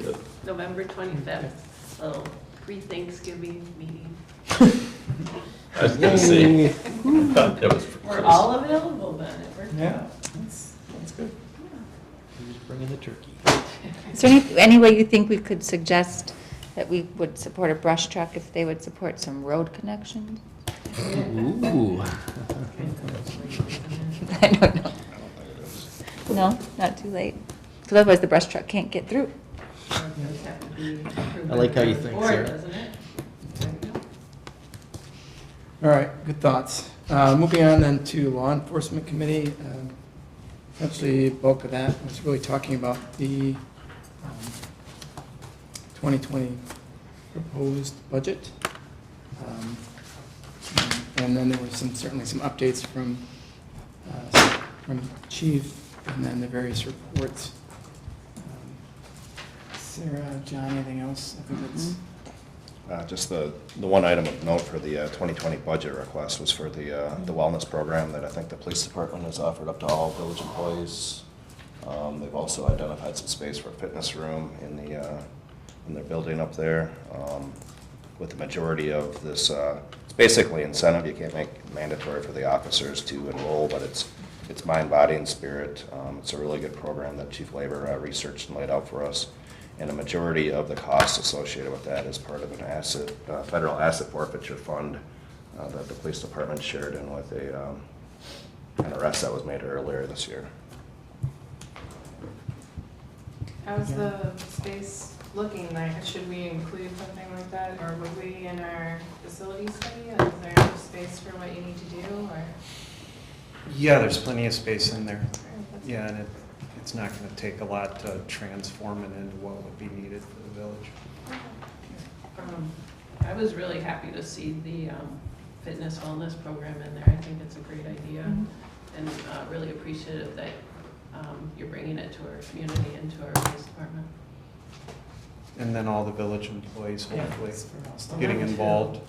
November 25th, little pre-Thanksgiving meeting. I was gonna say. That was for We're Christmas. all available then, it worked Yeah, out. that's good. Who's bringing the turkey? Is there any way you think we could suggest that we would support a brush truck if they would support some road connections? Ooh. I don't know. No, not too late. Because otherwise the brush truck can't get through. Does have to be approved I like by how you the think, board, Sarah. doesn't it? All right, good thoughts. Moving on then to Law Enforcement Committee. Essentially, bulk of that was really talking about the 2020 proposed budget. And then there were certainly some updates from Chief and then the various reports. Sarah, John, anything else? I think that's. Just the one item of note for the 2020 budget request was for the wellness program that I think the police department has offered up to all village employees. They've also identified some space for a fitness room in their building up there. With the majority of this, it's basically incentive. You can't make it mandatory for the officers to enroll, but it's mind, body, and spirit. It's a really good program that Chief Labor researched and laid out for us. And a majority of the costs associated with that is part of an federal asset forfeiture fund that the police department shared in with an arrest that was made earlier this year. How's the space looking like? Should we include something like that, or would we in our facility study? Is there enough space for what you need to do, or? Yeah, there's plenty of space in there. Yeah, and it's not going to take a lot to transform it into what would be needed for the village. I was really happy to see the fitness wellness program in there. I think it's a great idea, and really appreciative that you're bringing it to our community and to our police department. And then all the village employees Yeah, hopefully it's for us. getting involved.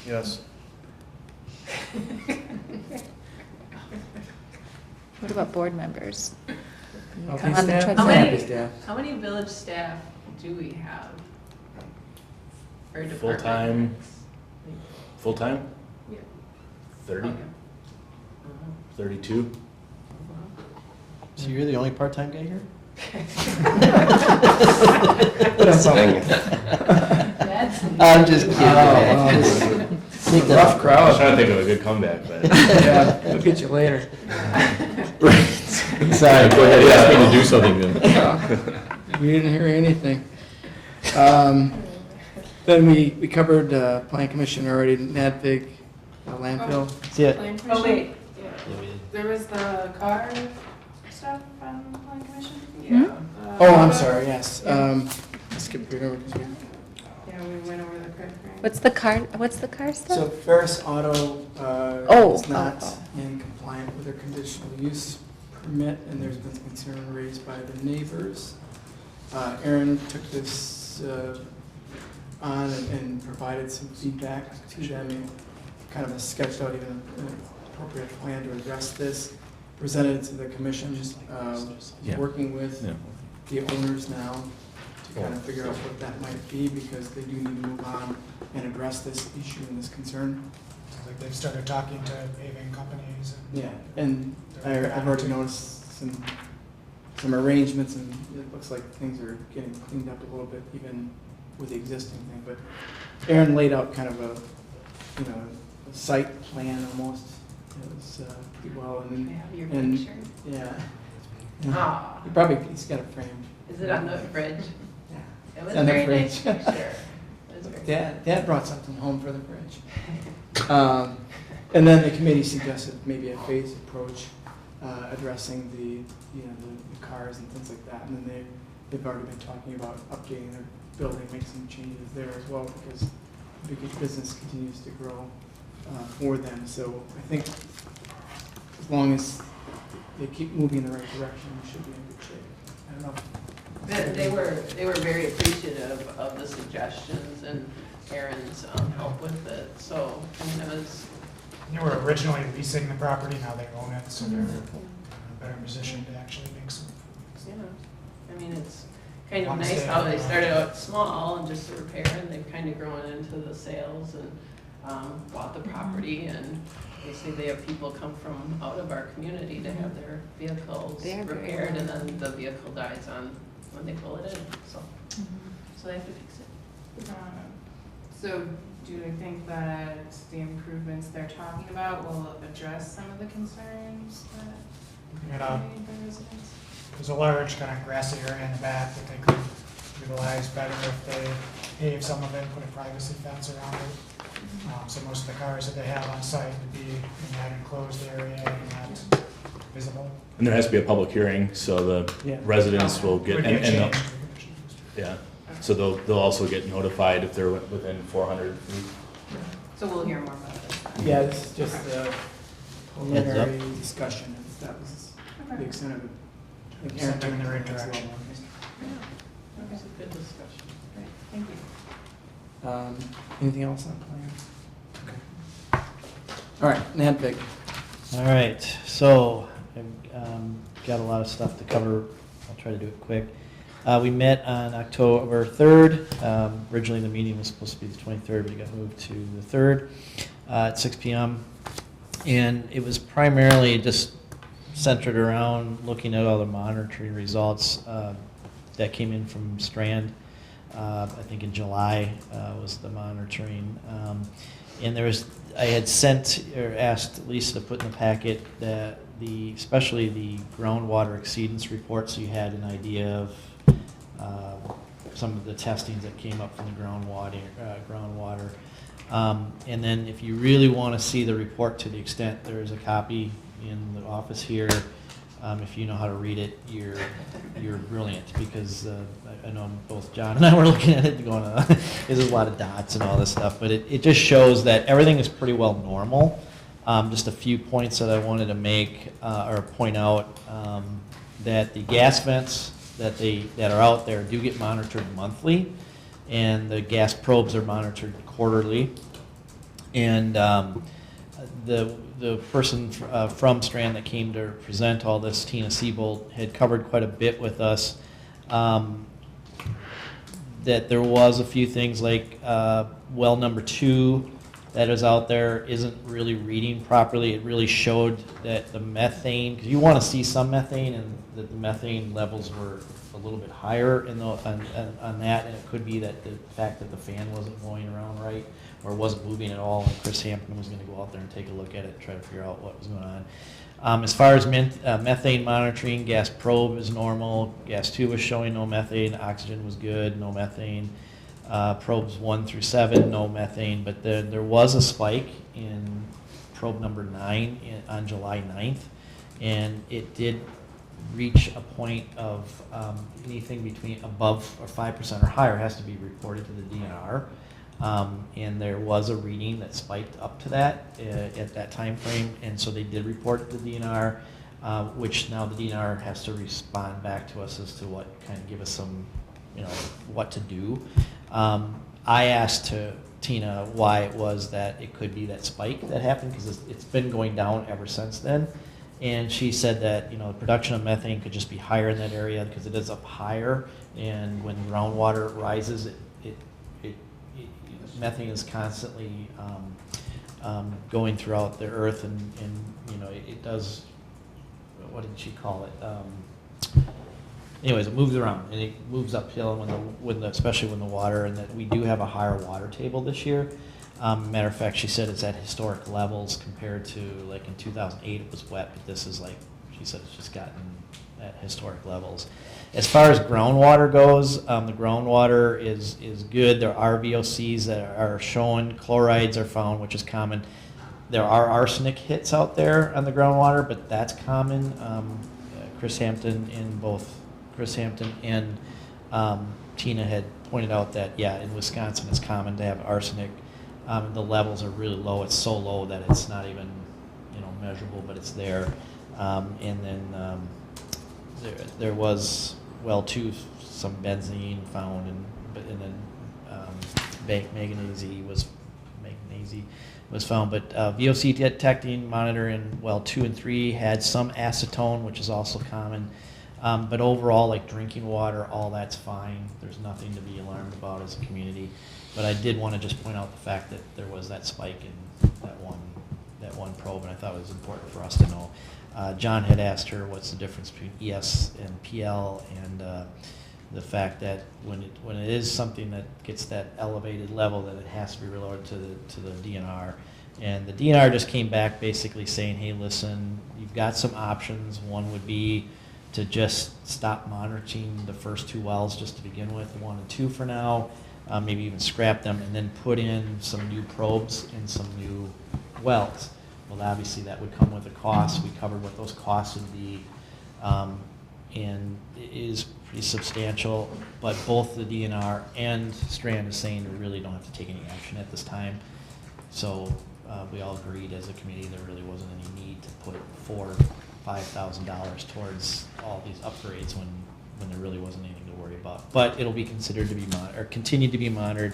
Yes. What about board members? Oh, Come these on the staff? truck. How Yeah, many, these staff. how many village staff do we have? Or department Full-time? heads? Full-time? Yeah. 30, Okay. 32? So you're the only part-time guy here? Dang it. That's I'm just kidding. Oh, Take that rough off. I was crowd. trying to think of a good comeback, but. Yeah, we'll get you later. Sorry, go ahead, ask me to do something then. We didn't hear anything. Then we covered Plan Commission already, NADVIG, landfill. See it? Plan Oh, commission? wait. Yeah, we did. There was the car stuff on the plan commission? Yeah. Oh, I'm sorry, yes. I skipped right over this one. Yeah, we went over the credit frame. What's the car So stuff? Ferris Auto Oh, is not oh, in compliant with their conditional use permit, and there's been concern raised by the neighbors. Aaron took this on and provided some feedback to them, and kind of sketched out even an appropriate plan to address this, presented it to the commission. Yeah. Working with Yeah. the owners now to kind of figure out what that might be, because they do need to move on and address this issue and this concern. Sounds like they've started talking to paving companies. Yeah, and I've already noticed some arrangements, and it looks like things are getting cleaned up a little bit, even with the existing thing. But Aaron laid out kind of a site plan almost. It was pretty well, and I then, have your and, picture. yeah. Ah. He's got it framed. Is it on the fridge? Yeah. It was It's on the a very nice fridge. picture. It was very- Dad brought something home for the fridge. And then the committee suggested maybe a phased approach, addressing the cars and things like that. And then they've already been talking about updating their building, make some changes there as well, because business continues to grow. for them. So I think as long as they keep moving in the right direction, we should be in good shape. I don't know. They were very appreciative of the suggestions and Aaron's help with it, so, I mean, it was, They were originally leasing the property, now they own it, so they're in a better position to actually make some improvements. yeah, I mean, it's kind of Wanna nice stay how on they the started out small and just a repair, and they've kind of grown into the sales and bought the property, and basically they have people come from out of our community to have their vehicles They are very repaired, and well. then the vehicle dies on, when they pull it in, so, so they have to fix it. So do you think that the improvements they're talking about will address some of the concerns that You are know, made by residents? there's a large kind of grassy area in the back that they could utilize better if they pave some of it, put a privacy fence around it. So most of the cars that they have on site would be in that enclosed area and not visible. And there has to be a public hearing, so the Yeah. residents will get, Would be a and change they'll- to the commission district. yeah, so they'll also get notified if they're within 400 feet. So we'll hear more about this then. Yeah, this is just a preliminary discussion. That was the extent of it. I think Aaron Send them in the took it right to next direction. level. It was a good discussion. Great, thank you. Anything else on plan? Okay. All right, Nantvig. All right, so I've got a lot of stuff to cover. I'll try to do it quick. We met on October 3rd. Originally, the meeting was supposed to be the 23rd, but it got moved to the 3rd at 6 p.m. And it was primarily just centered around looking at all the monitoring results that came in from Strand. I think in July was the monitoring. And I had sent or asked Lisa to put in the packet that especially the groundwater exceedance report, so you had an idea of some of the testings that came up from the groundwater. And then if you really want to see the report to the extent there is a copy in the office here, if you know how to read it, you're brilliant, because I know both John and I were looking at it going, there's a lot of dots and all this stuff, but it just shows that everything is pretty well normal. Just a few points that I wanted to make or point out, that the gas vents that are out there do get monitored monthly, and the gas probes are monitored quarterly. And the person from Strand that came to present all this, Tina Siebold, had covered quite a bit with us. That there was a few things like well number 2 that is out there isn't really reading properly. It really showed that the methane, because you want to see some methane, and that the methane levels were a little bit higher on that, and it could be that the fact that the fan wasn't going around right, or wasn't moving at all, and Chris Hampton was going to go out there and take a look at it and try to figure out what was going on. As far as methane monitoring, gas probe is normal, gas 2 was showing no methane, oxygen was good, no methane. Probes 1 through 7, no methane, but there was a spike in probe number 9 on July 9th, and it did reach a point of anything between above or 5% or higher has to be reported to the DNR. And there was a reading that spiked up to that at that time frame, and so they did report it to the DNR, which now the DNR has to respond back to us as to what, kind of give us some, what to do. I asked Tina why it was that it could be that spike that happened, because it's been going down ever since then. And she said that, the production of methane could just be higher in that area because it is up higher, and when groundwater rises, methane is constantly going throughout the earth, and it does, what did she call it? Anyways, it moves around, and it moves uphill especially when the water, and that we do have a higher water table this year. Matter of fact, she said it's at historic levels compared to, like, in 2008 it was wet, but this is, like, she said it's just gotten at historic levels. As far as groundwater goes, the groundwater is good. There are VOCs that are showing. Chlorides are found, which is common. There are arsenic hits out there on the groundwater, but that's common. Chris Hampton and Tina had pointed out that, yeah, in Wisconsin it's common to have arsenic The levels are really low. It's so low that it's not even, measurable, but it's there. And then there was, well, too, some benzene found, and then manganese was found. But VOC detecting monitor in well 2 and 3 had some acetone, which is also common. But overall, like drinking water, all that's fine. There's nothing to be alarmed about as a community. But I did want to just point out the fact that there was that spike in that one probe, and I thought it was important for us to know. John had asked her what's the difference between ES and PL, and the fact that when it is something that gets that elevated level, that it has to be reloaded to the DNR. And the DNR just came back basically saying, hey, listen, you've got some options. One would be to just stop monitoring the first 2 wells just to begin with, 1 and 2 for now, maybe even scrap them, and then put in some new probes and some new wells. Well, obviously that would come with a cost. We covered what those costs would be, and it is pretty substantial, but both the DNR and Strand is saying we really don't have to take any action at this time. So we all agreed as a committee there really wasn't any need to put $4,000 or $5,000 towards all these upgrades when there really wasn't anything to worry about. But it'll be considered to be continue to be monitored,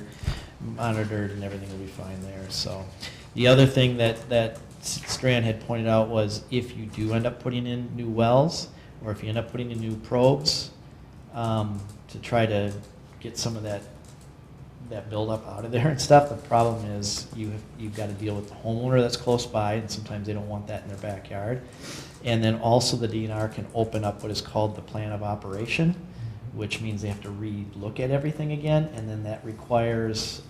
and everything will be fine there. So the other thing that Strand had pointed out was if you do end up putting in new wells, or if you end up putting in new probes, to try to get some of that buildup out of there and stuff. The problem is you've got to deal with the homeowner that's close by, and sometimes they don't want that in their backyard. And then also the DNR can open up what is called the plan of operation, which means they have to re-look at everything again, and then that requires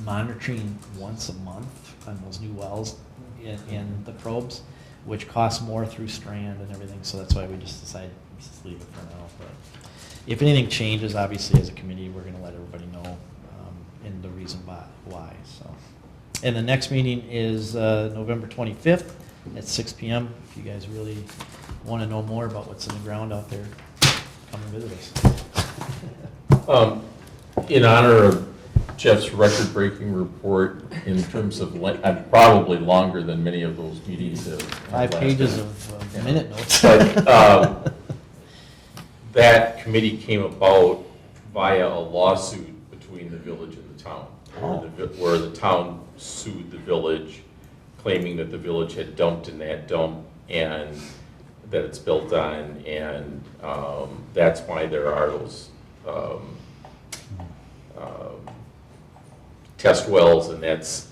monitoring once a month on those new wells in the probes, which costs more through Strand and everything. So that's why we just decided to just leave it for now. But if anything changes, obviously as a committee, we're going to let everybody know and the reason why. So, and the next meeting is November 25th at 6 p.m. If you guys really want to know more about what's in the ground out there, come and visit us. In honor of Jeff's record-breaking report in terms of probably longer than many of those meetings have 5 pages of minute notes. But that committee came about via a lawsuit between the village and the town, where the town sued the village, claiming that the village had dumped in that dump and that it's built on, and that's why there are those test wells, and that's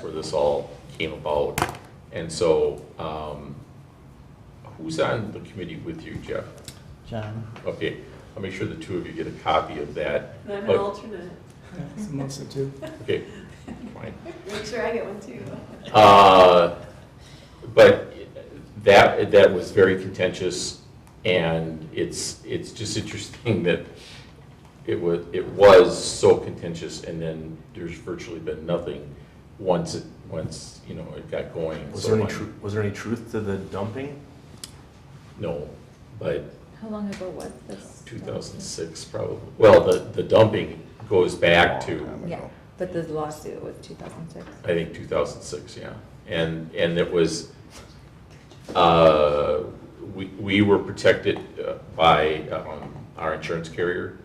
where this all came about. And so, who's on the committee with you, Jeff? John. Okay, I'll make sure the two of you get a copy of that. And I'm an alternate. Yeah, so Melissa too. Okay, fine. Make sure I get one too. But that was very contentious, and it's just interesting that it was so contentious, and then there's virtually been nothing once it got going. Was there any truth to the dumping? No, but How long ago was this? 2006 probably. Well, the dumping goes back to, Yeah, but the lawsuit was 2006. I think 2006, yeah. And it was, we were protected by our insurance carrier.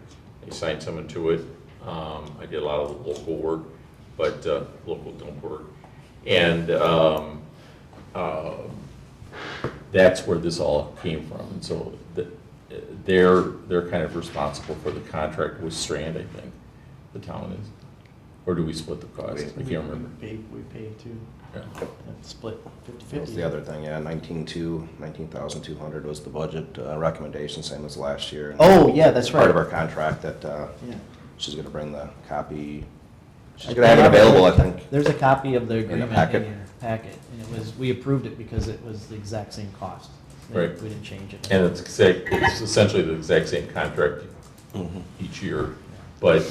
They signed someone to it. I did a lot of local work, but local dump work. And that's where this all came from. And so they're kind of responsible for the contract with Strand, I think, the town is. Or do we split the cost? I can't remember. We paid too. Yeah. Split 50/50. That was the other thing, yeah, 19,200 was the budget recommendation, same as last year. And Oh, yeah, that's right. Part of our contract that Yeah. she's gonna bring the copy, she's gonna have it available, I think. There's a copy of the the agreement in packet. your packet, and we approved it because it was the exact same cost. Right. We didn't change it. And it's essentially the exact same contract each year. But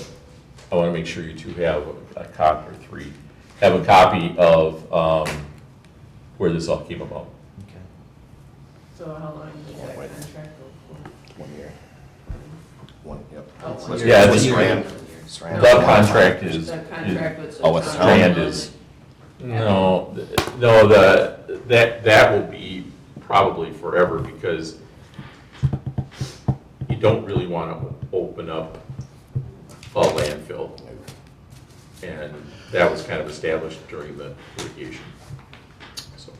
I want to make sure you two have a copy, or three, have a copy of where this all came about. Okay. So how long does that contract go for? 1 year. Yep. Oh, Was Yeah, was the- Strand, Strand. The contract is, The contract with the Oh, with town. Strand is, no, that will be probably forever, because you don't really want to open up a landfill. And that was kind of established during the litigation. So,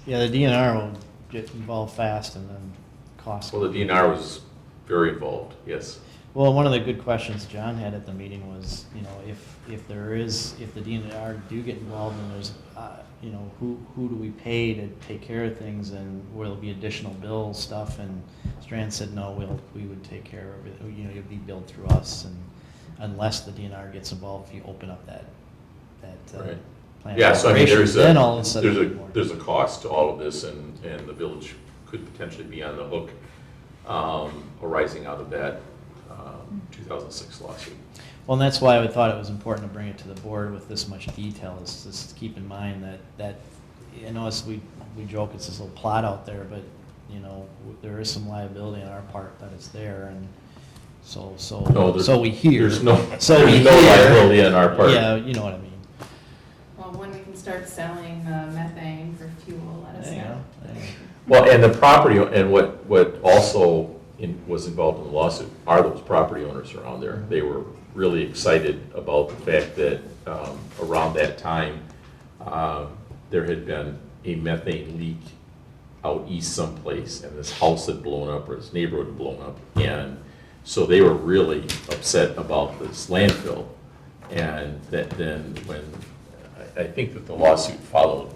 Yeah, the DNR will get involved fast and then cost. well, the DNR was very involved, yes. Well, one of the good questions John had at the meeting was, if the DNR do get involved and there's, who do we pay to take care of things, and will there be additional bill stuff? And Strand said, no, we would take care of it, you'll be billed through us, and unless the DNR gets involved, if you open up that Right. plan Yeah, of so I mean, operations, then all of a sudden. there's a cost to all of this, and the village could potentially be on the hook arising out of that 2006 lawsuit. Well, and that's why I thought it was important to bring it to the board with this much detail, is just to keep in mind that, as we joke, it's this little plot out there, but, there is some liability on our part that it's there, and No, so we hear. There's no hear. liability on our part. Yeah, you know what I mean. Well, when we can start selling methane for fuel, let us There you know. go. There you go. Well, and the property, and what also was involved in the lawsuit are those property owners around there. They were really excited about the fact that around that time, there had been a methane leak out east someplace, and this house had blown up, or this neighborhood had blown up, and so they were really upset about this landfill. And that then when, I think that the lawsuit followed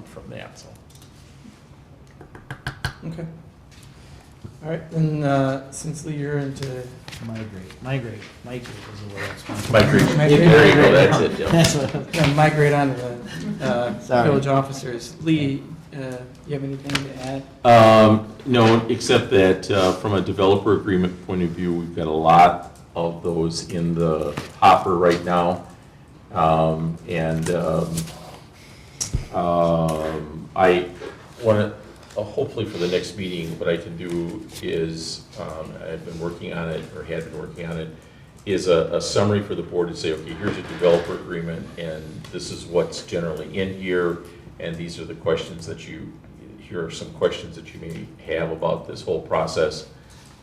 from that, so. Okay. All right, then, since Lee, you're into Migrate is the word that's going. Migrate. Migrate. There you go, that's it, yeah. That's what gonna migrate on to the Sorry. village officers. Lee, you have anything to add? No, except that from a developer agreement point of view, we've got a lot of those in the hopper right now. I want to, hopefully for the next meeting, what I can do is, I've been working on it, or had been working on it, is a summary for the board to say, okay, here's a developer agreement, and this is what's generally in here, and these are the questions that here are some questions that you may have about this whole process.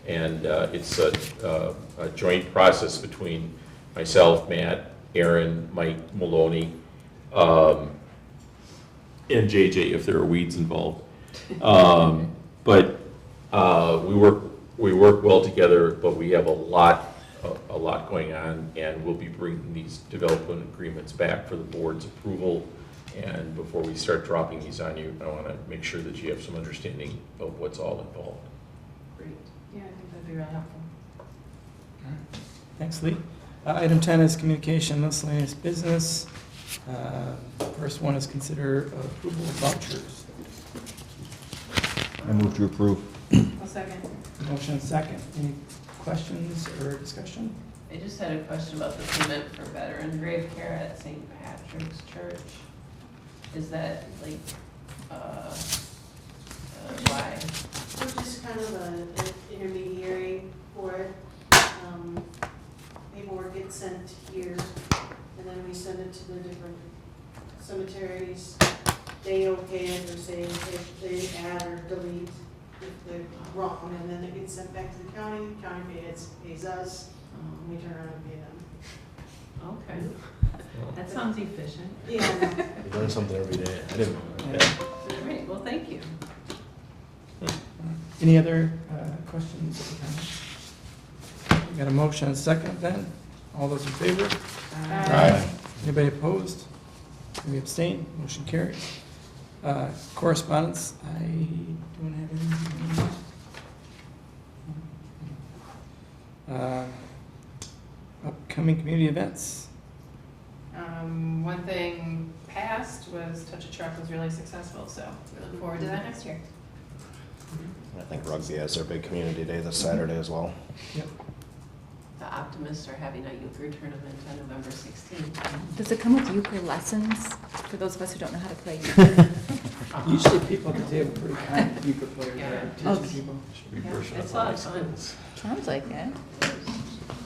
And it's a joint process between myself, Matt, Aaron, Mike Maloney, and JJ if there are weeds involved. But we work well together, but we have a lot going on, and we'll be bringing these development agreements back for the board's approval. And before we start dropping these on you, I want to make sure that you have some understanding of what's all involved. Great. Yeah, I think that'd be really helpful. Thanks, Lee. Item 10 is communication, miscellaneous business. First one is consider approval of vouchers. I move to approve. I'll second. Motion and second. Any questions or discussion? I just had a question about the payment for veteran grave care at St. Patrick's Church. Is that like, why? We're just kind of an intermediary for it. Paperwork gets sent here, and then we send it to the different cemeteries. They okay it, or say if they add or delete if they're wrong, and then it gets sent back to the county. County pays us, and we turn around and pay them. Okay. That sounds efficient. Yeah. You learn something every day. I didn't know that. All right, well, thank you. Any other questions at the time? We got a motion and second then. All those in favor? Aye. Anybody opposed? Any abstain? Motion carries. Correspondence, I don't have anything. Upcoming community events. One thing passed was Touch a Truck was really successful, so we look forward to that next year. I think Rugby has their big community day this Saturday as well. Yep. The Optimists are having a euchre tournament on November 16th. Does it come with euchre lessons for those of us who don't know how to play euchre? Usually people at the table are pretty kind euchre players, Yeah. teaching people. Yeah, it's a lot of fun. Sounds like it.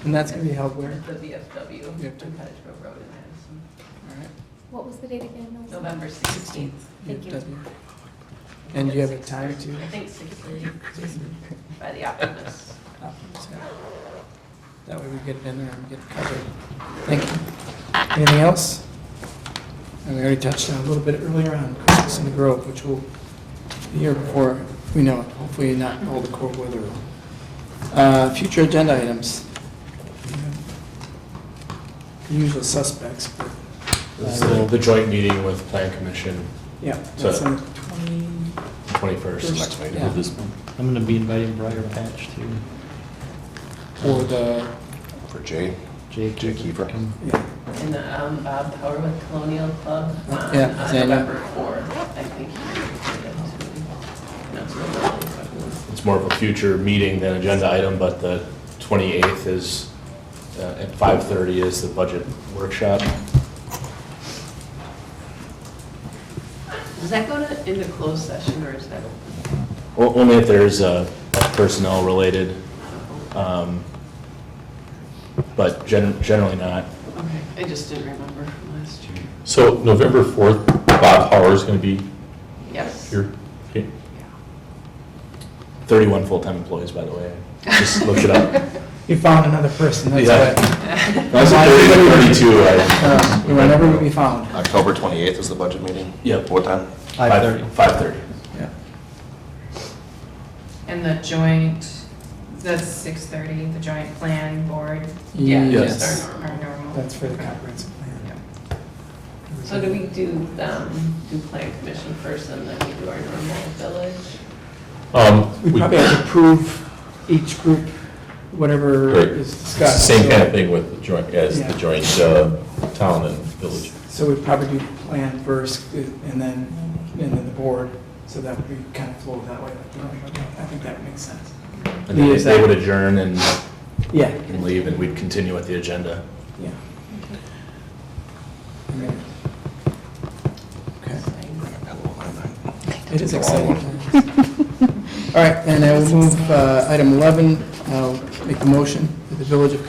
And that's going to be held where? At the VFW, on VFW. Cottage Grove Road in Madison. All right. What was the date again? November 16th. Thank you. VFW. And do you have a time too? I think 6:30 by the Optimist. That way we get it in there and get it covered. Thank you. Anything else? And we already touched on a little bit earlier on Christmas in the Grove, which will be here before we know it. Hopefully not all the cold weather. Future agenda items. The usual suspects, but This is the joint meeting with Plan Commission, yeah, So- that's on the 21st. Next meeting. Yeah. This month. I'm gonna be inviting Briar Patch too. for the, For Jay. Jake Jake Kiefer. Come. yeah, And Bob Power with Colonial Club on Yeah, Zanya. November 4th. I think he indicated to announce it. It's more of a future meeting than agenda item, but the 28th is, at 5:30 is the budget workshop. Does that go into closed session or is that open? Only if there's personnel related, but generally not. Okay, I just didn't remember from last year. So November 4th, Bob Power is going to be Yes. here. Okay. 31 full-time employees, by the way. Just looked it up. you found another person, that's Yeah. right. I was at 32. You will never be found. October 28th is the budget meeting? Yep. What time? 5:30. 5:30. Yeah. And the joint, that's 6:30, the joint planning board. Yes. Just our normal. That's for the comprehensive plan. So do we do plan commission first and then we do our normal village? We probably have to approve each group, whatever Right. is discussed. Same so- kind of thing with the joint, as Yeah. the joint town and village. So we'd probably do plan first and then the board, so that would be kind of flow that way. I think that makes sense. And then they would adjourn and Yeah. and leave, and we'd continue with the agenda. Yeah. Okay. It is exciting. All right, and I will move item 11, I'll make the motion for the Village of